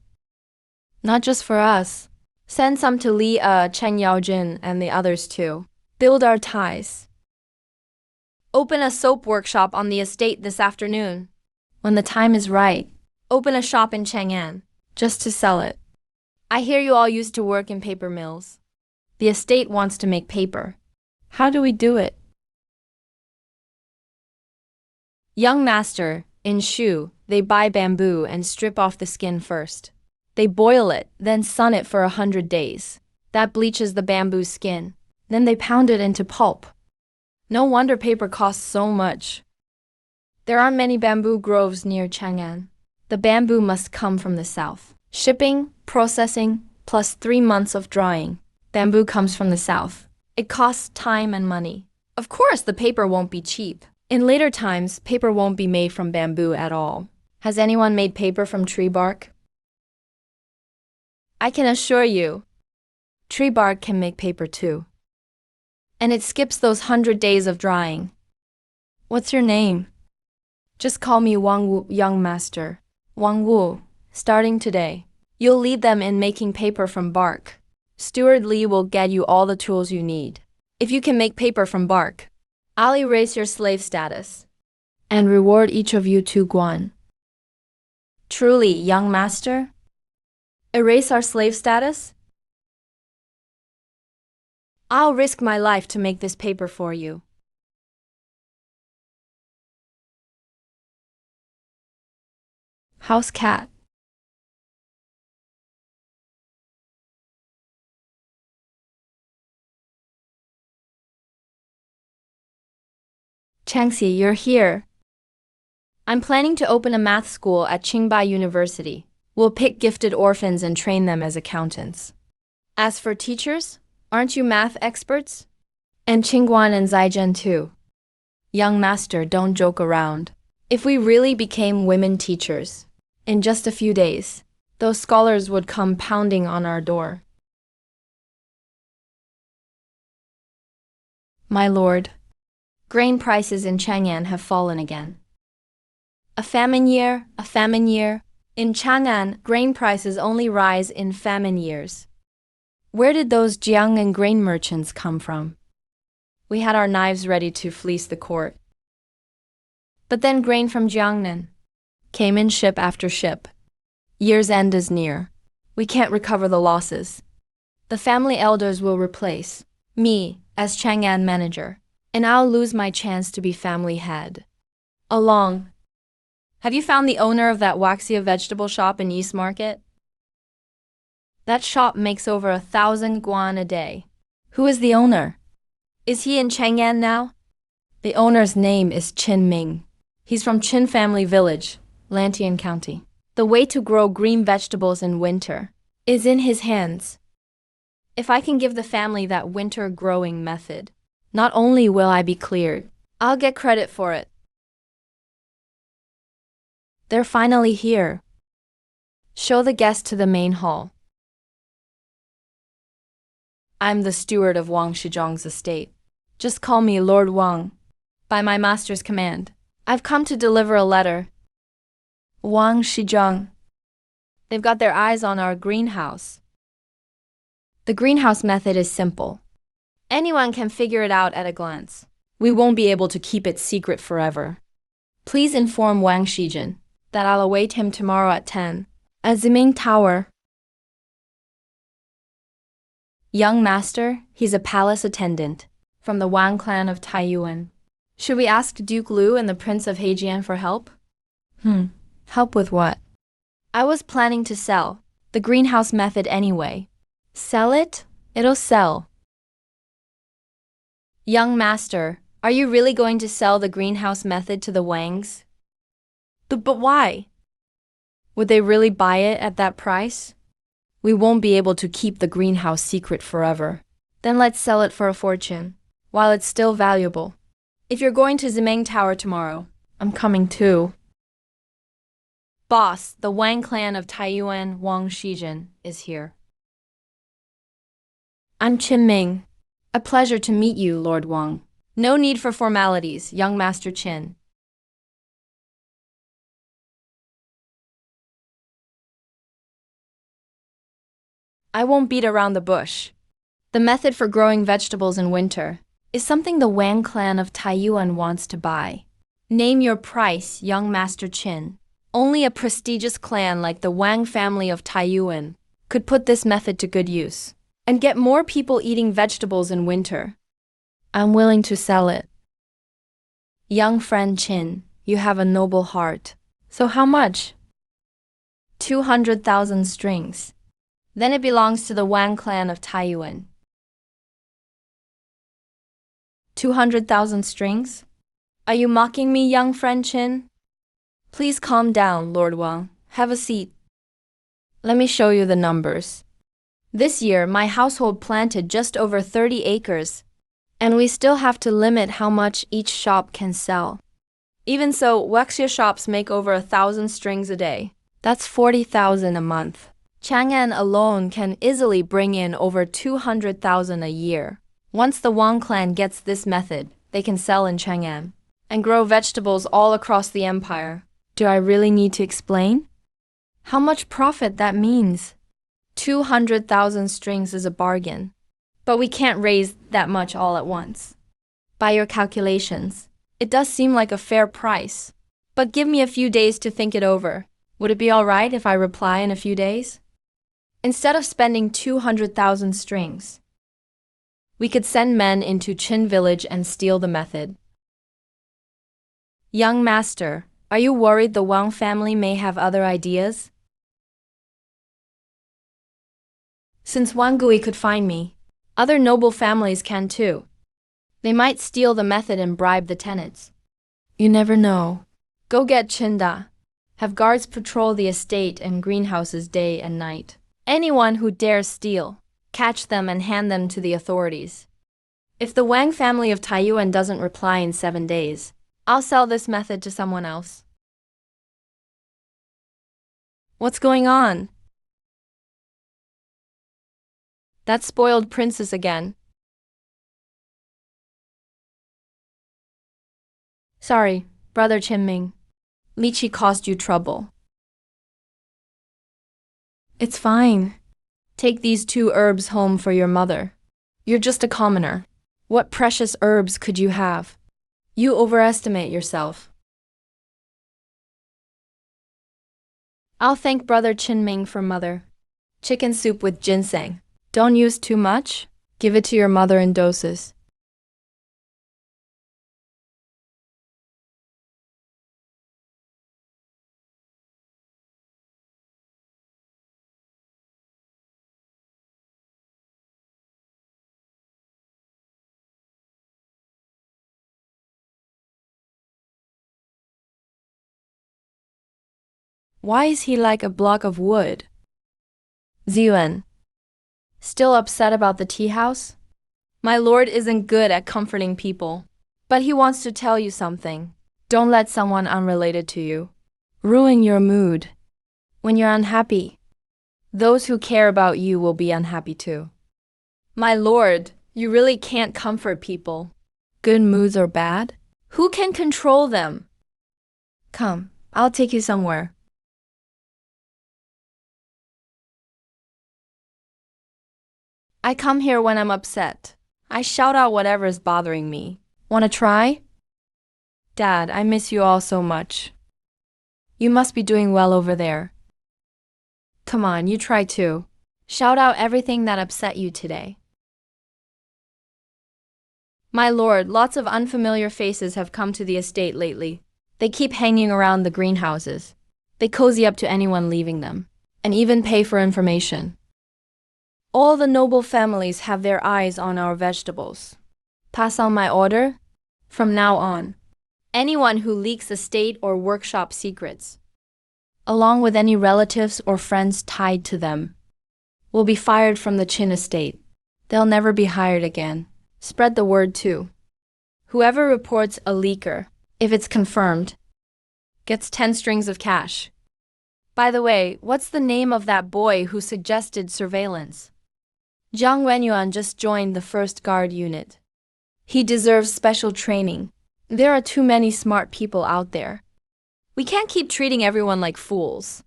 Not just for us. Send some to Li Chen Yaojin and the others too. Build our ties. Open a soap workshop on the estate this afternoon. When the time is right, open a shop in Chang'an, just to sell it. I hear you all used to work in paper mills. The estate wants to make paper. How do we do it? Young master, in Shu, they buy bamboo and strip off the skin first. They boil it, then sun it for 100 days. That bleaches the bamboo skin. Then they pound it into pulp. No wonder paper costs so much. There aren't many bamboo groves near Chang'an. The bamboo must come from the south. Shipping, processing, plus 3 months of drying. Bamboo comes from the south. It costs time and money. Of course, the paper won't be cheap. In later times, paper won't be made from bamboo at all. Has anyone made paper from tree bark? I can assure you, tree bark can make paper too. And it skips those 100 days of drying. What's your name? Just call me Wang Wu, young master. Wang Wu, starting today. You'll lead them in making paper from bark. Steward Li will get you all the tools you need. If you can make paper from bark, I'll erase your slave status and reward each of you 2 guan. Truly, young master? Erase our slave status? I'll risk my life to make this paper for you. House cat. Changxi, you're here. I'm planning to open a math school at Qingbai University. We'll pick gifted orphans and train them as accountants. As for teachers, aren't you math experts? And Qingguan and Zaijian too. Young master, don't joke around. If we really became women teachers, in just a few days, those scholars would come pounding on our door. My lord, grain prices in Chang'an have fallen again. A famine year, a famine year. In Chang'an, grain prices only rise in famine years. Where did those jiang and grain merchants come from? We had our knives ready to fleece the court. But then grain from Jiangnan came in ship after ship. Year's end is near. We can't recover the losses. The family elders will replace me as Chang'an manager, and I'll lose my chance to be family head. Along. Have you found the owner of that waxia vegetable shop in East Market? That shop makes over 1,000 guan a day. Who is the owner? Is he in Chang'an now? The owner's name is Qin Ming. He's from Qin Family Village, Lantian County. The way to grow green vegetables in winter is in his hands. If I can give the family that winter growing method, not only will I be cleared, I'll get credit for it. They're finally here. Show the guests to the main hall. I'm the steward of Wang Shizhong's estate. Just call me Lord Wang. By my master's command, I've come to deliver a letter. Wang Shizhong. They've got their eyes on our greenhouse. The greenhouse method is simple. Anyone can figure it out at a glance. We won't be able to keep it secret forever. Please inform Wang Shijin that I'll await him tomorrow at 10 at Ziming Tower. Young master, he's a palace attendant from the Wang clan of Taiyuan. Should we ask Duke Lu and the Prince of Heijian for help? Help with what? I was planning to sell the greenhouse method anyway. Sell it? It'll sell. Young master, are you really going to sell the greenhouse method to the Wangs? But why? Would they really buy it at that price? We won't be able to keep the greenhouse secret forever. Then let's sell it for a fortune, while it's still valuable. If you're going to Zimeng Tower tomorrow, I'm coming too. Boss, the Wang clan of Taiyuan Wang Shijin is here. I'm Qin Ming. A pleasure to meet you, Lord Wang. No need for formalities, young Master Qin. I won't beat around the bush. The method for growing vegetables in winter is something the Wang clan of Taiyuan wants to buy. Name your price, young Master Qin. Only a prestigious clan like the Wang family of Taiyuan could put this method to good use and get more people eating vegetables in winter. I'm willing to sell it. Young friend Qin, you have a noble heart. So how much? 200,000 strings. Then it belongs to the Wang clan of Taiyuan. 200,000 strings? Are you mocking me, young friend Qin? Please calm down, Lord Wang. Have a seat. Let me show you the numbers. This year, my household planted just over 30 acres, and we still have to limit how much each shop can sell. Even so, waxia shops make over 1,000 strings a day. That's 40,000 a month. Chang'an alone can easily bring in over 200,000 a year. Once the Wang clan gets this method, they can sell in Chang'an and grow vegetables all across the empire. Do I really need to explain? How much profit that means? 200,000 strings is a bargain. But we can't raise that much all at once. By your calculations, it does seem like a fair price. But give me a few days to think it over. Would it be all right if I reply in a few days? Instead of spending 200,000 strings, we could send men into Chin village and steal the method. Young master, are you worried the Wang family may have other ideas? Since Wangui could find me, other noble families can too. They might steal the method and bribe the tenants. You never know. Go get Chinda. Have guards patrol the estate and greenhouses day and night. Anyone who dares steal, catch them and hand them to the authorities. If the Wang family of Taiyuan doesn't reply in 7 days, I'll sell this method to someone else. What's going on? That spoiled princess again. Sorry, Brother Qinming. Lychee caused you trouble. It's fine. Take these 2 herbs home for your mother. You're just a commoner. What precious herbs could you have? You overestimate yourself. I'll thank Brother Qinming for mother. Chicken soup with ginseng. Don't use too much. Give it to your mother in doses. Why is he like a block of wood? Ziyuan. Still upset about the tea house? My lord isn't good at comforting people, but he wants to tell you something. Don't let someone unrelated to you ruin your mood. When you're unhappy, those who care about you will be unhappy too. My lord, you really can't comfort people. Good moods or bad? Who can control them? Come, I'll take you somewhere. I come here when I'm upset. I shout out whatever is bothering me. Wanna try? Dad, I miss you all so much. You must be doing well over there. Come on, you try too. Shout out everything that upset you today. My lord, lots of unfamiliar faces have come to the estate lately. They keep hanging around the greenhouses. They cozy up to anyone leaving them, and even pay for information. All the noble families have their eyes on our vegetables. Pass on my order? From now on, anyone who leaks estate or workshop secrets, along with any relatives or friends tied to them, will be fired from the Qin estate. They'll never be hired again. Spread the word too. Whoever reports a leaker, if it's confirmed, gets 10 strings of cash. By the way, what's the name of that boy who suggested surveillance? Zhang Wenyuan just joined the 1st Guard unit. He deserves special training. There are too many smart people out there. We can't keep treating everyone like fools.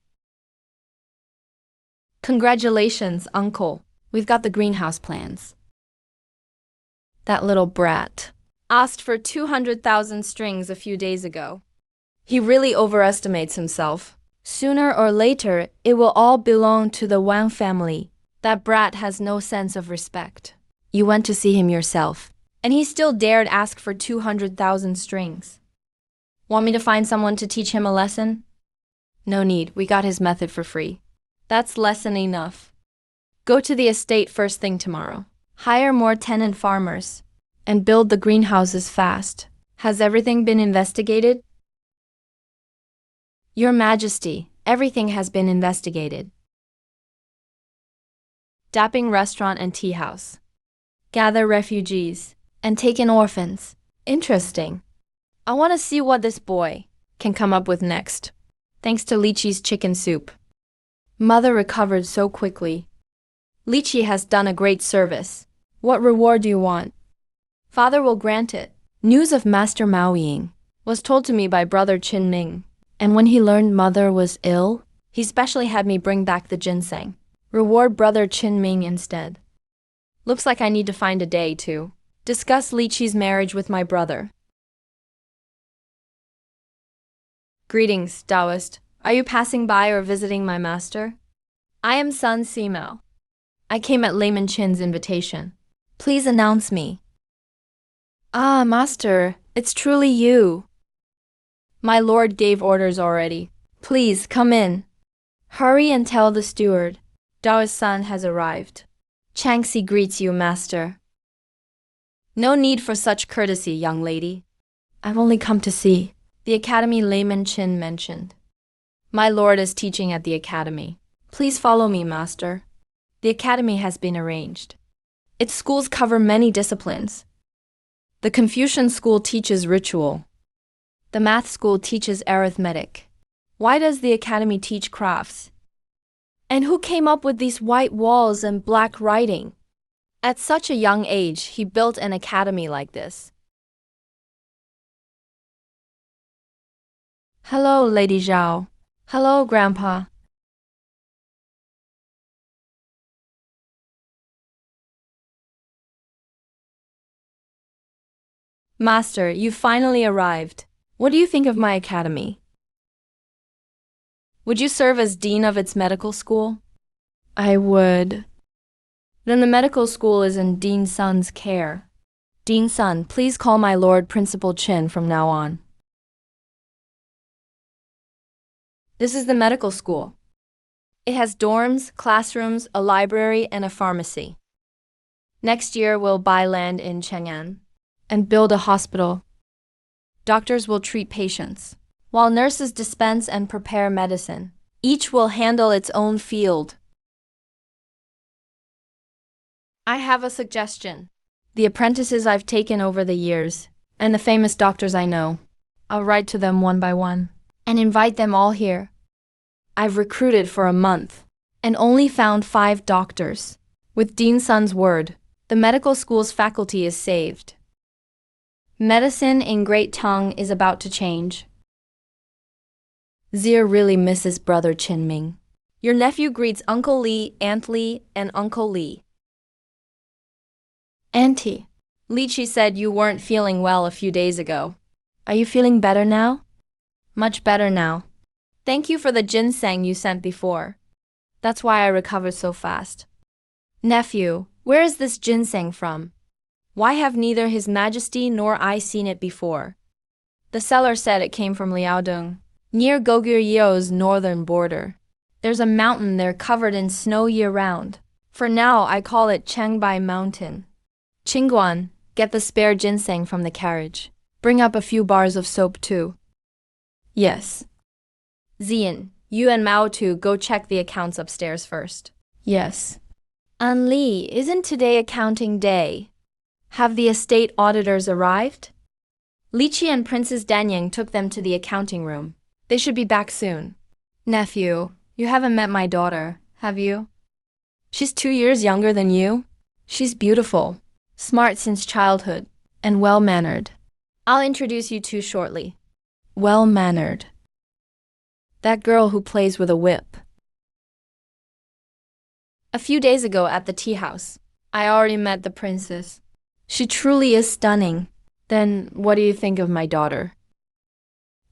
Congratulations, uncle. We've got the greenhouse plans. That little brat asked for 200,000 strings a few days ago. He really overestimates himself. Sooner or later, it will all belong to the Wang family. That brat has no sense of respect. You went to see him yourself, and he still dared ask for 200,000 strings. Want me to find someone to teach him a lesson? No need, we got his method for free. That's lesson enough. Go to the estate first thing tomorrow. Hire more tenant farmers, and build the greenhouses fast. Has everything been investigated? Your Majesty, everything has been investigated. Dapping restaurant and tea house. Gather refugees, and take in orphans. Interesting. I want to see what this boy can come up with next. Thanks to Lychee's chicken soup. Mother recovered so quickly. Lychee has done a great service. What reward do you want? Father will grant it. News of Master Mao Ying Was told to me by brother Chin Ming. And when he learned mother was ill, he specially had me bring back the ginseng. Reward brother Chin Ming instead. Looks like I need to find a day to discuss Liqi's marriage with my brother. Greetings, Taoist. Are you passing by or visiting my master? I am Sun Simo. I came at Layman Chin's invitation. Please announce me. Ah, master, it's truly you. My lord gave orders already. Please, come in. Hurry and tell the steward. Dao's son has arrived. Changxi greets you, master. No need for such courtesy, young lady. I've only come to see the academy Layman Chin mentioned. My lord is teaching at the academy. Please follow me, master. The academy has been arranged. Its schools cover many disciplines. The Confucian school teaches ritual. The math school teaches arithmetic. Why does the academy teach crafts? And who came up with these white walls and black writing? At such a young age, he built an academy like this. Hello, Lady Zhao. Hello, Grandpa. Master, you finally arrived. What do you think of my academy? Would you serve as dean of its medical school? I would. Then the medical school is in Dean Sun's care. Dean Sun, please call my Lord Principal Chin from now on. This is the medical school. It has dorms, classrooms, a library, and a pharmacy. Next year, we'll buy land in Cheng'an and build a hospital. Doctors will treat patients, while nurses dispense and prepare medicine. Each will handle its own field. I have a suggestion. The apprentices I've taken over the years, and the famous doctors I know, I'll write to them one by one and invite them all here. I've recruited for a month and only found 5 doctors. With Dean Sun's word, the medical school's faculty is saved. Medicine in Great Tongue is about to change. Zia really misses brother Chin Ming. Your nephew greets Uncle Li, Aunt Li, and Uncle Li. Auntie, Liqi said you weren't feeling well a few days ago. Are you feeling better now? Much better now. Thank you for the ginseng you sent before. That's why I recovered so fast. Nephew, where is this ginseng from? Why have neither His Majesty nor I seen it before? The seller said it came from Liaodong, near Goguryuo's northern border. There's a mountain there covered in snow year-round. For now, I call it Changbai Mountain. Qingguan, get the spare ginseng from the carriage. Bring up a few bars of soap too. Yes. Zian, you and Mao Tu go check the accounts upstairs first. Yes. An Li, isn't today accounting day? Have the estate auditors arrived? Liqi and Princess Danyang took them to the accounting room. They should be back soon. Nephew, you haven't met my daughter, have you? She's 2 years younger than you. She's beautiful, smart since childhood, and well-mannered. I'll introduce you two shortly. Well-mannered. That girl who plays with a whip. A few days ago at the tea house, I already met the princess. She truly is stunning. Then what do you think of my daughter?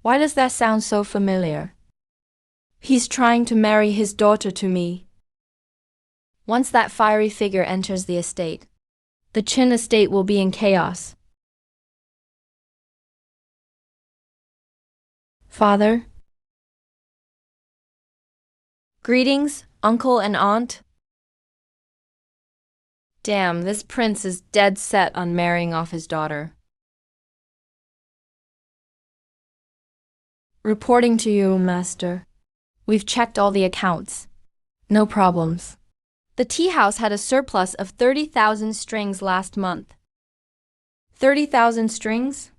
Why does that sound so familiar? He's trying to marry his daughter to me. Once that fiery figure enters the estate, the Qin estate will be in chaos. Father? Greetings, uncle and aunt. Damn, this prince is dead set on marrying off his daughter. Reporting to you, master. We've checked all the accounts. No problems. The tea house had a surplus of 30,000 strings last month. 30,000 strings?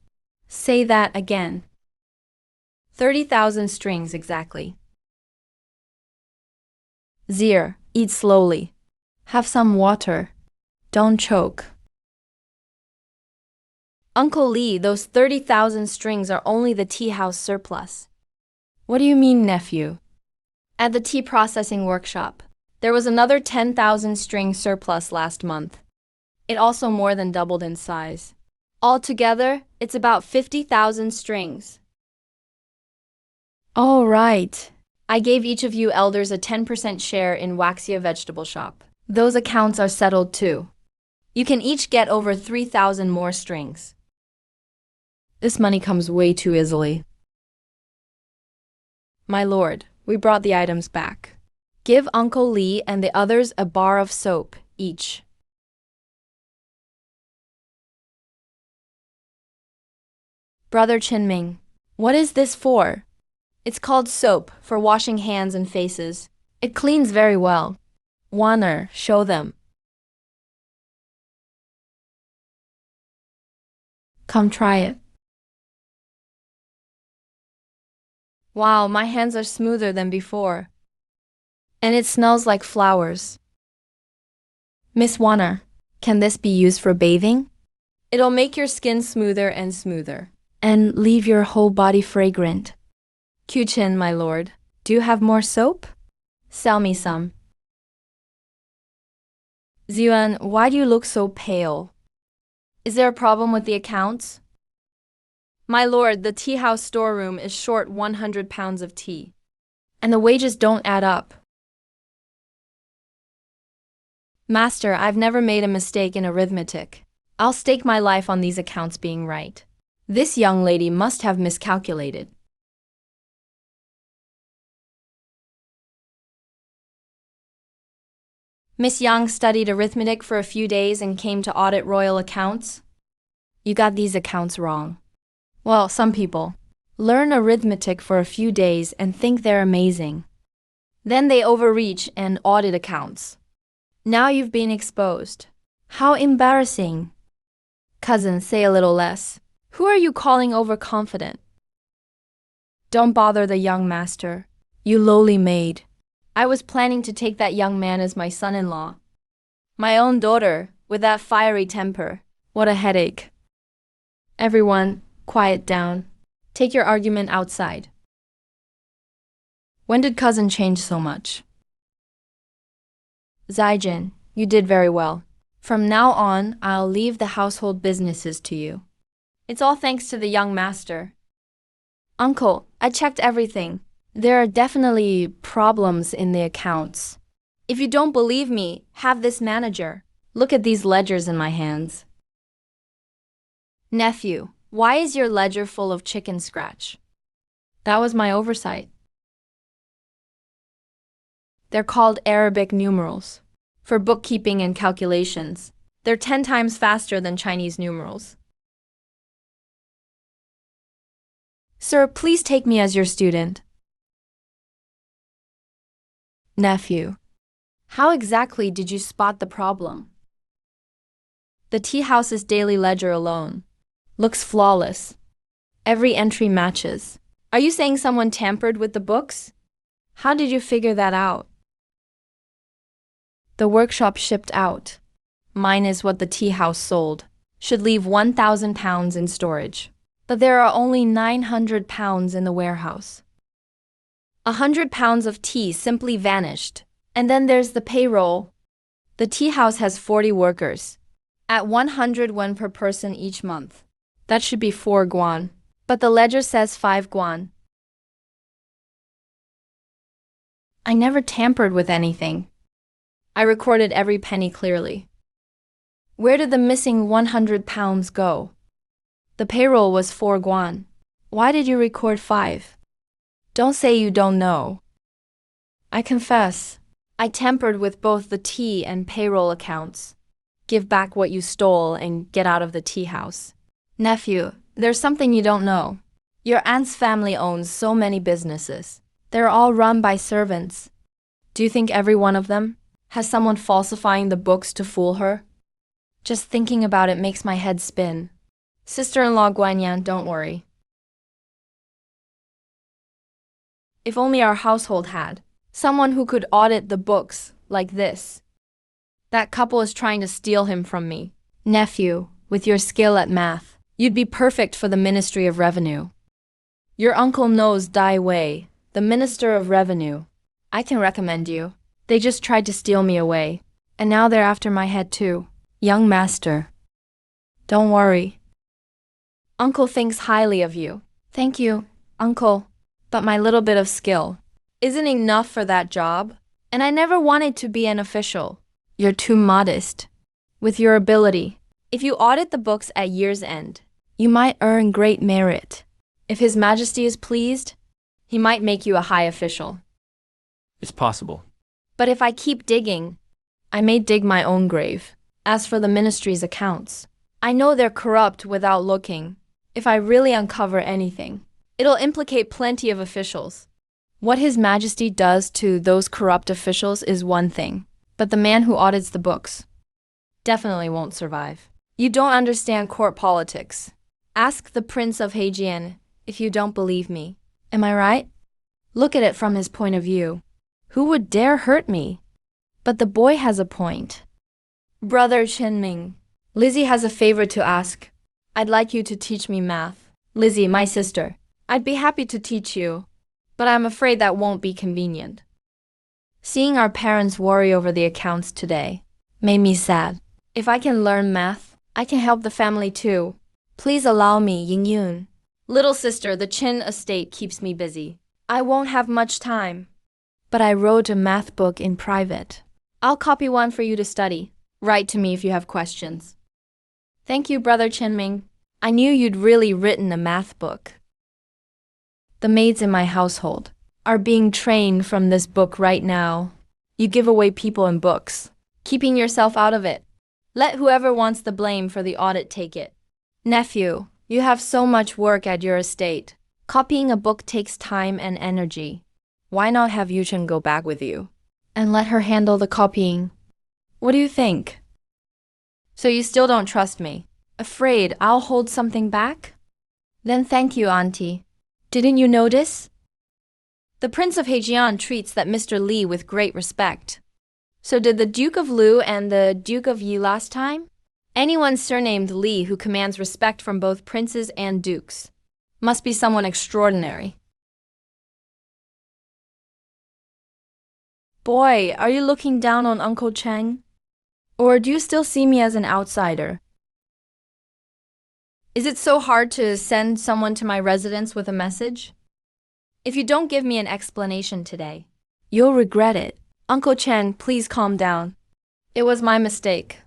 Say that again. 30,000 strings exactly. Zir, eat slowly. Have some water. Don't choke. Uncle Lee, those 30,000 strings are only the tea house surplus. What do you mean, nephew? At the tea processing workshop, there was another 10,000 string surplus last month. It also more than doubled in size. Altogether, it's about 50,000 strings. All right. I gave each of you elders a 10% share in Waxia vegetable shop. Those accounts are settled too. You can each get over 3,000 more strings. This money comes way too easily. My lord, we brought the items back. Give Uncle Lee and the others a bar of soap, each. Brother Chinming, what is this for? It's called soap for washing hands and faces. It cleans very well. Wanner, show them. Come try it. Wow, my hands are smoother than before. And it smells like flowers. Miss Wanner, can this be used for bathing? It'll make your skin smoother and smoother, and leave your whole body fragrant. Kyuchin, my lord, do you have more soap? Sell me some. Ziyuan, why do you look so pale? Is there a problem with the accounts? My lord, the tea house storeroom is short 100 pounds of tea, and the wages don't add up. Master, I've never made a mistake in arithmetic. I'll stake my life on these accounts being right. This young lady must have miscalculated. Miss Yang studied arithmetic for a few days and came to audit royal accounts. You got these accounts wrong. Well, some people learn arithmetic for a few days and think they're amazing. Then they overreach and audit accounts. Now you've been exposed. How embarrassing. Cousin, say a little less. Who are you calling overconfident? Don't bother the young master, you lowly maid. I was planning to take that young man as my son-in-law. My own daughter, with that fiery temper. What a headache. Everyone, quiet down. Take your argument outside. When did cousin change so much? Zaijin, you did very well. From now on, I'll leave the household businesses to you. It's all thanks to the young master. Uncle, I checked everything. There are definitely problems in the accounts. If you don't believe me, have this manager. Look at these ledgers in my hands. Nephew, why is your ledger full of chicken scratch? That was my oversight. They're called Arabic numerals. For bookkeeping and calculations, they're 10 times faster than Chinese numerals. Sir, please take me as your student. Nephew, how exactly did you spot the problem? The tea house's daily ledger alone looks flawless. Every entry matches. Are you saying someone tampered with the books? How did you figure that out? The workshop shipped out. Mine is what the tea house sold. Should leave 1,000 pounds in storage. But there are only 900 pounds in the warehouse. 100 pounds of tea simply vanished. And then there's the payroll. The tea house has 40 workers. At 100 won per person each month. That should be 4 guan. But the ledger says 5 guan. I never tampered with anything. I recorded every penny clearly. Where did the missing 100 pounds go? The payroll was 4 guan. Why did you record 5? Don't say you don't know. I confess, I tampered with both the tea and payroll accounts. Give back what you stole and get out of the tea house. Nephew, there's something you don't know. Your aunt's family owns so many businesses. They're all run by servants. Do you think every one of them has someone falsifying the books to fool her? Just thinking about it makes my head spin. Sister-in-law Guanyan, don't worry. If only our household had someone who could audit the books like this. That couple is trying to steal him from me. Nephew, with your skill at math, You'd be perfect for the Ministry of Revenue. Your uncle knows Dai Wei, the Minister of Revenue. I can recommend you. They just tried to steal me away, and now they're after my head too. Young master. Don't worry. Uncle thinks highly of you. Thank you, Uncle. But my little bit of skill isn't enough for that job, and I never wanted to be an official. You're too modest. With your ability, if you audit the books at year's end, you might earn great merit. If His Majesty is pleased, he might make you a high official. It's possible. But if I keep digging, I may dig my own grave. As for the ministry's accounts, I know they're corrupt without looking. If I really uncover anything, it'll implicate plenty of officials. What His Majesty does to those corrupt officials is one thing, but the man who audits the books definitely won't survive. You don't understand court politics. Ask the Prince of Heijian if you don't believe me. Am I right? Look at it from his point of view. Who would dare hurt me? But the boy has a point. Brother Chenming, Lizzie has a favor to ask. I'd like you to teach me math. Lizzie, my sister, I'd be happy to teach you, but I'm afraid that won't be convenient. Seeing our parents worry over the accounts today made me sad. If I can learn math, I can help the family too. Please allow me, Ying Yun. Little sister, the Chin estate keeps me busy. I won't have much time. But I wrote a math book in private. I'll copy one for you to study. Write to me if you have questions. Thank you, Brother Chenming. I knew you'd really written a math book. The maids in my household are being trained from this book right now. You give away people and books, keeping yourself out of it. Let whoever wants the blame for the audit take it. Nephew, you have so much work at your estate. Copying a book takes time and energy. Why not have Yuchen go back with you and let her handle the copying? What do you think? So you still don't trust me? Afraid I'll hold something back? Then thank you, Auntie. Didn't you notice? The Prince of Heijian treats that Mr. Li with great respect. So did the Duke of Lu and the Duke of Yi last time? Anyone surnamed Li who commands respect from both princes and dukes must be someone extraordinary. Boy, are you looking down on Uncle Cheng? Or do you still see me as an outsider? Is it so hard to send someone to my residence with a message? If you don't give me an explanation today, you'll regret it. Uncle Chen, please calm down. It was my mistake.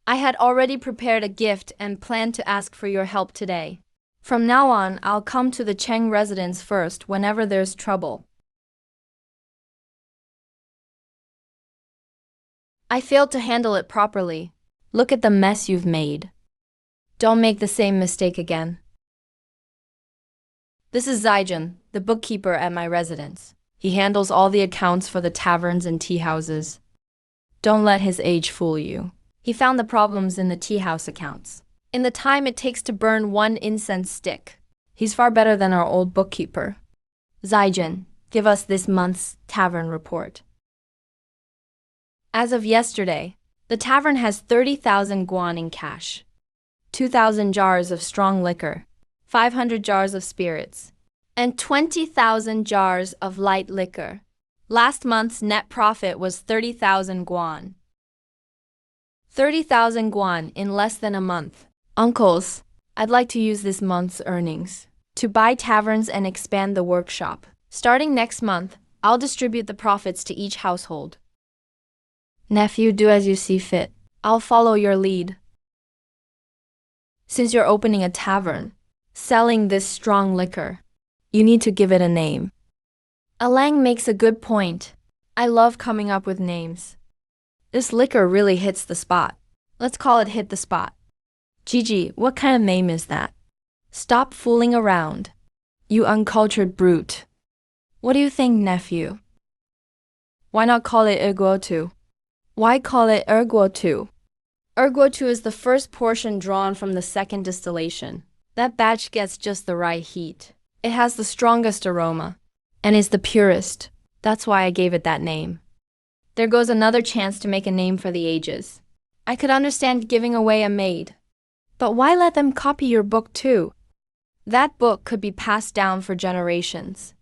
I had already prepared a gift and planned to ask for your help today. From now on, I'll come to the Cheng residence first whenever there's trouble. I failed to handle it properly. Look at the mess you've made. Don't make the same mistake again. This is Zaijun, the bookkeeper at my residence. He handles all the accounts for the taverns and tea houses. Don't let his age fool you. He found the problems in the tea house accounts. In the time it takes to burn one incense stick, he's far better than our old bookkeeper. Zaijun, give us this month's tavern report. As of yesterday, the tavern has 30,000 guan in cash, 2,000 jars of strong liquor, 500 jars of spirits, and 20,000 jars of light liquor. Last month's net profit was 30,000 guan. 30,000 guan in less than a month. Uncles, I'd like to use this month's earnings to buy taverns and expand the workshop. Starting next month, I'll distribute the profits to each household. Nephew, do as you see fit. I'll follow your lead. Since you're opening a tavern, selling this strong liquor, you need to give it a name. Alang makes a good point. I love coming up with names. This liquor really hits the spot. Let's call it Hit the Spot. Gigi, what kind of name is that? Stop fooling around, you uncultured brute. What do you think, nephew? Why not call it Erguotu? Why call it Erguotu? Erguotu is the first portion drawn from the second distillation. That batch gets just the right heat. It has the strongest aroma and is the purest. That's why I gave it that name. There goes another chance to make a name for the ages. I could understand giving away a maid, But why let them copy your book too? That book could be passed down for generations.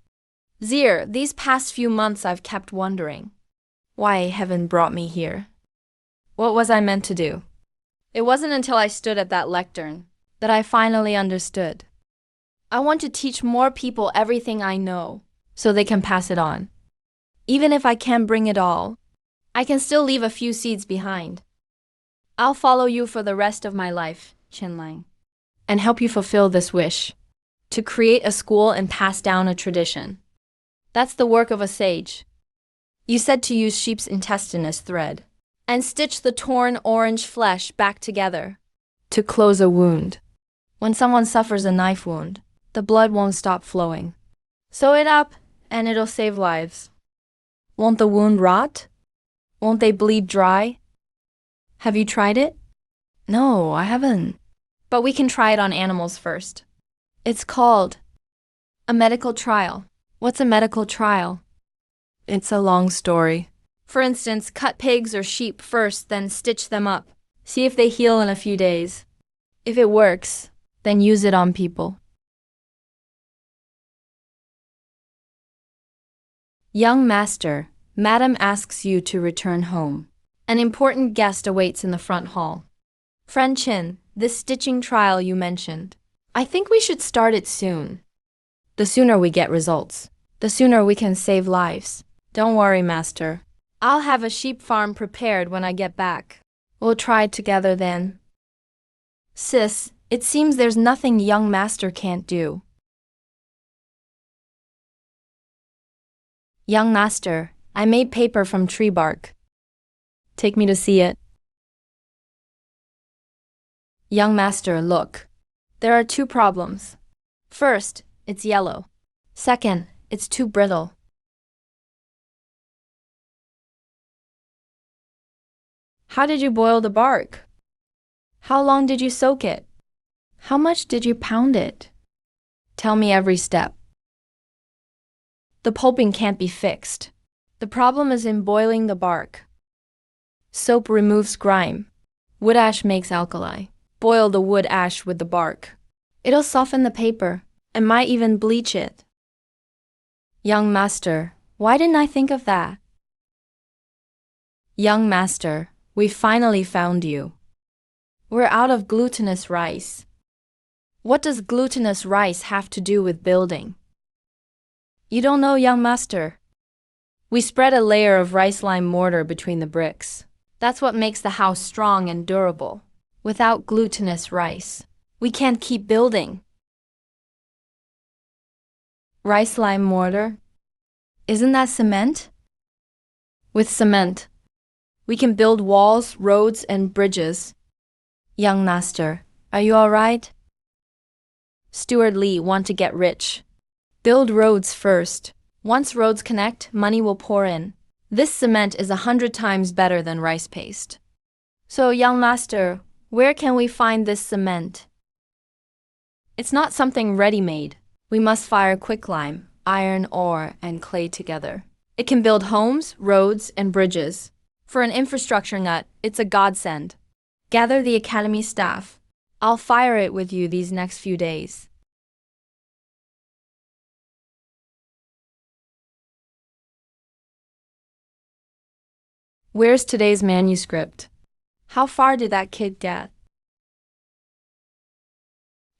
Zir, these past few months I've kept wondering why heaven brought me here. What was I meant to do? It wasn't until I stood at that lectern that I finally understood. I want to teach more people everything I know so they can pass it on. Even if I can't bring it all, I can still leave a few seeds behind. I'll follow you for the rest of my life, Qinlang, and help you fulfill this wish, to create a school and pass down a tradition. That's the work of a sage. You said to use sheep's intestine as thread, and stitch the torn orange flesh back together to close a wound. When someone suffers a knife wound, the blood won't stop flowing. Sew it up, and it'll save lives. Won't the wound rot? Won't they bleed dry? Have you tried it? No, I haven't. But we can try it on animals first. It's called a medical trial. What's a medical trial? It's a long story. For instance, cut pigs or sheep first, then stitch them up. See if they heal in a few days. If it works, then use it on people. Young master, Madam asks you to return home. An important guest awaits in the front hall. Friend Chin, this stitching trial you mentioned, I think we should start it soon. The sooner we get results, the sooner we can save lives. Don't worry, master. I'll have a sheep farm prepared when I get back. We'll try together then. Sis, it seems there's nothing young master can't do. Young master, I made paper from tree bark. Take me to see it. Young master, look. There are two problems. First, it's yellow. Second, it's too brittle. How did you boil the bark? How long did you soak it? How much did you pound it? Tell me every step. The pulping can't be fixed. The problem is in boiling the bark. Soap removes grime. Wood ash makes alkali. Boil the wood ash with the bark. It'll soften the paper and might even bleach it. Young master, why didn't I think of that? Young master, we finally found you. We're out of glutinous rice. What does glutinous rice have to do with building? You don't know, young master. We spread a layer of rice lime mortar between the bricks. That's what makes the house strong and durable. Without glutinous rice, we can't keep building. Rice lime mortar? Isn't that cement? With cement, we can build walls, roads, and bridges. Young master, are you all right? Stuart Lee want to get rich. Build roads first. Once roads connect, money will pour in. This cement is 100 times better than rice paste. So, young master, where can we find this cement? It's not something ready-made. We must fire quicklime, iron ore, and clay together. It can build homes, roads, and bridges. For an infrastructure nut, it's a godsend. Gather the academy staff. I'll fire it with you these next few days. Where's today's manuscript? How far did that kid get?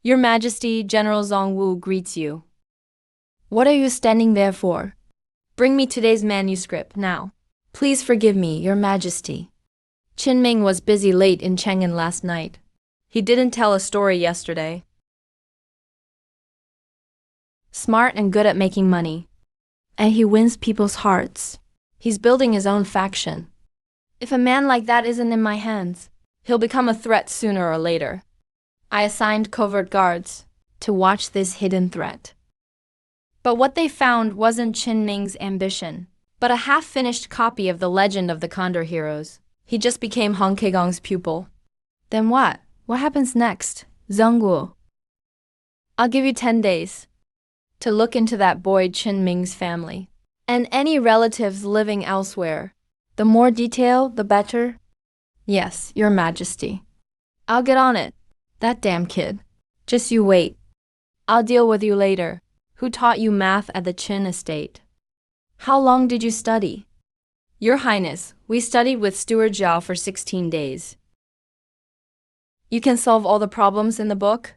Your Majesty, General Zhongwu greets you. What are you standing there for? Bring me today's manuscript now. Please forgive me, Your Majesty. Qinming was busy late in Cheng'an last night. He didn't tell a story yesterday. Smart and good at making money. And he wins people's hearts. He's building his own faction. If a man like that isn't in my hands, he'll become a threat sooner or later. I assigned covert guards to watch this hidden threat. But what they found wasn't Qinming's ambition, but a half-finished copy of the Legend of the Condor Heroes. He just became Hong Kegong's pupil. Then what? What happens next? Zhongwu. I'll give you 10 days to look into that boy Qinming's family and any relatives living elsewhere. The more detail, the better. Yes, Your Majesty. I'll get on it. That damn kid. Just you wait. I'll deal with you later. Who taught you math at the Chin estate? How long did you study? Your Highness, we studied with Steward Zhao for 16 days. You can solve all the problems in the book?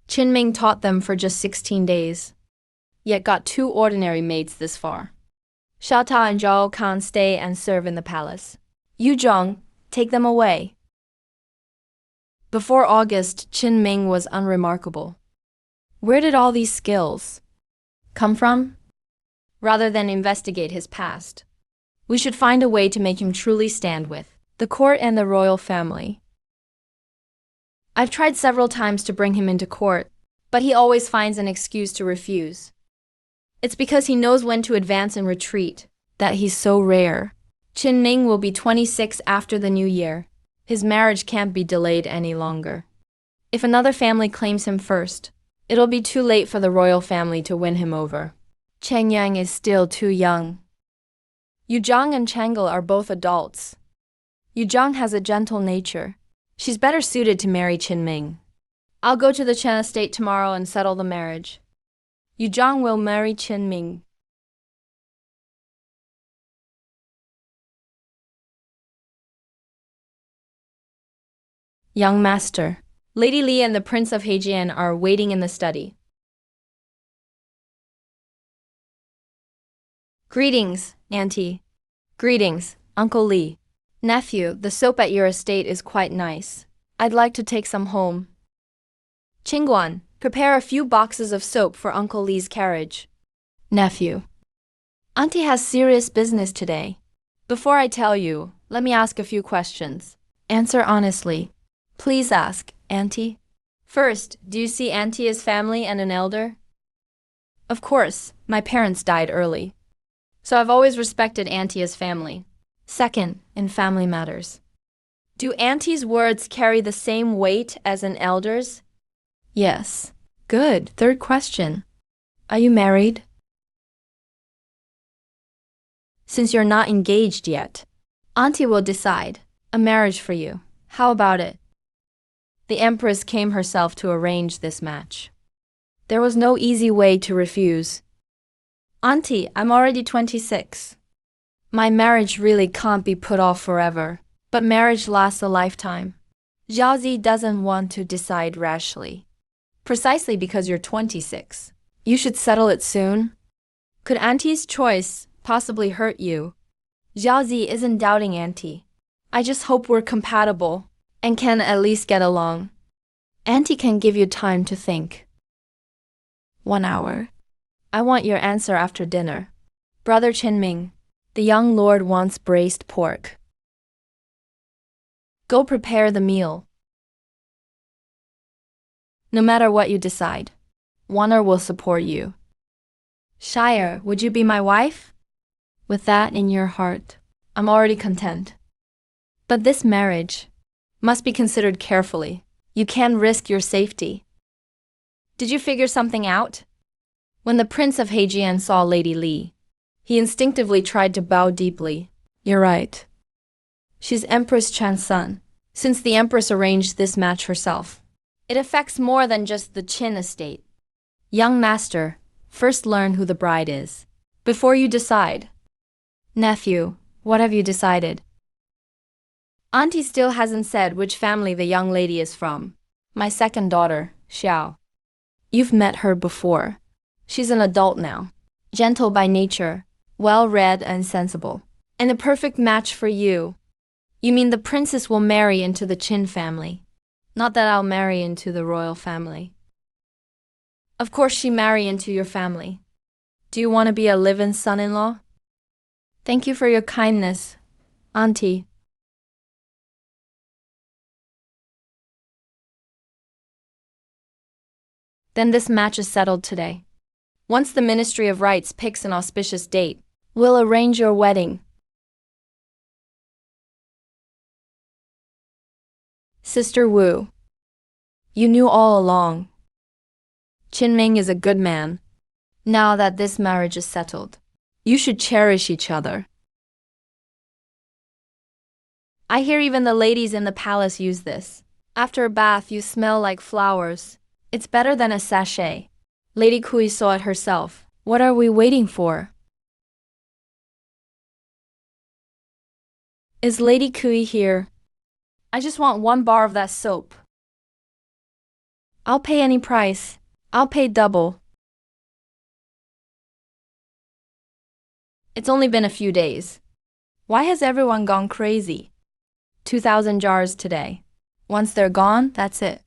Qin taught them for just 16 days, yet got 2 ordinary maids this far. Xiao Ta and Zhao Kan stay and serve in the palace. Yu Zhong, take them away. Before August, Qin was unremarkable. Where did all these skills come from? Rather than investigate his past, we should find a way to make him truly stand with the court and the royal family. I've tried several times to bring him into court, but he always finds an excuse to refuse. It's because he knows when to advance and retreat that he's so rare. Qin will be 26 after the new year. His marriage can't be delayed any longer. If another family claims him first, it'll be too late for the royal family to win him over. Cheng Yang is still too young. Yu Zhang and Chang'e are both adults. Yu Zhang has a gentle nature. She's better suited to marry Qin. I'll go to the Chen estate tomorrow and settle the marriage. Yu Zhang will marry Qin. Young master, Lady Li and the Prince of Heijian are waiting in the study. Greetings, Auntie. Greetings, Uncle Li. Nephew, the soap at your estate is quite nice. I'd like to take some home. Qingguan, prepare a few boxes of soap for Uncle Li's carriage. Nephew. Auntie has serious business today. Before I tell you, let me ask a few questions. Answer honestly. Please ask, Auntie. First, do you see Auntie as family and an elder? Of course, my parents died early. So I've always respected Auntie as family. Second, in family matters. Do Auntie's words carry the same weight as an elder's? Yes. Good. Third question. Are you married? Since you're not engaged yet, Auntie will decide a marriage for you. How about it? The Empress came herself to arrange this match. There was no easy way to refuse. Auntie, I'm already 26. My marriage really can't be put off forever, but marriage lasts a lifetime. Zhaozi doesn't want to decide rashly. Precisely because you're 26. You should settle it soon. Could Auntie's choice possibly hurt you? Zhaozi isn't doubting Auntie. I just hope we're compatible and can at least get along. Auntie can give you time to think. 1 hour. I want your answer after dinner. Brother Qin, the young lord wants braised pork. Go prepare the meal. No matter what you decide, Wanner will support you. Shire, would you be my wife? With that in your heart, I'm already content. But this marriage must be considered carefully. You can risk your safety. Did you figure something out? When the Prince of Heijian saw Lady Li, he instinctively tried to bow deeply. You're right. She's Empress Chan's son. Since the Empress arranged this match herself, it affects more than just the Qin estate. Young master, first learn who the bride is before you decide. Nephew, what have you decided? Auntie still hasn't said which family the young lady is from. My second daughter, Xiao. You've met her before. She's an adult now, gentle by nature, well-read and sensible, and a perfect match for you. You mean the princess will marry into the Qin family? Not that I'll marry into the royal family. Of course she marry into your family. Do you want to be a live-in son-in-law? Thank you for your kindness, Auntie. Then this match is settled today. Once the Ministry of Rites picks an auspicious date, we'll arrange your wedding. Sister Wu, you knew all along. Qin is a good man. Now that this marriage is settled, you should cherish each other. I hear even the ladies in the palace use this. After a bath, you smell like flowers. It's better than a sachet. Lady Kui saw it herself. What are we waiting for? Is Lady Kui here? I just want 1 bar of that soap. I'll pay any price. I'll pay double. It's only been a few days. Why has everyone gone crazy? 2,000 jars today. Once they're gone, that's it.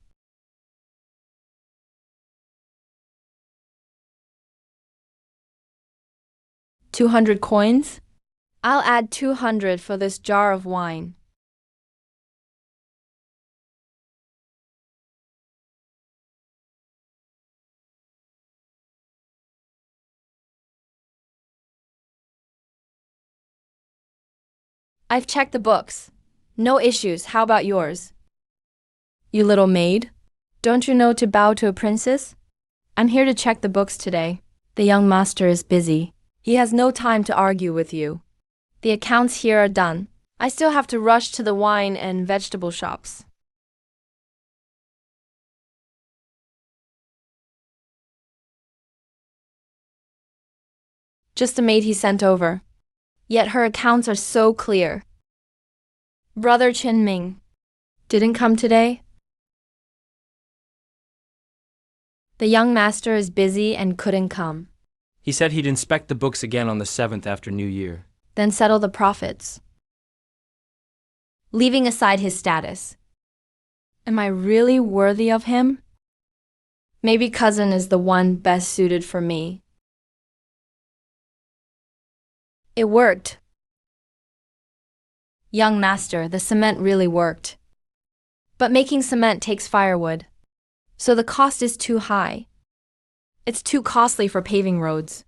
$200? I'll add 200 for this jar of wine. I've checked the books. No issues. How about yours? You little maid. Don't you know to bow to a princess? I'm here to check the books today. The young master is busy. He has no time to argue with you. The accounts here are done. I still have to rush to the wine and vegetable shops. Just the maid he sent over. Yet her accounts are so clear. Brother Chinming didn't come today? The young master is busy and couldn't come. He said he'd inspect the books again on the 7th after New Year. Then settle the profits. Leaving aside his status. Am I really worthy of him? Maybe cousin is the one best suited for me. It worked. Young master, the cement really worked. But making cement takes firewood. So the cost is too high. It's too costly for paving roads.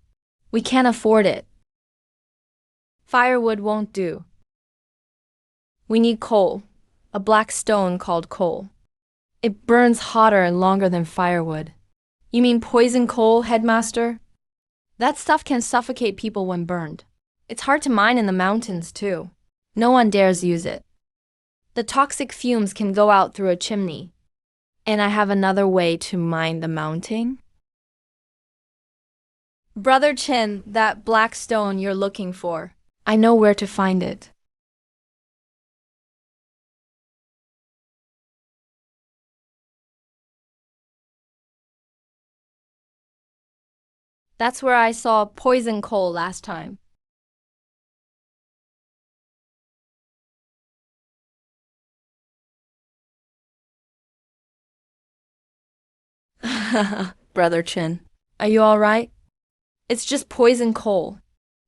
We can't afford it. Firewood won't do. We need coal, a black stone called coal. It burns hotter and longer than firewood. You mean poison coal, headmaster? That stuff can suffocate people when burned. It's hard to mine in the mountains, too. No one dares use it. The toxic fumes can go out through a chimney. And I have another way to mine the mountain. Brother Chin, that black stone you're looking for. I know where to find it. That's where I saw poison coal last time. Brother Chin, are you all right? It's just poison coal.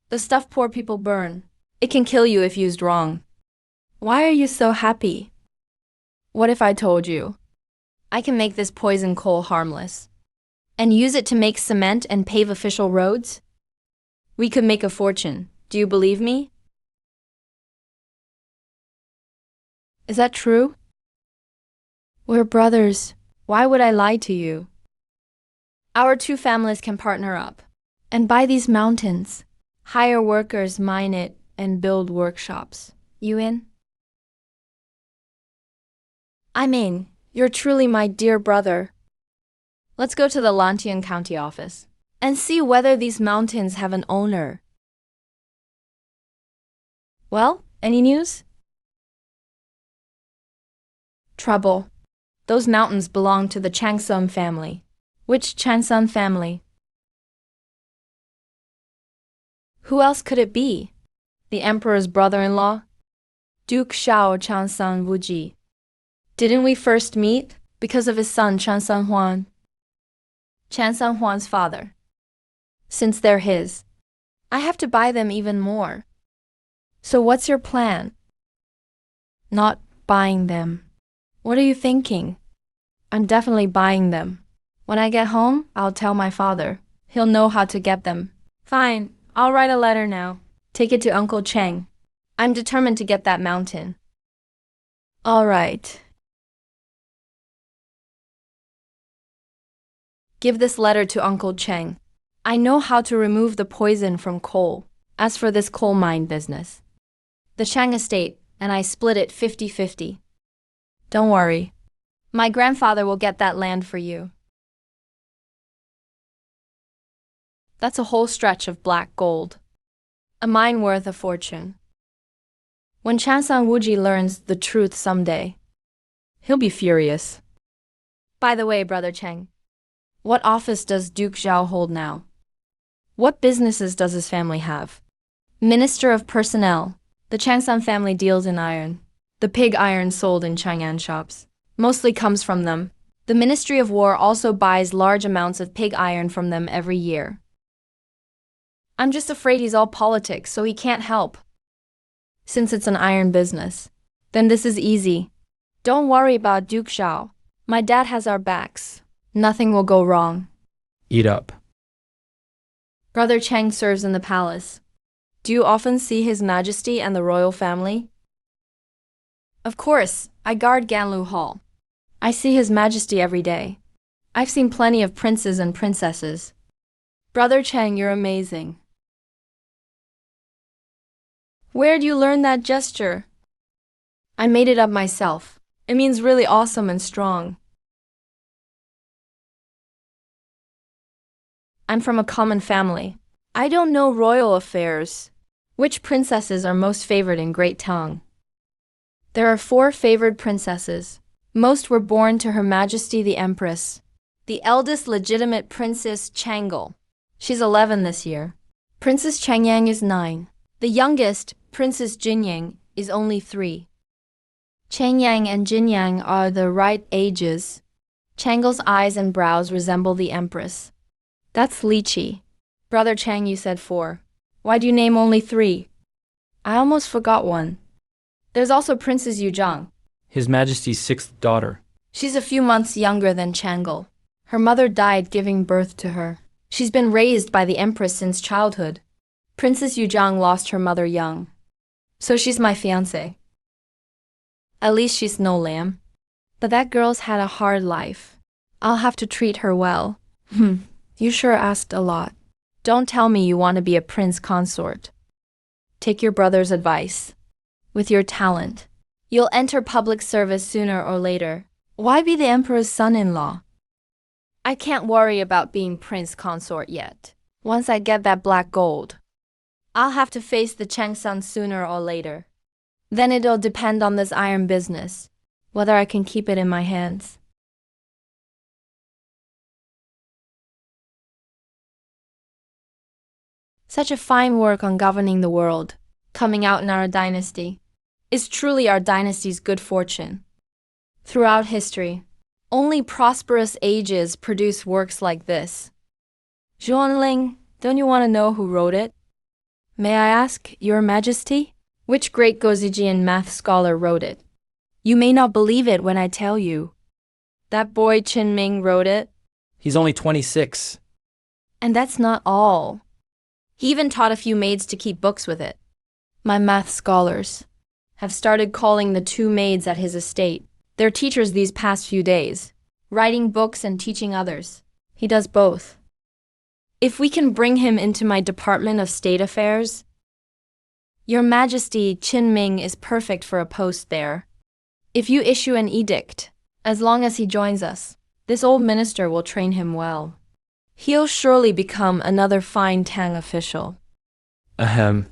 The stuff poor people burn. It can kill you if used wrong. Why are you so happy? What if I told you? I can make this poison coal harmless. And use it to make cement and pave official roads? We could make a fortune. Do you believe me? Is that true? We're brothers. Why would I lie to you? Our 2 families can partner up and buy these mountains, hire workers, mine it, and build workshops. You in? I mean, you're truly my dear brother. Let's go to the Lantian County office and see whether these mountains have an owner. Well, any news? Trouble. Those mountains belong to the Changsung family. Which Changsung family? Who else could it be? The emperor's brother-in-law? Duke Xiao Changsung Wuji. Didn't we first meet because of his son Changsung Huan? Changsung Huan's father. Since they're his, I have to buy them even more. So what's your plan? Not buying them. What are you thinking? I'm definitely buying them. When I get home, I'll tell my father. He'll know how to get them. Fine, I'll write a letter now. Take it to Uncle Cheng. I'm determined to get that mountain. All right. Give this letter to Uncle Cheng. I know how to remove the poison from coal. As for this coal mine business, the Chang estate and I split it 50-50. Don't worry. My grandfather will get that land for you. That's a whole stretch of black gold. A mine worth a fortune. When Chan Sang Wuji learns the truth someday, he'll be furious. By the way, Brother Cheng, what office does Duke Zhao hold now? What businesses does his family have? Minister of Personnel. The Changsan family deals in iron. The pig iron sold in Chang'an shops mostly comes from them. The Ministry of War also buys large amounts of pig iron from them every year. I'm just afraid he's all politics, so he can't help. Since it's an iron business, then this is easy. Don't worry about Duke Zhao. My dad has our backs. Nothing will go wrong. Eat up. Brother Cheng serves in the palace. Do you often see His Majesty and the royal family? Of course, I guard Ganlu Hall. I see His Majesty every day. I've seen plenty of princes and princesses. Brother Cheng, you're amazing. Where'd you learn that gesture? I made it up myself. It means really awesome and strong. I'm from a common family. I don't know royal affairs. Which princesses are most favored in Great Tang? There are 4 favored princesses. Most were born to Her Majesty the Empress. The eldest legitimate Princess Changle. She's 11 this year. Princess Changyang is 9. The youngest, Princess Jinyang, is only 3. Changyang and Jinyang are the right ages. Changle's eyes and brows resemble the Empress. That's lychee. Brother Chang, you said 4. Why do you name only 3? I almost forgot one. There's also Princess Yuzhang. His Majesty's 6th daughter. She's a few months younger than Changle. Her mother died giving birth to her. She's been raised by the Empress since childhood. Princess Yuzhang lost her mother young. So she's my fiancé. At least she's no lamb. But that girl's had a hard life. I'll have to treat her well. You sure asked a lot. Don't tell me you want to be a prince consort. Take your brother's advice. With your talent, you'll enter public service sooner or later. Why be the emperor's son-in-law? I can't worry about being prince consort yet. Once I get that black gold, I'll have to face the Changsun sooner or later. Then it'll depend on this iron business, whether I can keep it in my hands. Such a fine work on governing the world, coming out in our dynasty, is truly our dynasty's good fortune. Throughout history, only prosperous ages produce works like this. Zhuanling, don't you want to know who wrote it? May I ask, Your Majesty? Which great Gozijian math scholar wrote it? You may not believe it when I tell you. That boy Qin Ming wrote it. He's only 26. And that's not all. He even taught a few maids to keep books with it. My math scholars have started calling the 2 maids at his estate their teachers these past few days, writing books and teaching others. He does both. If we can bring him into my Department of State Affairs, Your Majesty, Qin Ming is perfect for a post there. If you issue an edict, as long as he joins us, this old minister will train him well. He'll surely become another fine Tang official. Ahem.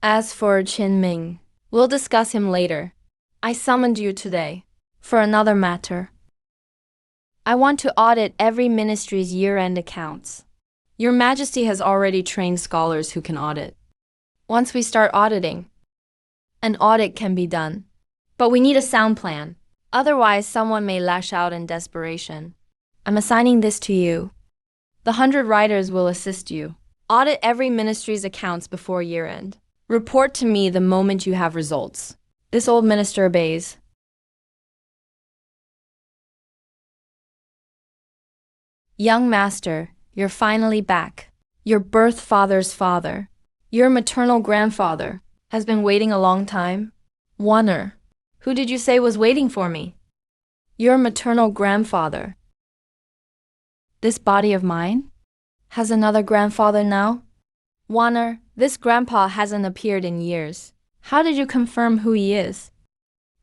As for Qin Ming, we'll discuss him later. I summoned you today for another matter. I want to audit every ministry's year-end accounts. Your Majesty has already trained scholars who can audit. Once we start auditing, an audit can be done. But we need a sound plan. Otherwise, someone may lash out in desperation. I'm assigning this to you. The 100 writers will assist you. Audit every ministry's accounts before year-end. Report to me the moment you have results. This old minister obeys. Young master, you're finally back. Your birth father's father, your maternal grandfather, has been waiting a long time. Wonder, who did you say was waiting for me? Your maternal grandfather. This body of mine? Has another grandfather now? Warner, this grandpa hasn't appeared in years. How did you confirm who he is?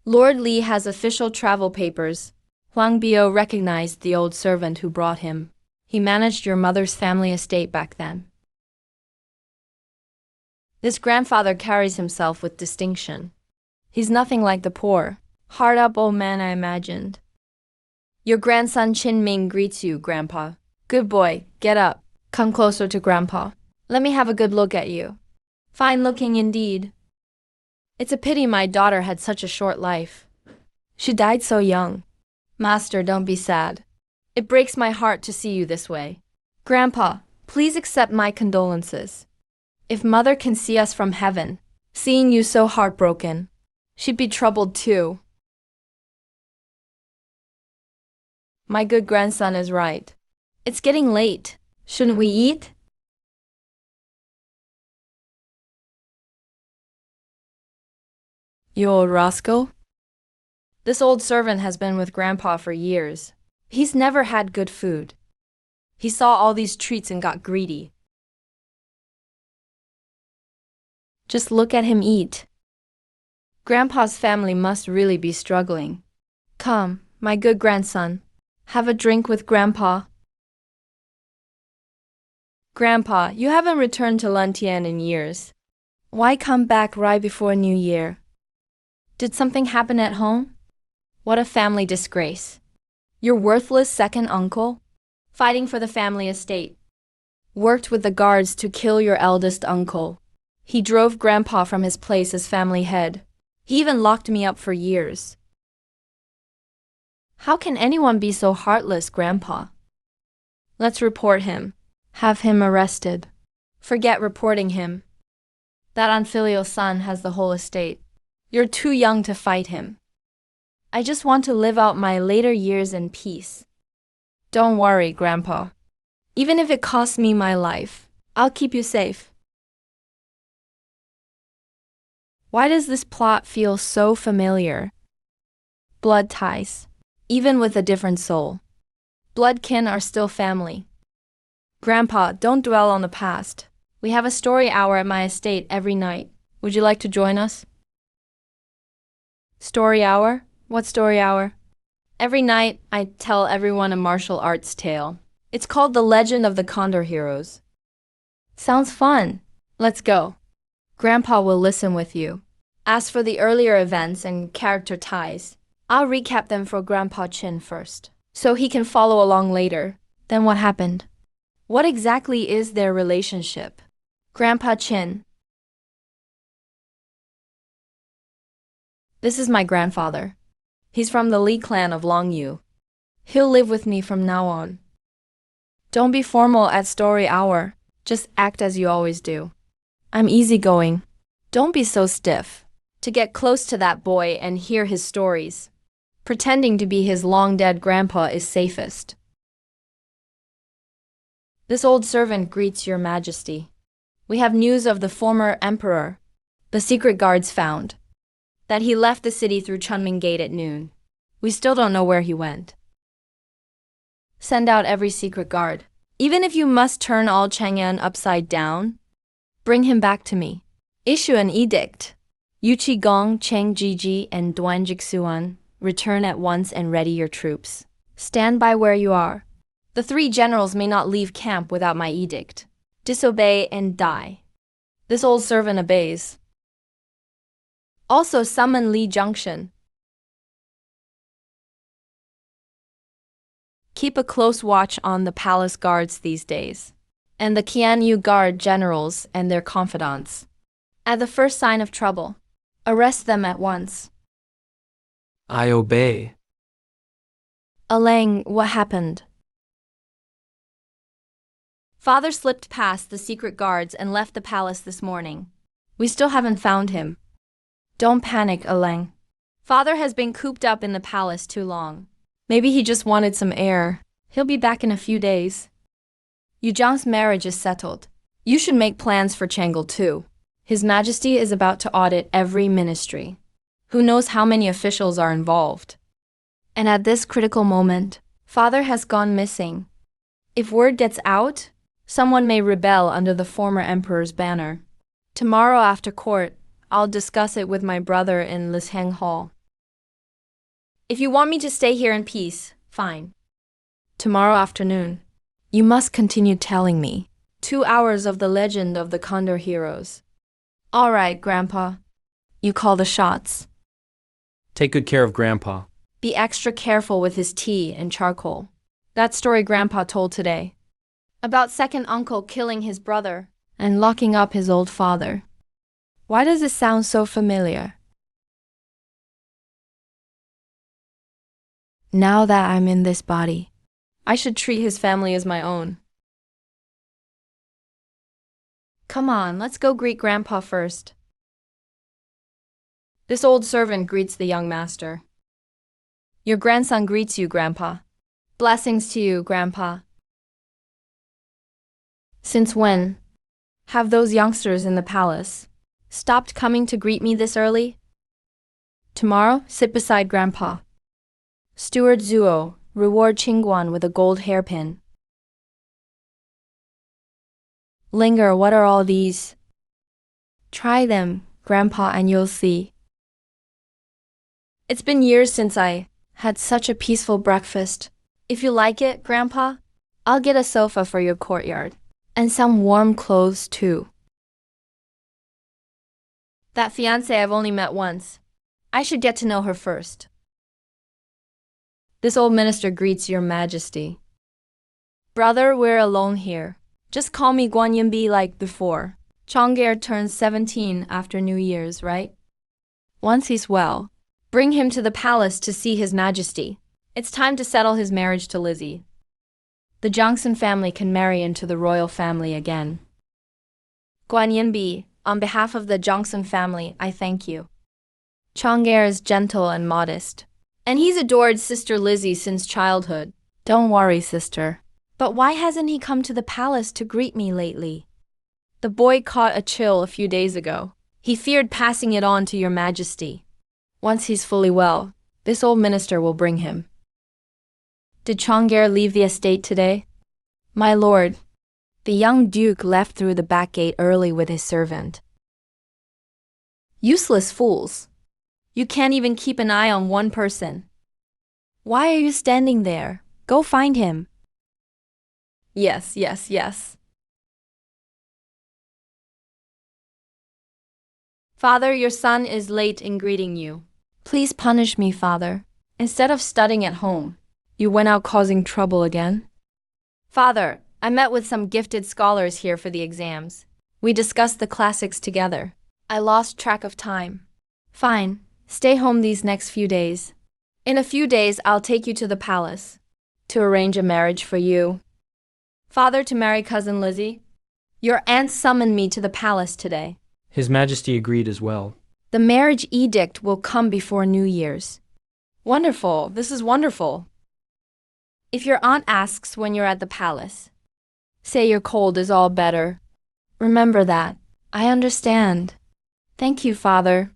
Lord Li has official travel papers. Huang Biao recognized the old servant who brought him. He managed your mother's family estate back then. This grandfather carries himself with distinction. He's nothing like the poor, hard-up old man I imagined. Your grandson Qin Ming greets you, Grandpa. Good boy, get up. Come closer to Grandpa. Let me have a good look at you. Fine looking indeed. It's a pity my daughter had such a short life. She died so young. Master, don't be sad. It breaks my heart to see you this way. Grandpa, please accept my condolences. If Mother can see us from heaven, seeing you so heartbroken, she'd be troubled too. My good grandson is right. It's getting late. Shouldn't we eat? You old rascal? This old servant has been with Grandpa for years. He's never had good food. He saw all these treats and got greedy. Just look at him eat. Grandpa's family must really be struggling. Come, my good grandson, have a drink with Grandpa. Grandpa, you haven't returned to Luntian in years. Why come back right before New Year? Did something happen at home? What a family disgrace. Your worthless second uncle, fighting for the family estate, worked with the guards to kill your eldest uncle. He drove Grandpa from his place as family head. He even locked me up for years. How can anyone be so heartless, Grandpa? Let's report him. Have him arrested. Forget reporting him. That unfilial son has the whole estate. You're too young to fight him. I just want to live out my later years in peace. Don't worry, Grandpa. Even if it costs me my life, I'll keep you safe. Why does this plot feel so familiar? Blood ties, even with a different soul. Blood kin are still family. Grandpa, don't dwell on the past. We have a story hour at my estate every night. Would you like to join us? Story hour? What story hour? Every night, I tell everyone a martial arts tale. It's called The Legend of the Condor Heroes. Sounds fun. Let's go. Grandpa will listen with you. As for the earlier events and character ties, I'll recap them for Grandpa Chin first, so he can follow along later. Then what happened? What exactly is their relationship? Grandpa Chin. This is my grandfather. He's from the Li clan of Longyu. He'll live with me from now on. Don't be formal at story hour. Just act as you always do. I'm easygoing. Don't be so stiff. To get close to that boy and hear his stories, pretending to be his long-dead grandpa is safest. This old servant greets your majesty. We have news of the former emperor. The secret guards found that he left the city through Chunming Gate at noon. We still don't know where he went. Send out every secret guard. Even if you must turn all Chang'an upside down, bring him back to me. Issue an edict. Yu Qigong, Cheng Jiji, and Duan Jixuan, return at once and ready your troops. Stand by where you are. The 3 generals may not leave camp without my edict. Disobey and die. This old servant obeys. Also summon Li Junction. Keep a close watch on the palace guards these days, and the Qianyu guard generals and their confidants. At the first sign of trouble, arrest them at once. I obey. Alang, what happened? Father slipped past the secret guards and left the palace this morning. We still haven't found him. Don't panic, Alang. Father has been cooped up in the palace too long. Maybe he just wanted some air. He'll be back in a few days. Yu Zhang's marriage is settled. You should make plans for Chang'e too. His Majesty is about to audit every ministry. Who knows how many officials are involved? And at this critical moment, Father has gone missing. If word gets out, Someone may rebel under the former emperor's banner. Tomorrow after court, I'll discuss it with my brother in Lisheng Hall. If you want me to stay here in peace, fine. Tomorrow afternoon, you must continue telling me 2 hours of the legend of the Condor heroes. All right, Grandpa. You call the shots. Take good care of Grandpa. Be extra careful with his tea and charcoal. That story Grandpa told today. About second uncle killing his brother and locking up his old father. Why does it sound so familiar? Now that I'm in this body, I should treat his family as my own. Come on, let's go greet Grandpa first. This old servant greets the young master. Your grandson greets you, Grandpa. Blessings to you, Grandpa. Since when have those youngsters in the palace stopped coming to greet me this early? Tomorrow, sit beside Grandpa. Steward Zuo, reward Qingguan with a gold hairpin. Linger, what are all these? Try them, Grandpa, and you'll see. It's been years since I had such a peaceful breakfast. If you like it, Grandpa, I'll get a sofa for your courtyard. And some warm clothes, too. That fiancé I've only met once. I should get to know her first. This old minister greets your majesty. Brother, we're alone here. Just call me Guan Yinbi like before. Chong'er turns 17 after New Year's, right? Once he's well, bring him to the palace to see his majesty. It's time to settle his marriage to Lizzie. The Jiangxin family can marry into the royal family again. Guan Yinbi, on behalf of the Jiangxin family, I thank you. Chong'er is gentle and modest, and he's adored Sister Lizzie since childhood. Don't worry, sister. But why hasn't he come to the palace to greet me lately? The boy caught a chill a few days ago. He feared passing it on to your majesty. Once he's fully well, this old minister will bring him. Did Chong'er leave the estate today? My lord, the young duke left through the back gate early with his servant. Useless fools. You can't even keep an eye on one person. Why are you standing there? Go find him. Yes. Father, your son is late in greeting you. Please punish me, Father. Instead of studying at home, you went out causing trouble again? Father, I met with some gifted scholars here for the exams. We discussed the classics together. I lost track of time. Fine, stay home these next few days. In a few days, I'll take you to the palace to arrange a marriage for you. Father, to marry cousin Lizzie. Your aunt summoned me to the palace today. His Majesty agreed as well. The marriage edict will come before New Year's. Wonderful, this is wonderful. If your aunt asks when you're at the palace, say your cold is all better. Remember that. I understand. Thank you, Father.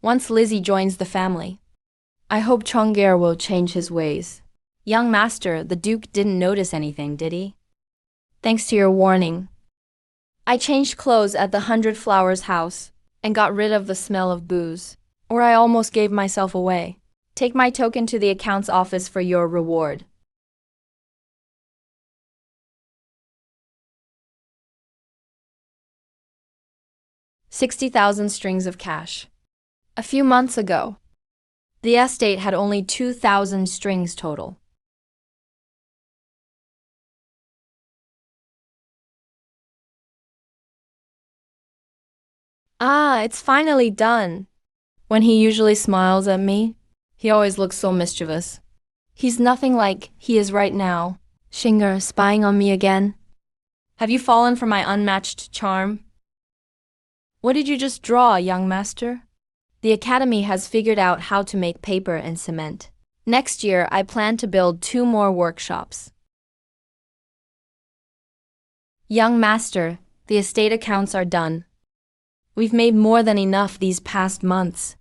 Once Lizzie joins the family, I hope Chong'er will change his ways. Young master, the Duke didn't notice anything, did he? Thanks to your warning. I changed clothes at the 100 Flowers house and got rid of the smell of booze, or I almost gave myself away. Take my token to the accounts office for your reward. $60,000 strings of cash. A few months ago, the estate had only 2,000 strings total. Ah, it's finally done. When he usually smiles at me, he always looks so mischievous. He's nothing like he is right now. Xinger, spying on me again? Have you fallen for my unmatched charm? What did you just draw, young master? The academy has figured out how to make paper and cement. Next year, I plan to build 2 more workshops. Young master, the estate accounts are done. We've made more than enough these past months.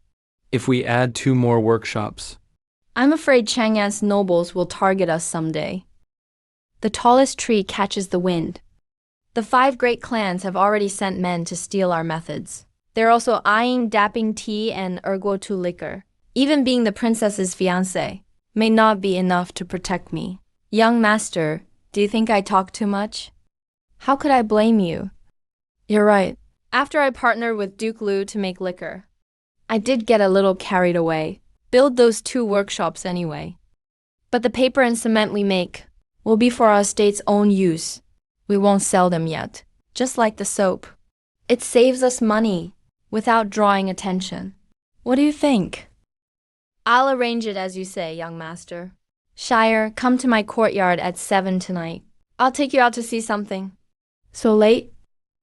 If we add 2 more workshops, I'm afraid Chang'an's nobles will target us someday. The tallest tree catches the wind. The 5 great clans have already sent men to steal our methods. They're also eyeing dapping tea and ergo to liquor. Even being the princess's fiancé may not be enough to protect me. Young master, do you think I talk too much? How could I blame you? You're right. After I partnered with Duke Liu to make liquor, I did get a little carried away. Build those 2 workshops anyway. But the paper and cement we make will be for our estate's own use. We won't sell them yet. Just like the soap. It saves us money without drawing attention. What do you think? I'll arrange it as you say, young master. Shire, come to my courtyard at 7 tonight. I'll take you out to see something. So late?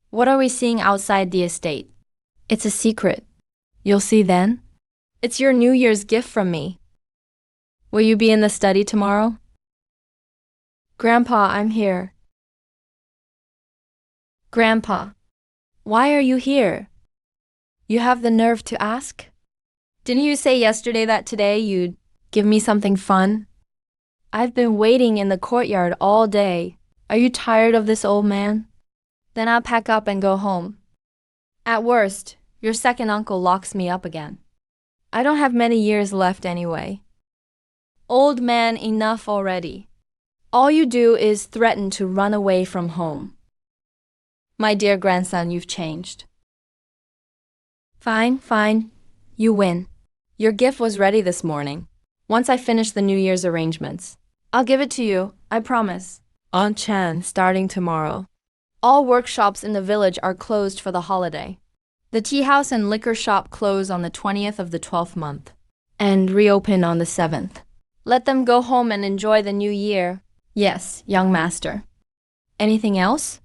What are we seeing outside the estate? It's a secret. You'll see then. It's your New Year's gift from me. Will you be in the study tomorrow? Grandpa, I'm here. Grandpa, why are you here? You have the nerve to ask? Didn't you say yesterday that today you'd give me something fun? I've been waiting in the courtyard all day. Are you tired of this old man? Then I'll pack up and go home. At worst, your second uncle locks me up again. I don't have many years left anyway. Old man, enough already. All you do is threaten to run away from home. My dear grandson, you've changed. Fine, fine. You win. Your gift was ready this morning. Once I finish the New Year's arrangements, I'll give it to you, I promise. Aunt Chan, starting tomorrow. All workshops in the village are closed for the holiday. The tea house and liquor shop close on the 20th of the 12th month and reopen on the 7th. Let them go home and enjoy the new year. Yes, young master. Anything else?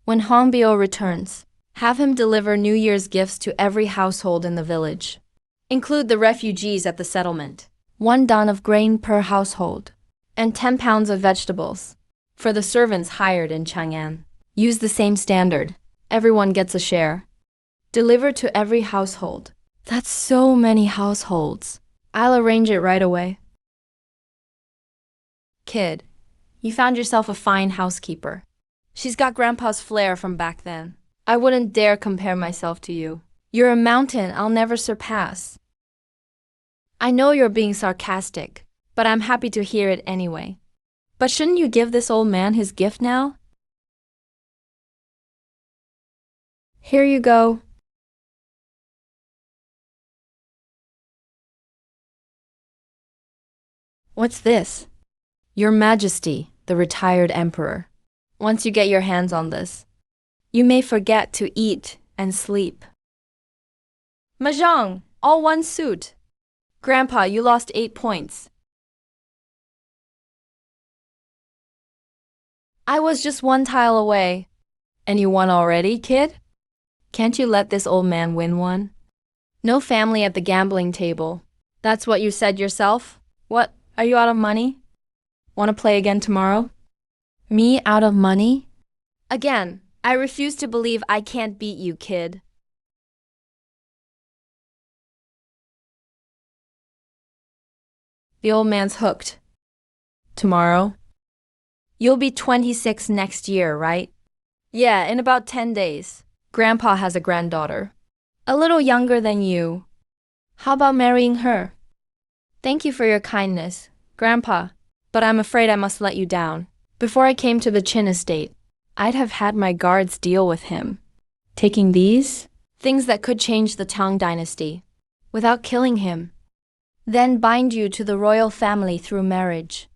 When Hongbyo returns, have him deliver New Year's gifts to every household in the village. Include the refugees at the settlement. 1 don of grain per household and 10 pounds of vegetables. For the servants hired in Chang'an, use the same standard. Everyone gets a share. Deliver to every household. That's so many households. I'll arrange it right away. Kid, you found yourself a fine housekeeper. She's got Grandpa's flair from back then. I wouldn't dare compare myself to you. You're a mountain I'll never surpass. I know you're being sarcastic, but I'm happy to hear it anyway. But shouldn't you give this old man his gift now? Here you go. What's this? Your Majesty, the retired emperor. Once you get your hands on this, you may forget to eat and sleep. Mahjong, all one suit. Grandpa, you lost 8 points. I was just 1 tile away. And you won already, kid? Can't you let this old man win one? No family at the gambling table. That's what you said yourself? What, are you out of money? Want to play again tomorrow? Me out of money? Again, I refuse to believe I can't beat you, kid. The old man's hooked. Tomorrow? You'll be 26 next year, right? Yeah, in about 10 days. Grandpa has a granddaughter. A little younger than you. How about marrying her? Thank you for your kindness, Grandpa, but I'm afraid I must let you down. Before I came to the Chin estate, I'd have had my guards deal with him. Taking these, things that could change the Tang dynasty, without killing him. Then bind you to the royal family through marriage.